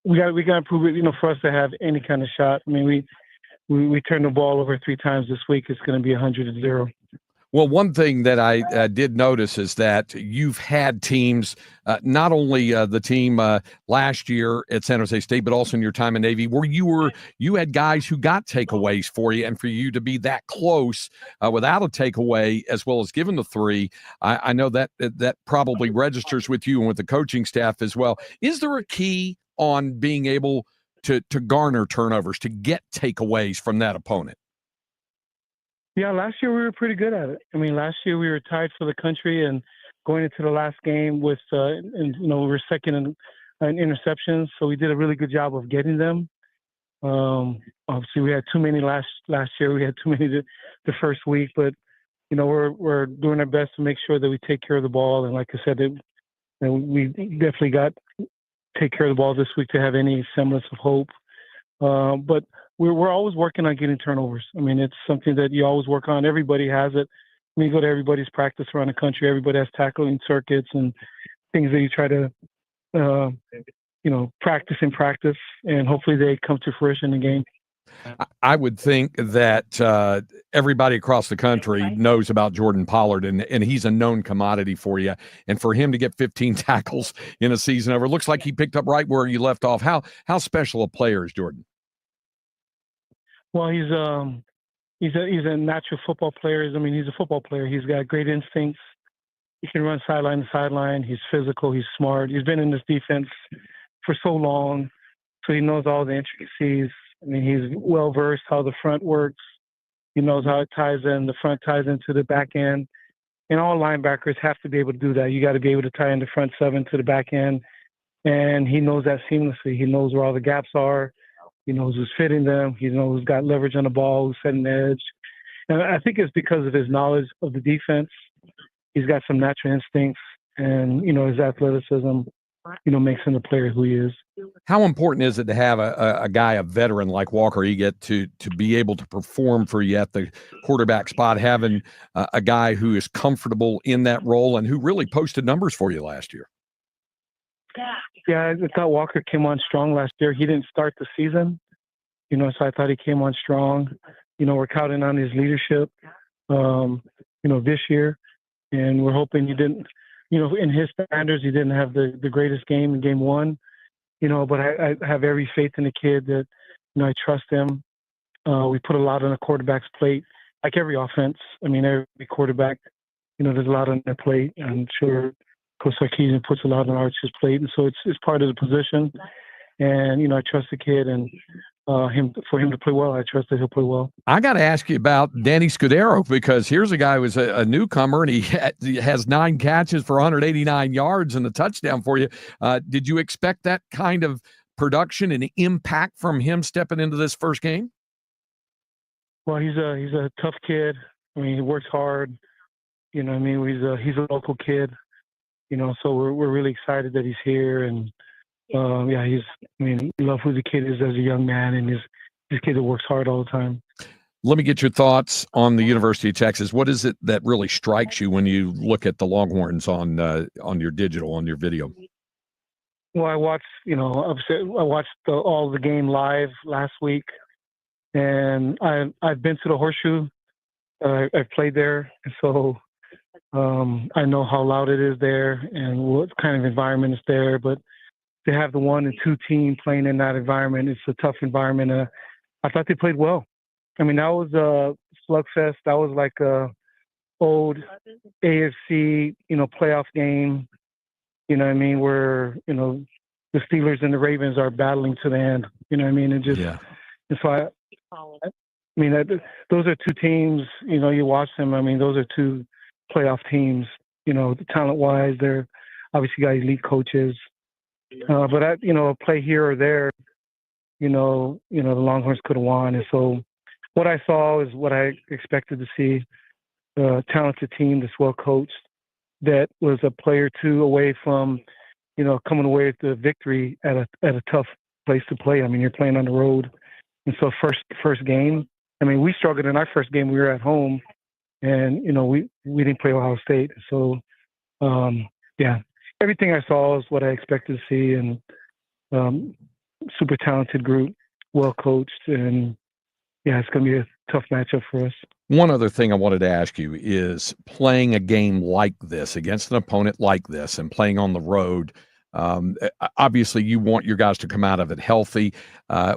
Speaker 23: we got to improve it, for us to have any kind of shot. We turned the ball over 3 times this week. It's going to be 100-0.
Speaker 2: Well, one thing that I did notice is that you've had teams, not only the team last year at San Jose State, but also in your time in Navy, where you had guys who got takeaways for you, and for you to be that close without a takeaway as well as giving the three, I know that probably registers with you and with the coaching staff as well. Is there a key on being able to garner turnovers, to get takeaways from that opponent?
Speaker 23: Yeah, last year we were pretty good at it. I mean, last year we were tied for the country, and going into the last game with, we were second in interceptions, so we did a really good job of getting them. Obviously, we had too many last year. We had too many the first week, but we're doing our best to make sure that we take care of the ball. And like I said, we definitely take care of the ball this week to have any semblance of hope. But we're always working on getting turnovers. I mean, it's something that you always work on. Everybody has it. When you go to everybody's practice around the country, everybody has tackling circuits and things that you try to, practice, and hopefully they come to fruition in the game.
Speaker 2: I would think that everybody across the country knows about Jordan Pollard, and he's a known commodity for you. And for him to get 15 tackles in a season over, it looks like he picked up right where you left off. How special a player is Jordan?
Speaker 23: Well, he's a natural football player. I mean, he's a football player. He's got great instincts. He can run sideline to sideline. He's physical. He's smart. He's been in this defense for so long, so he knows all the intricacies. I mean, he's well-versed how the front works. He knows how it ties in. The front ties into the back end. And all linebackers have to be able to do that. You got to be able to tie in the front seven to the back end. And he knows that seamlessly. He knows where all the gaps are. He knows who's fitting them. He knows who's got leverage on the ball, who's setting the edge. And I think it's because of his knowledge of the defense. He's got some natural instincts, and, his athleticism, makes him the player who he is.
Speaker 2: How important is it to have a guy, a veteran like Walker Eget, to be able to perform for you at the quarterback spot, having a guy who is comfortable in that role and who really posted numbers for you last year?
Speaker 23: Yeah, I thought Walker came on strong last year. He didn't start the season, so I thought he came on strong. We're counting on his leadership, this year. And we're hoping he didn't, in his standards, he didn't have the greatest game in game one, but I have every faith in the kid that, I trust him. We put a lot on the quarterback's plate, like every offense. I mean, every quarterback, there's a lot on their plate. I'm sure Coach Sarkisian puts a lot on Arch's plate, and so it's part of the position. And I trust the kid, and for him to play well, I trust that he'll play well.
Speaker 2: I got to ask you about Danny Scudero, because here's a guy who's a newcomer, and he has 9 catches for 189 yards and a touchdown for you. Did you expect that kind of production and impact from him stepping into this first game?
Speaker 23: Well, he's a tough kid. I mean, he works hard. He's a local kid. So we're really excited that he's here, and we love who the kid is as a young man, and he's a kid that works hard all the time.
Speaker 2: Let me get your thoughts on the University of Texas. What is it that really strikes you when you look at the Longhorns on your digital, on your video?
Speaker 23: Well, I watched all the game live last week, and I've been to the Horseshoe. I've played there, and so I know how loud it is there and what kind of environment is there. But to have the 1 and 2 team playing in that environment, it's a tough environment. I thought they played well. I mean, that was a slugfest. That was like a old AFC, playoff game. Where the Steelers and the Ravens are battling to the end. And so those are 2 teams. You watch them. I mean, those are 2 playoff teams. Talent-wise, they're obviously got elite coaches. But a play here or there, the Longhorns could have won. And so what I saw is what I expected to see: a talented team that's well coached, that was a play or 2 away from, coming away with the victory at a tough place to play. I mean, you're playing on the road, and so first game. I mean, we struggled in our first game. We were at home, and we didn't play Ohio State. So, everything I saw is what I expected to see, and super talented group, well coached, and it's going to be a tough matchup for us.
Speaker 2: One other thing I wanted to ask you is playing a game like this against an opponent like this and playing on the road. Obviously, you want your guys to come out of it healthy.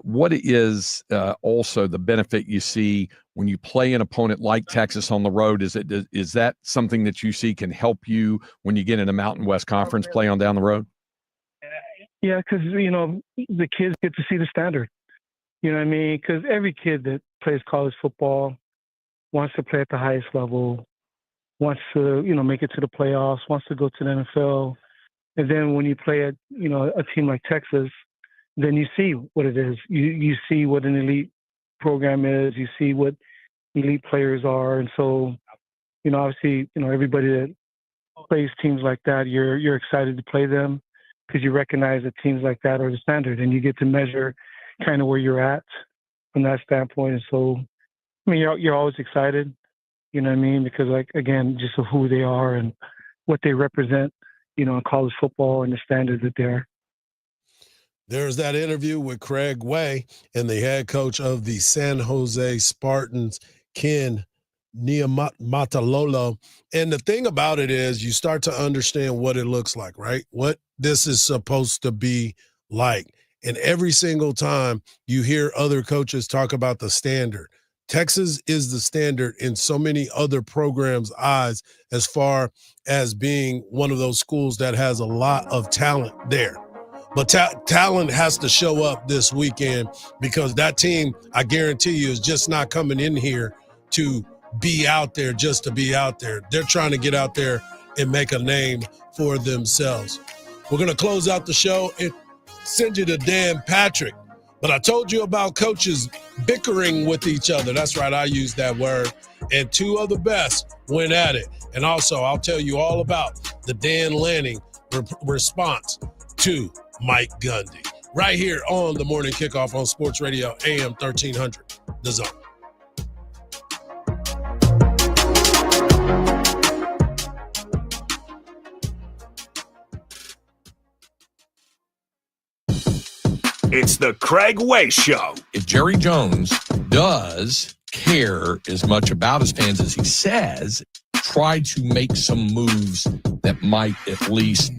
Speaker 2: What is also the benefit you see when you play an opponent like Texas on the road? Is that something that you see can help you when you get in a Mountain West Conference play on down the road?
Speaker 23: Yeah, because, the kids get to see the standard. You know what I mean? Because every kid that plays college football wants to play at the highest level, wants to, make it to the playoffs, wants to go to the NFL. And then when you play at, a team like Texas, then you see what it is. You see what an elite program is. You see what elite players are. And so, obviously, everybody that plays teams like that, you're excited to play them because you recognize that teams like that are the standard, and you get to measure kind of where you're at from that standpoint. And so, you're always excited, you know what I mean? Because, again, just of who they are and what they represent, in college football and the standard that they are.
Speaker 13: There's that interview with Craig Way and the head coach of the San Jose Spartans, Ken Niumatalolo. And the thing about it is you start to understand what it looks like, right? What this is supposed to be like. And every single time you hear other coaches talk about the standard, Texas is the standard in so many other programs' eyes as far as being one of those schools that has a lot of talent there. But talent has to show up this weekend because that team, I guarantee you, is just not coming in here to be out there just to be out there. They're trying to get out there and make a name for themselves. We're going to close out the show and send you to Dan Patrick. But I told you about coaches bickering with each other. That's right, I used that word. And two of the best went at it. And also, I'll tell you all about the Dan Lanning response to Mike Gundy. Right here on the Morning Kickoff on Sports Radio AM 1300, The Zone.
Speaker 15: It's the Craig Way Show.
Speaker 2: If Jerry Jones does care as much about his fans as he says, try to make some moves that might at least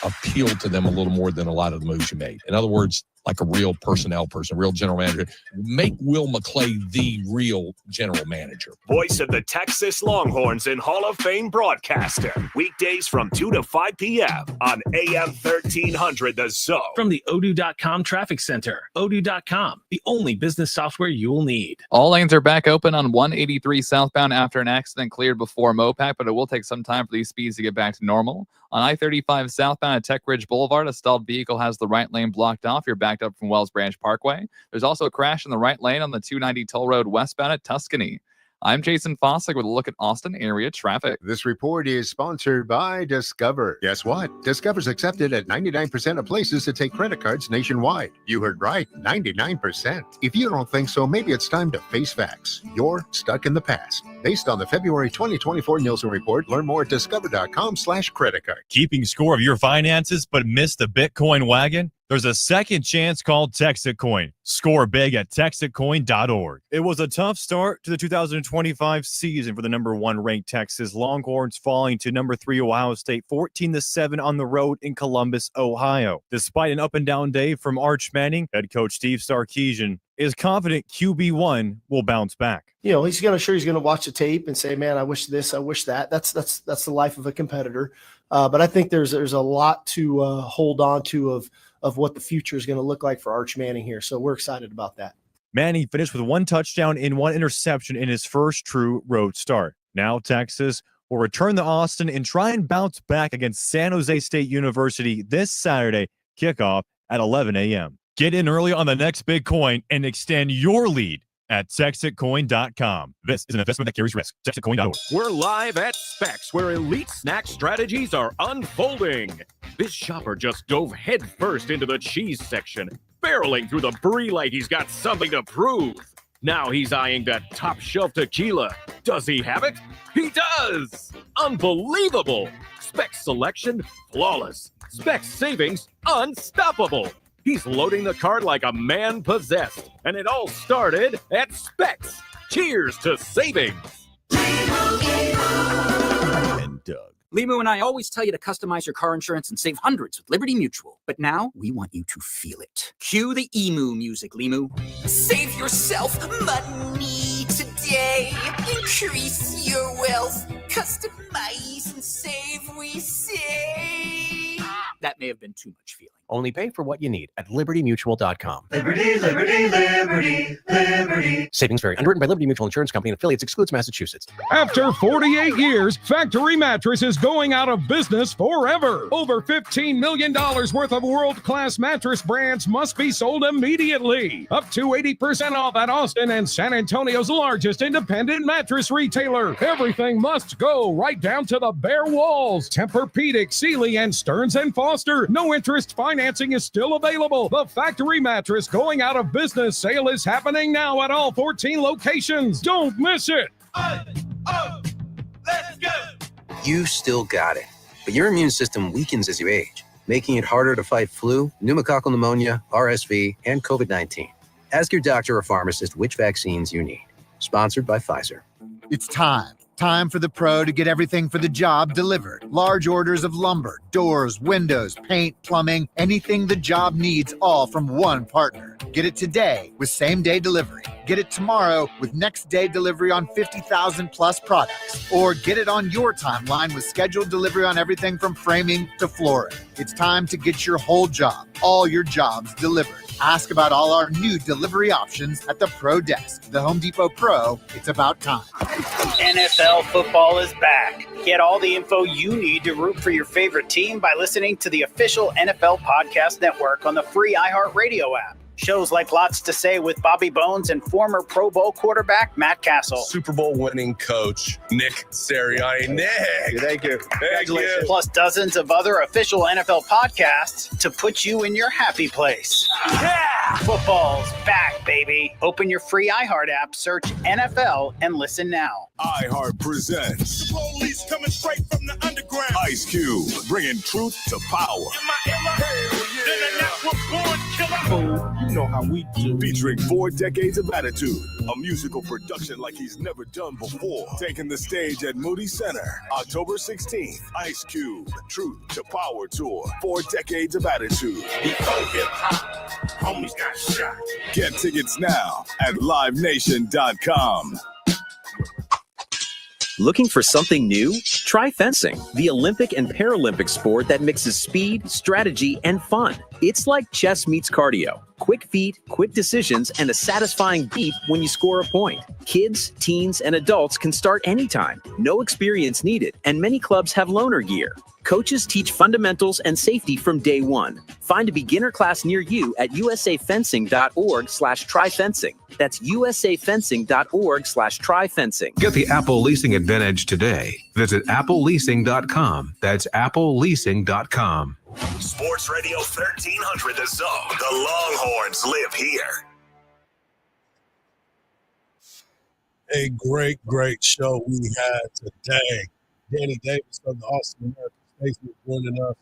Speaker 2: appeal to them a little more than a lot of the moves you made. In other words, like a real personnel person, a real general manager. Make Will McClay the real general manager.
Speaker 15: Voice of the Texas Longhorns and Hall of Fame broadcaster. Weekdays from 2 to 5 p.m. on AM 1300 The Zone.
Speaker 24: From the Odoo.com Traffic Center. Odoo.com, the only business software you will need.
Speaker 25: All lanes are back open on 183 southbound after an accident cleared before Mopac, but it will take some time for these speeds to get back to normal. On I-35 southbound at Tech Ridge Boulevard, a stalled vehicle has the right lane blocked off. You're backed up from Wells Branch Parkway. There's also a crash in the right lane on the 290 toll road westbound at Tuscany. I'm Jason Fossick with a look at Austin area traffic.
Speaker 6: This report is sponsored by Discover. Guess what? Discover's accepted at 99% of places to take credit cards nationwide. You heard right, 99%. If you don't think so, maybe it's time to face facts. You're stuck in the past. Based on the February 2024 Nielsen report, learn more at discover.com/credit card.
Speaker 8: Keeping score of your finances but missed the Bitcoin wagon? There's a second chance called Texitcoin. Score big at texitcoin.org. It was a tough start to the 2025 season for the number 1 ranked Texas Longhorns, falling to number 3 Ohio State 14-7 on the road in Columbus, Ohio. Despite an up and down day from Arch Manning, head coach Steve Sarkisian is confident QB1 will bounce back.
Speaker 9: He's going to watch the tape and say, man, I wish this, I wish that. That's the life of a competitor. But I think there's a lot to hold on to of what the future is going to look like for Arch Manning here. So we're excited about that.
Speaker 8: Manning finished with 1 touchdown and 1 interception in his first true road start. Now Texas will return to Austin and try and bounce back against San Jose State University this Saturday, kickoff at 11 a.m. Get in early on the next big coin and extend your lead at Texitcoin.com. This is an investment that carries risk. Texitcoin.org.
Speaker 21: We're live at Specs, where elite snack strategies are unfolding. This shopper just dove headfirst into the cheese section, barreling through the brie like he's got something to prove. Now he's eyeing that top shelf tequila. Does he have it? He does! Unbelievable! Specs selection, flawless. Specs savings, unstoppable. He's loading the cart like a man possessed, and it all started at Specs. Cheers to savings.
Speaker 1: And Doug. Limu and I always tell you to customize your car insurance and save hundreds with Liberty Mutual. But now we want you to feel it. Cue the emu music, Limu.
Speaker 10: Save yourself money today. Increase your wealth. Customize and save, we say.
Speaker 1: That may have been too much feeling.
Speaker 5: Only pay for what you need at libertymutual.com.
Speaker 10: Liberty, liberty, liberty, liberty.
Speaker 5: Savings vary. Underwritten by Liberty Mutual Insurance Company and affiliates. Excludes Massachusetts.
Speaker 11: After 48 years, Factory Mattress is going out of business forever. Over $15 million worth of world-class mattress brands must be sold immediately. Up to 80% off at Austin and San Antonio's largest independent mattress retailer. Everything must go, right down to the bare walls. Tempur-Pedic, Sealy, and Stearns & Foster. No interest financing is still available. The Factory Mattress going out of business sale is happening now at all 14 locations. Don't miss it.
Speaker 10: Let's go.
Speaker 12: You still got it, but your immune system weakens as you age, making it harder to fight flu, pneumococcal pneumonia, RSV, and COVID-19. Ask your doctor or pharmacist which vaccines you need. Sponsored by Pfizer.
Speaker 22: It's time. Time for the pro to get everything for the job delivered. Large orders of lumber, doors, windows, paint, plumbing, anything the job needs, all from one partner. Get it today with same-day delivery. Get it tomorrow with next-day delivery on 50,000 plus products. Or get it on your timeline with scheduled delivery on everything from framing to flooring. It's time to get your whole job, all your jobs delivered. Ask about all our new delivery options at the Pro Desk. The Home Depot Pro, it's about time.
Speaker 26: NFL football is back. Get all the info you need to root for your favorite team by listening to the official NFL Podcast Network on the free iHeartRadio app. Shows like Lots to Say with Bobby Bones and former Pro Bowl quarterback Matt Castle.
Speaker 17: Super Bowl winning coach Nick Sirianni. Nick.
Speaker 26: Thank you. Congratulations. Plus dozens of other official NFL podcasts to put you in your happy place. Yeah! Football's back, baby. Open your free iHeart app, search NFL, and listen now.
Speaker 15: iHeart presents
Speaker 27: The police coming straight from the underground.
Speaker 15: Ice Cube, bringing truth to power.
Speaker 27: You know how we do.
Speaker 15: Featuring 4 decades of attitude, a musical production like he's never done before. Taking the stage at Moody Center, October 16th. Ice Cube, Truth to Power Tour. 4 decades of attitude.
Speaker 27: Before hip-hop, homies got shot.
Speaker 15: Get tickets now at livenation.com.
Speaker 28: Looking for something new? Try fencing, the Olympic and Paralympic sport that mixes speed, strategy, and fun. It's like chess meets cardio. Quick feet, quick decisions, and a satisfying beat when you score a point. Kids, teens, and adults can start anytime. No experience needed, and many clubs have loaner gear. Coaches teach fundamentals and safety from day one. Find a beginner class near you at usafencing.org/tryfencing. That's usafencing.org/tryfencing.
Speaker 29: Get the Apple leasing advantage today. Visit appleleasing.com. That's appleleasing.com.
Speaker 15: Sports Radio 1300 The Zone. The Longhorns live here.
Speaker 13: A great show we had today. Danny Davis of the Austin American Statesman joining us,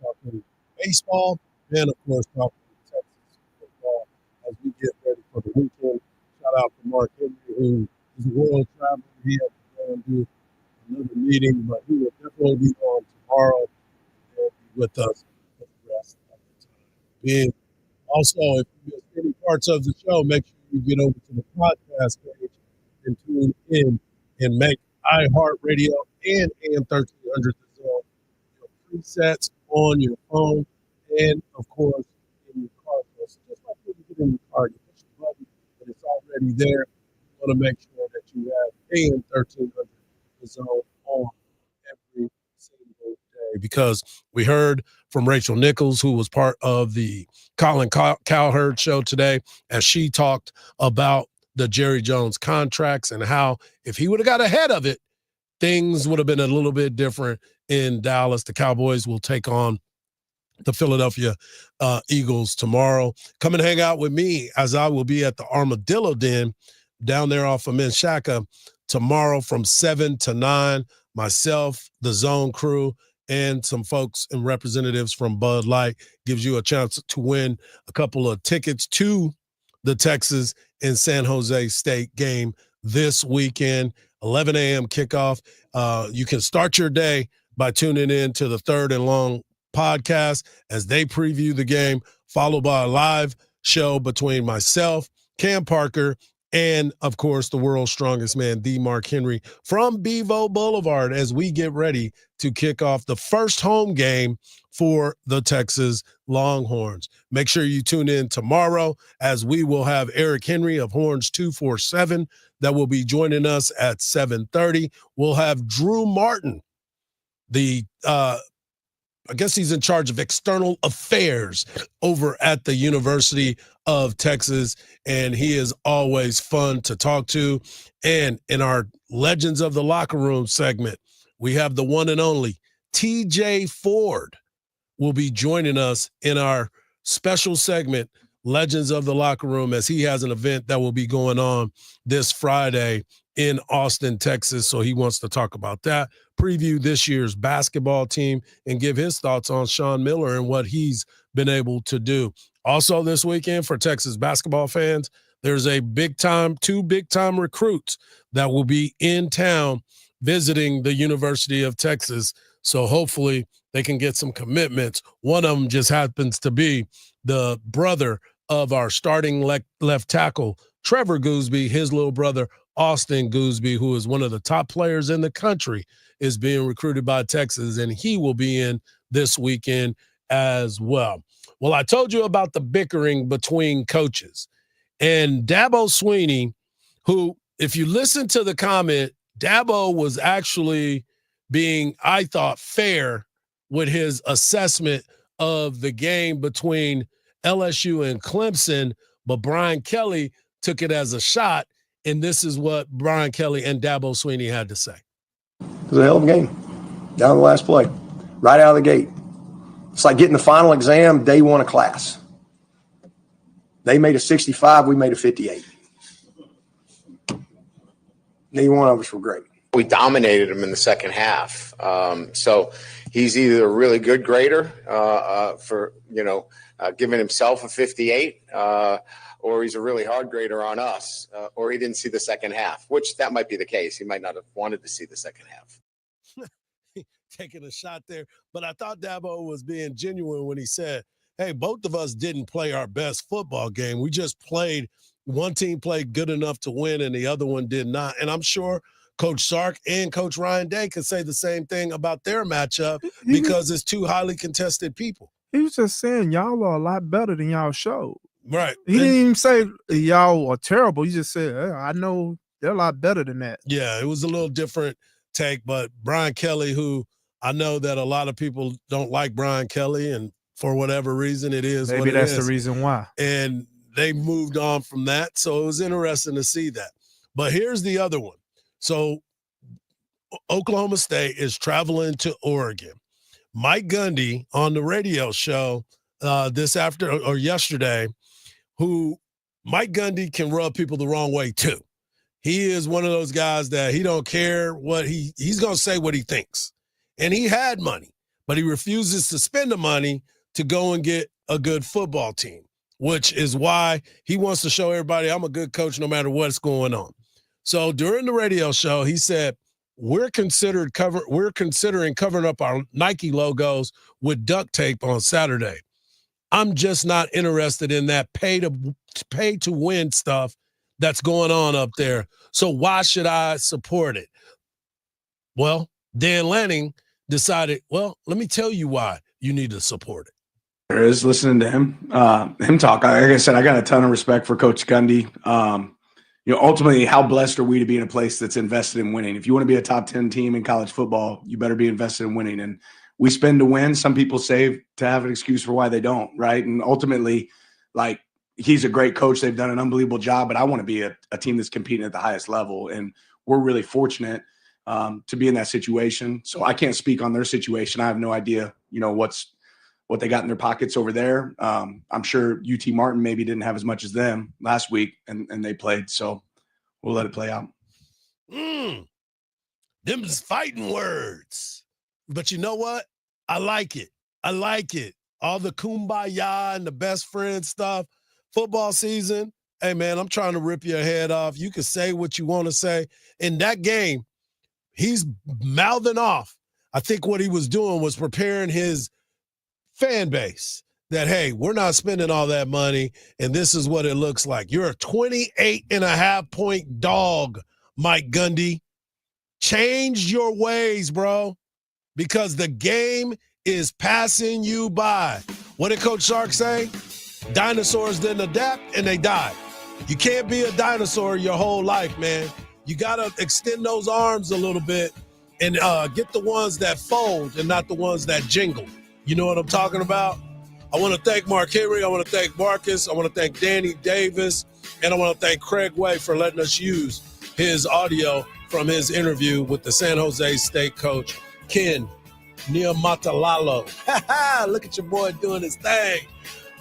Speaker 13: talking baseball, and of course talking Texas football as we get ready for the weekend. Shout out to Mark Henry, who is a world traveler. He had to go and do another meeting, but he will definitely be on tomorrow and be with us for the rest of the time. And also, if you missed any parts of the show, make sure you get over to the podcast page and tune in and make iHeartRadio and AM 1300 The Zone your presets on your phone and, of course, in your car. So just like when you get in your car, you push the button, but it's already there. You want to make sure that you have AM 1300 The Zone on every single day, because we heard from Rachel Nichols, who was part of the Colin Cowherd show today, as she talked about the Jerry Jones contracts and how if he would have got ahead of it, things would have been a little bit different in Dallas. The Cowboys will take on the Philadelphia Eagles tomorrow. Come and hang out with me, as I will be at the Armadillo Den down there off of Menchaca tomorrow from 7 to 9. Myself, the Zone crew, and some folks and representatives from Bud Light gives you a chance to win a couple of tickets to the Texas and San Jose State game this weekend, 11 a.m. kickoff. You can start your day by tuning in to the Third and Long podcast as they preview the game, followed by a live show between myself, Cam Parker, and, of course, the world's strongest man, the Mark Henry, from Bevo Boulevard as we get ready to kick off the first home game for the Texas Longhorns. Make sure you tune in tomorrow as we will have Eric Henry of Horns 247 that will be joining us at 7:30. We'll have Drew Martin, I guess he's in charge of external affairs over at the University of Texas, and he is always fun to talk to. And in our Legends of the Locker Room segment, we have the one and only TJ Ford will be joining us in our special segment, Legends of the Locker Room, as he has an event that will be going on this Friday in Austin, Texas. So he wants to talk about that, preview this year's basketball team, and give his thoughts on Sean Miller and what he's been able to do. Also this weekend for Texas basketball fans, there's two big-time recruits that will be in town visiting the University of Texas. So hopefully they can get some commitments. One of them just happens to be the brother of our starting left tackle, Trevor Gooseby. His little brother, Austin Gooseby, who is one of the top players in the country, is being recruited by Texas, and he will be in this weekend as well. Well, I told you about the bickering between coaches. And Dabo Swinney, who, if you listen to the comment, Dabo was actually being, I thought, fair with his assessment of the game between LSU and Clemson, but Brian Kelly took it as a shot, and this is what Brian Kelly and Dabo Swinney had to say.
Speaker 3: It was a hell of a game down the last play, right out of the gate. It's like getting the final exam day one of class. They made a 65, we made a 58. Neither one of us were great.
Speaker 4: We dominated him in the second half. So he's either a really good grader for, giving himself a 58, or he's a really hard grader on us, or he didn't see the second half, which that might be the case. He might not have wanted to see the second half.
Speaker 13: Taking a shot there. But I thought Dabo was being genuine when he said, hey, both of us didn't play our best football game. We just played, one team played good enough to win and the other one did not. And I'm sure Coach Sark and Coach Ryan Day could say the same thing about their matchup because it's two highly contested people.
Speaker 7: He was just saying y'all are a lot better than y'all showed.
Speaker 13: Right.
Speaker 7: He didn't even say y'all are terrible. He just said, I know they're a lot better than that.
Speaker 13: Yeah, it was a little different take, but Brian Kelly, who I know that a lot of people don't like Brian Kelly, and for whatever reason it is
Speaker 7: Maybe
Speaker 13: what it
Speaker 7: that's
Speaker 13: is.
Speaker 7: the reason why.
Speaker 13: And they moved on from that, so it was interesting to see that. But here's the other one. So Oklahoma State is traveling to Oregon. Mike Gundy on the radio show yesterday, who Mike Gundy can rub people the wrong way too. He is one of those guys that he don't care what he's going to say what he thinks. And he had money, but he refuses to spend the money to go and get a good football team, which is why he wants to show everybody I'm a good coach no matter what's going on. So during the radio show, he said, we're considering covering up our Nike logos with duct tape on Saturday. I'm just not interested in that pay to win stuff that's going on up there. So why should I support it? Well, Dan Lanning decided, well, let me tell you why you need to support it.
Speaker 14: There is listening to him talk. Like I said, I got a ton of respect for Coach Gundy. Ultimately, how blessed are we to be in a place that's invested in winning? If you want to be a top 10 team in college football, you better be invested in winning. And we spend to win. Some people save to have an excuse for why they don't, right? And ultimately, like, he's a great coach. They've done an unbelievable job, but I want to be a team that's competing at the highest level. And we're really fortunate to be in that situation. So I can't speak on their situation. I have no idea, what they got in their pockets over there. I'm sure UT Martin maybe didn't have as much as them last week, and they played. So we'll let it play out.
Speaker 13: Them's fighting words. But you know what? I like it. All the kumbaya and the best friend stuff. Football season, hey, man, I'm trying to rip your head off. You can say what you want to say. In that game, he's mouthing off. I think what he was doing was preparing his fan base that, hey, we're not spending all that money, and this is what it looks like. You're a 28.5-point dog, Mike Gundy. Change your ways, bro, because the game is passing you by. What did Coach Sark say? Dinosaurs didn't adapt, and they died. You can't be a dinosaur your whole life, man. You got to extend those arms a little bit and get the ones that fold and not the ones that jingle. You know what I'm talking about? I want to thank Mark Henry. I want to thank Marcus. I want to thank Danny Davis. And I want to thank Craig Way for letting us use his audio from his interview with the San Jose State coach, Ken Niumatalalo. Look at your boy doing his thing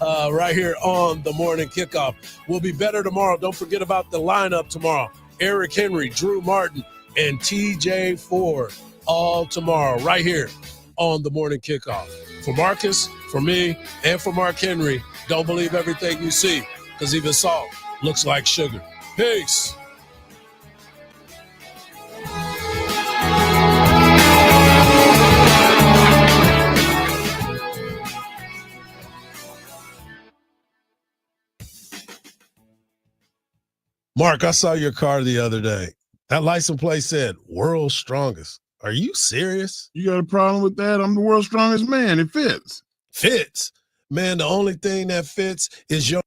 Speaker 13: right here on the Morning Kickoff. We'll be better tomorrow. Don't forget about the lineup tomorrow. Eric Henry, Drew Martin, and TJ Ford all tomorrow right here on the Morning Kickoff. For Marcus, for me, and for Mark Henry, don't believe everything you see, because even salt looks like sugar. Peace. Mark, I saw your car the other day. That license plate said world's strongest. Are you serious?
Speaker 2: You got a problem with that? I'm the world's strongest man. It fits.
Speaker 13: Fits? Man, the only thing that fits is your